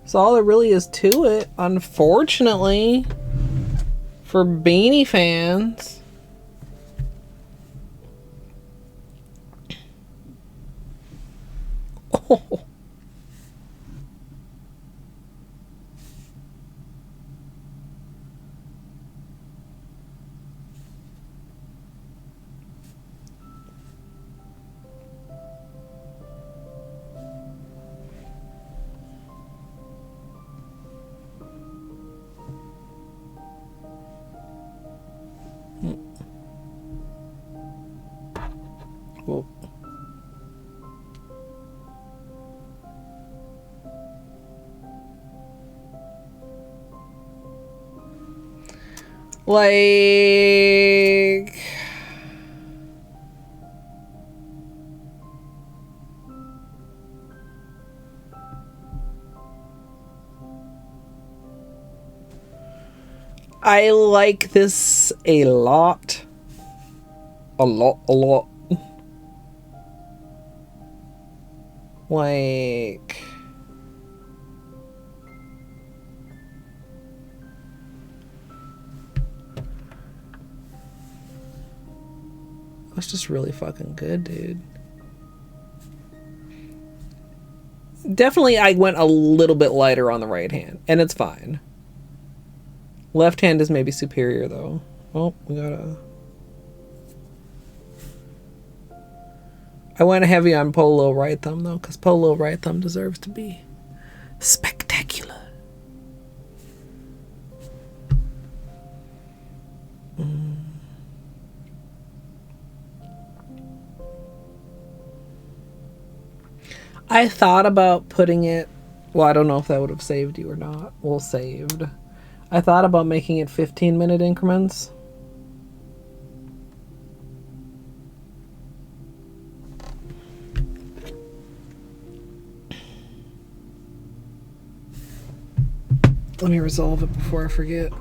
That's all there really is to it, unfortunately, for Beanie fans. Oh. Well, like, I like this a lot. A lot. Like, that's just really fucking good, dude. Definitely, I went a little bit lighter on the right hand, and it's fine. Left hand is maybe superior, though. Oh, we gotta... I went heavy on Polo right thumb, though, because Polo right thumb deserves to be spectacular. I thought about putting it... Well, I don't know if that would have saved you or not. Well, saved. I thought about making it 15-minute increments. Let me resolve it before I forget.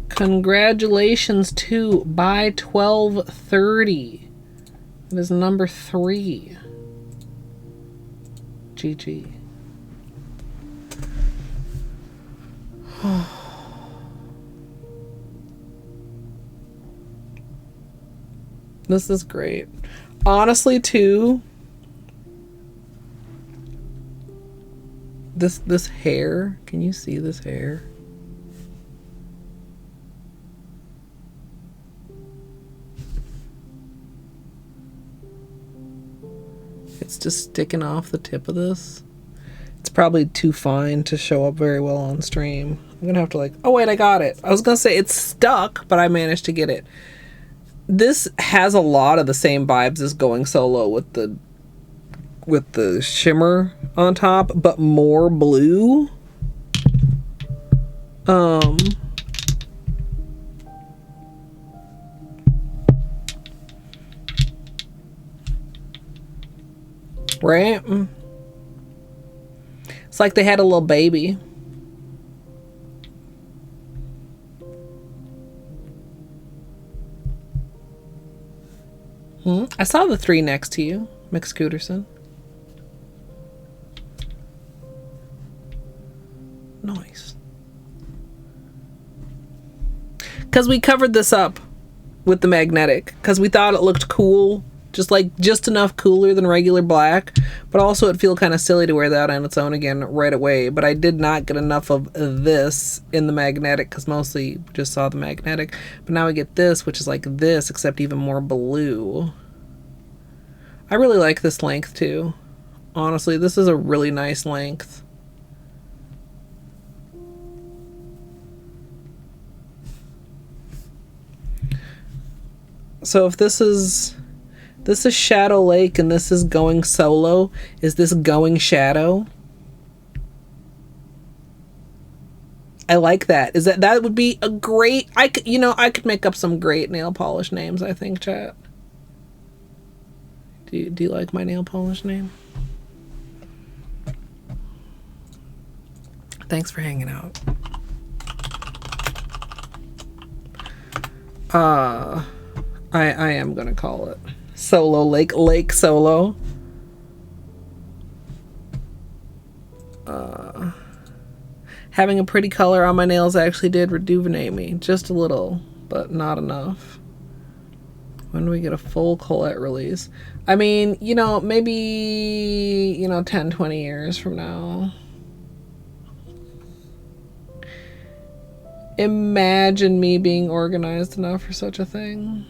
Congratulations to by 12:30. It is number 3. GG. This is great. Honestly, too, this hair, can you see this hair? It's just sticking off the tip of this. It's probably too fine to show up very well on stream. I'm gonna have to like, oh wait, I got it. I was gonna say it's stuck, but I managed to get it. This has a lot of the same vibes as Going Solo with the shimmer on top, but more blue. Right? It's like they had a little baby. I saw the 3 next to you, McScooterson. Nice. Because we covered this up with the magnetic, because we thought it looked cool, just enough cooler than regular black, but also it'd feel kind of silly to wear that on its own again right away. But I did not get enough of this in the magnetic, because mostly just saw the magnetic. But now we get this, which is like this, except even more blue. I really like this length too. Honestly, this is a really nice length. So if this is This is Shadow Lake and this is Going Solo. Is this Going Shadow? I like that. Is that would be a great, I could make up some great nail polish names, I think, chat. Do you like my nail polish name? Thanks for hanging out. I am gonna call it Solo Lake Solo. Having a pretty color on my nails actually did rejuvenate me. Just a little, but not enough. When do we get a full Colette release? I mean, maybe, 10, 20 years from now. Imagine me being organized enough for such a thing.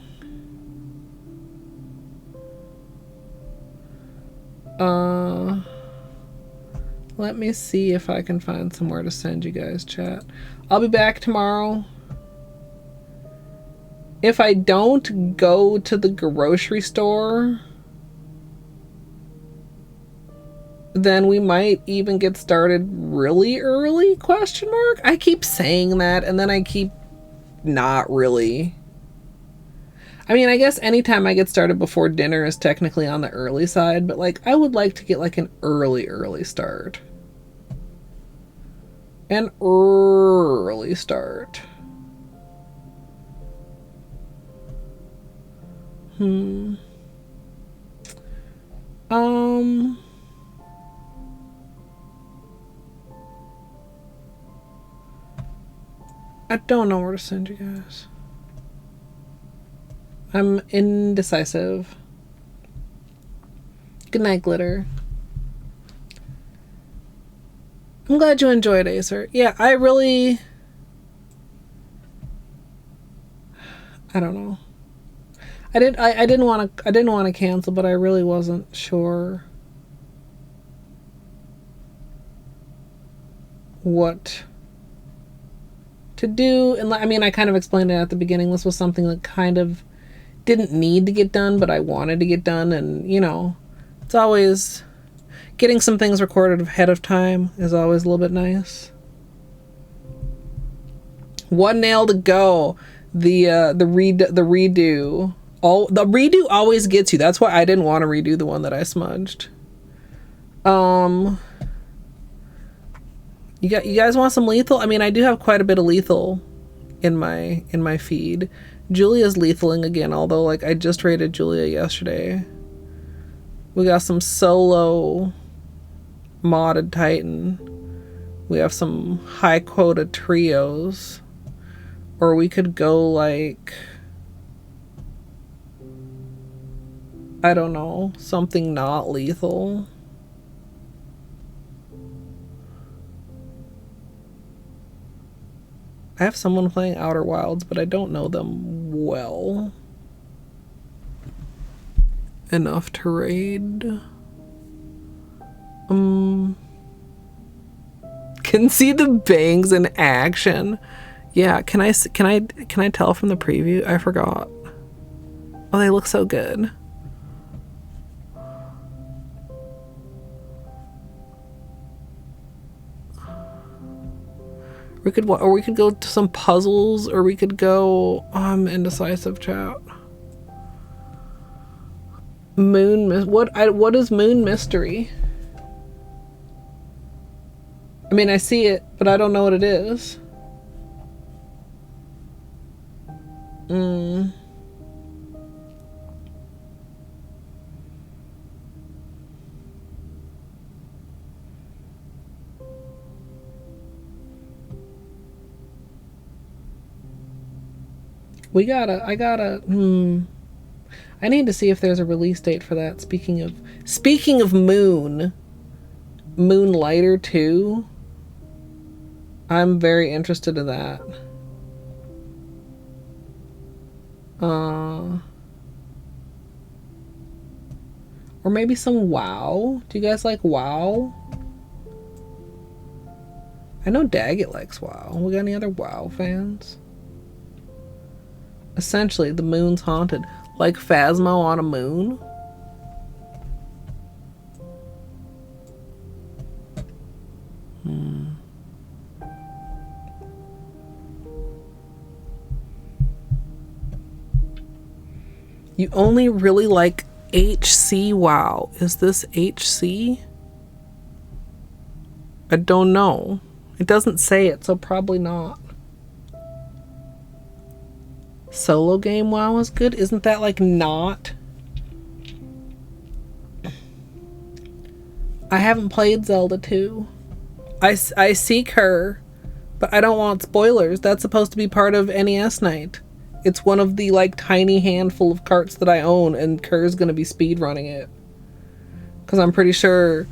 Let me see if I can find somewhere to send you guys, chat. I'll be back tomorrow. If I don't go to the grocery store, then we might even get started really early, ? I keep saying that and then I keep not really. I mean, I guess anytime I get started before dinner is technically on the early side, but like I would like to get like an early start. An early start. I don't know where to send you guys. I'm indecisive. Good night, Glitter. I'm glad you enjoyed Acer. Yeah, I don't know. I didn't want to cancel, but I really wasn't sure what to do. And I mean, I kind of explained it at the beginning. This was something that kind of didn't need to get done, but I wanted to get done. And it's always getting some things recorded ahead of time is always a little bit nice. One nail to go. The redo. The redo always gets you. That's why I didn't want to redo the one that I smudged. You guys want some lethal? I mean, I do have quite a bit of lethal in my feed. Julia's lethaling again, although like I just rated Julia yesterday. We got some Solo modded Titan. We have some high quota trios. Or we could go like, I don't know, something not lethal. I have someone playing Outer Wilds, but I don't know them well enough to raid. Can see the bangs in action. Yeah, can I tell from the preview? I forgot. Oh, they look so good. We could go to some puzzles, or we could go. I'm indecisive, chat. What is Moon Mystery? I mean, I see it, but I don't know what it is. I need to see if there's a release date for that. Speaking of Moonlighter 2. I'm very interested in that. Or maybe some WoW. Do you guys like WoW? I know Daggett likes WoW. We got any other WoW fans? Essentially, the moon's haunted. Like Phasmo on a moon? You only really like HC? Wow. Is this HC? I don't know. It doesn't say it, so probably not. Solo game WoW is good? Isn't that like not? I haven't played Zelda 2. I seek her, but I don't want spoilers. That's supposed to be part of NES Night. It's one of the like tiny handful of carts that I own, and Kerr's gonna be speedrunning it. Because I'm pretty sure...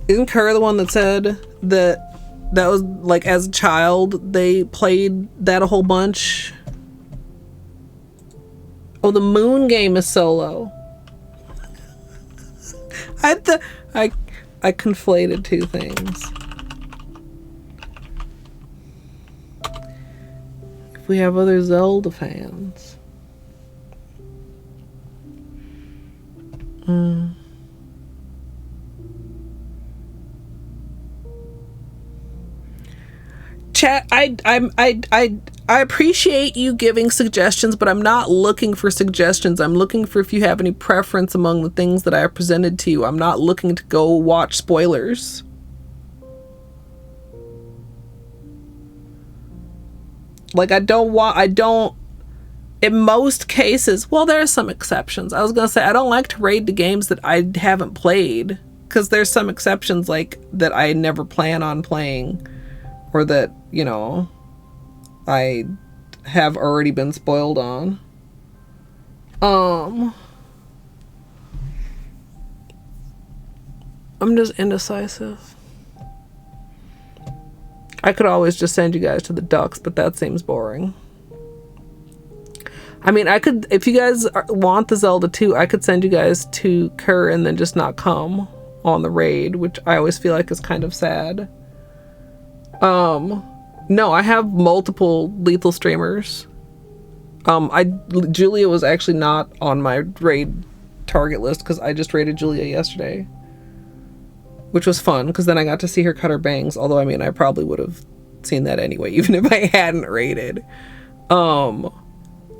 Isn't Kerr the one that said that was like as a child they played that a whole bunch? Oh, the Moon game is solo. I conflated two things. If we have other Zelda fans. Chat, I appreciate you giving suggestions, but I'm not looking for suggestions. I'm looking for if you have any preference among the things that I have presented to you. I'm not looking to go watch spoilers. Like, I don't, in most cases, well, there are some exceptions. I was gonna say, I don't like to raid the games that I haven't played, because there's some exceptions, like, that I never plan on playing, or that, you know, I have already been spoiled on. I'm just indecisive. I could always just send you guys to the Ducks, but that seems boring. I mean, I could, if you guys want the Zelda 2, I could send you guys to Kerr and then just not come on the raid, which I always feel like is kind of sad. No, I have multiple lethal streamers. Julia was actually not on my raid target list because I just raided Julia yesterday, which was fun because then I got to see her cut her bangs. Although, I mean, I probably would have seen that anyway, even if I hadn't raided. The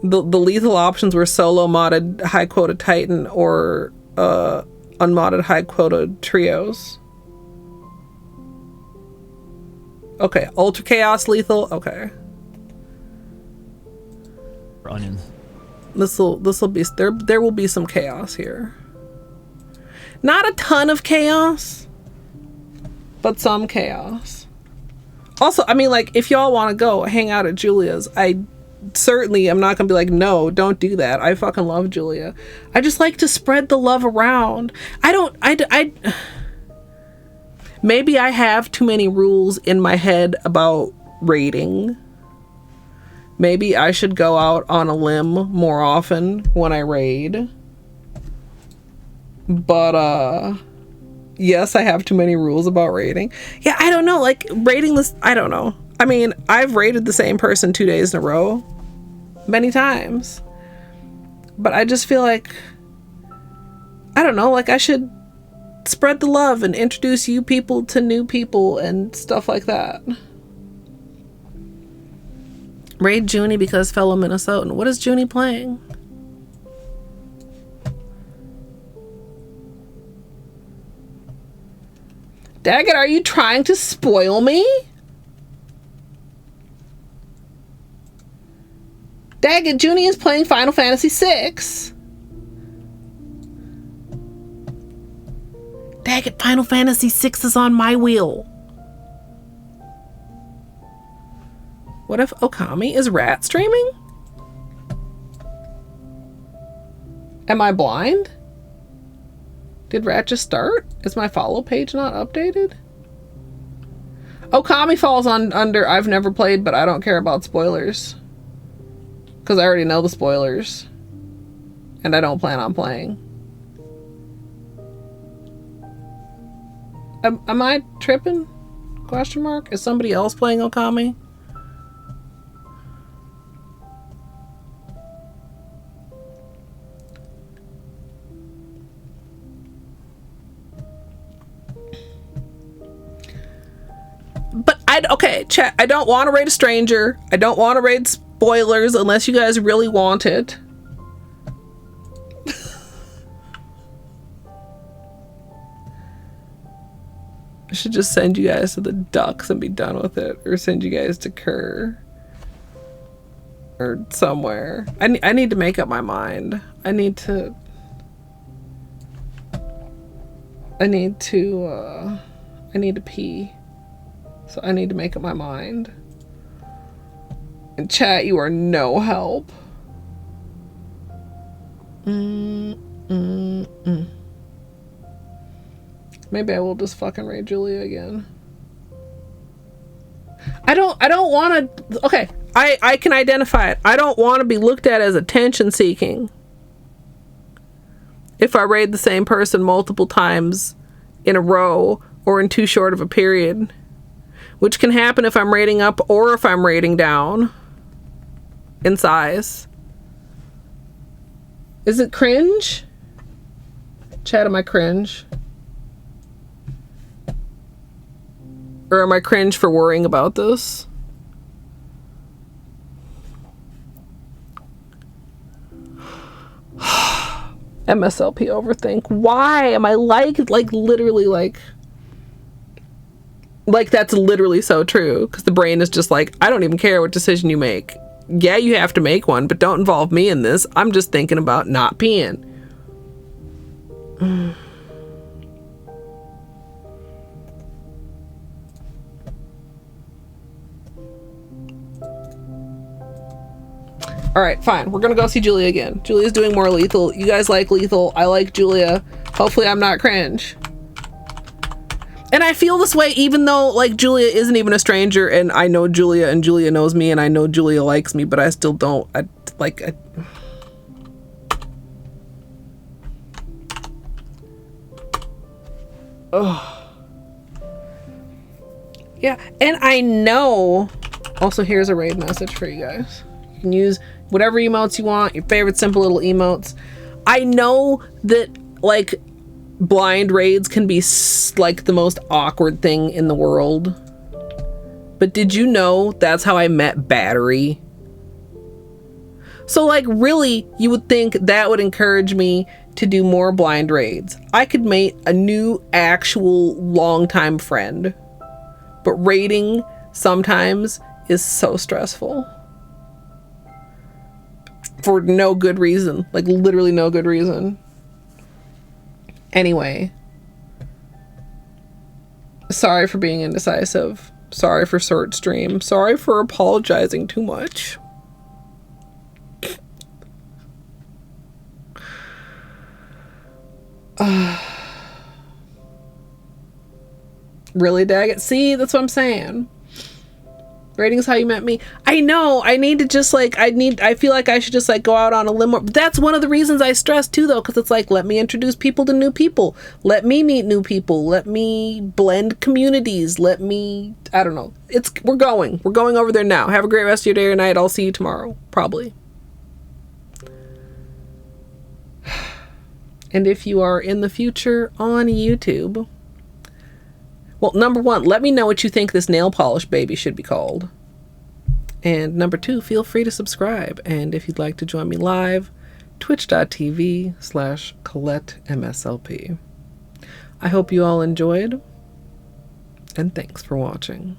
lethal options were solo modded high quota Titan or unmodded high quota trios. Okay, Ultra Chaos lethal. Okay. Onions. This'll be there will be some chaos here. Not a ton of chaos, but some chaos. Also, I mean, like, if y'all want to go hang out at Julia's, I certainly am not gonna be like, no, don't do that. I fucking love Julia. I just like to spread the love around. Maybe I have too many rules in my head about raiding. Maybe I should go out on a limb more often when I raid. But, yes, I have too many rules about raiding. Yeah, I don't know. Like, raiding this, I don't know. I mean, I've raided the same person 2 days in a row. Many times. But I just feel like, I don't know, like I should spread the love and introduce you people to new people and stuff like that. Raid Junie because fellow Minnesotan. What is Junie playing? Daggett, are you trying to spoil me? Daggett, Junie is playing Final Fantasy VI. Daggett, Final Fantasy VI is on my wheel. What if Okami is rat streaming? Am I blind? Did rat just start? Is my follow page not updated? Okami falls under I've never played, but I don't care about spoilers. Because I already know the spoilers. And I don't plan on playing. Am I tripping? Question mark? Is somebody else playing Okami? Okay, chat. I don't want to rate a stranger. I don't want to rate spoilers unless you guys really want it. I should just send you guys to the Ducks and be done with it, or send you guys to Kerr or somewhere. I need to make up my mind. I need to pee. So I need to make up my mind. And chat, you are no help. Maybe I will just fucking rate Julia again. I don't want to. Okay, I can identify it. I don't want to be looked at as attention seeking if I raid the same person multiple times in a row or in too short of a period, which can happen if I'm rating up or if I'm rating down in size. Is it cringe? Chat, am I cringe? Or am I cringe for worrying about this? MSLP overthink. Why am I like literally like that's literally so true? Because the brain is just like, I don't even care what decision you make. Yeah, you have to make one, but don't involve me in this. I'm just thinking about not peeing. All right, fine. We're gonna go see Julia again. Julia's doing more Lethal. You guys like Lethal. I like Julia. Hopefully I'm not cringe. And I feel this way even though like Julia isn't even a stranger and I know Julia and Julia knows me and I know Julia likes me, but I still don't. Oh. Yeah, and I know. Also, here's a raid message for you guys. You can use whatever emotes you want, your favorite simple little emotes. I know that like blind raids can be like the most awkward thing in the world, but did you know that's how I met Battery? So like really you would think that would encourage me to do more blind raids. I could make a new actual longtime friend, but raiding sometimes is so stressful. For no good reason. Like literally no good reason. Anyway. Sorry for being indecisive. Sorry for short stream. Sorry for apologizing too much. Really, Daggett? See, that's what I'm saying. Rating is how you met me. I know. I need to just like, I feel like I should just like go out on a limb. But that's one of the reasons I stress too though, because it's like, let me introduce people to new people. Let me meet new people. Let me blend communities. Let me, I don't know. We're going over there now. Have a great rest of your day or night. I'll see you tomorrow. Probably. And if you are in the future on YouTube, well, number one, let me know what you think this nail polish baby should be called. And number two, feel free to subscribe. And if you'd like to join me live, twitch.tv/Colette MSLP. I hope you all enjoyed, and thanks for watching.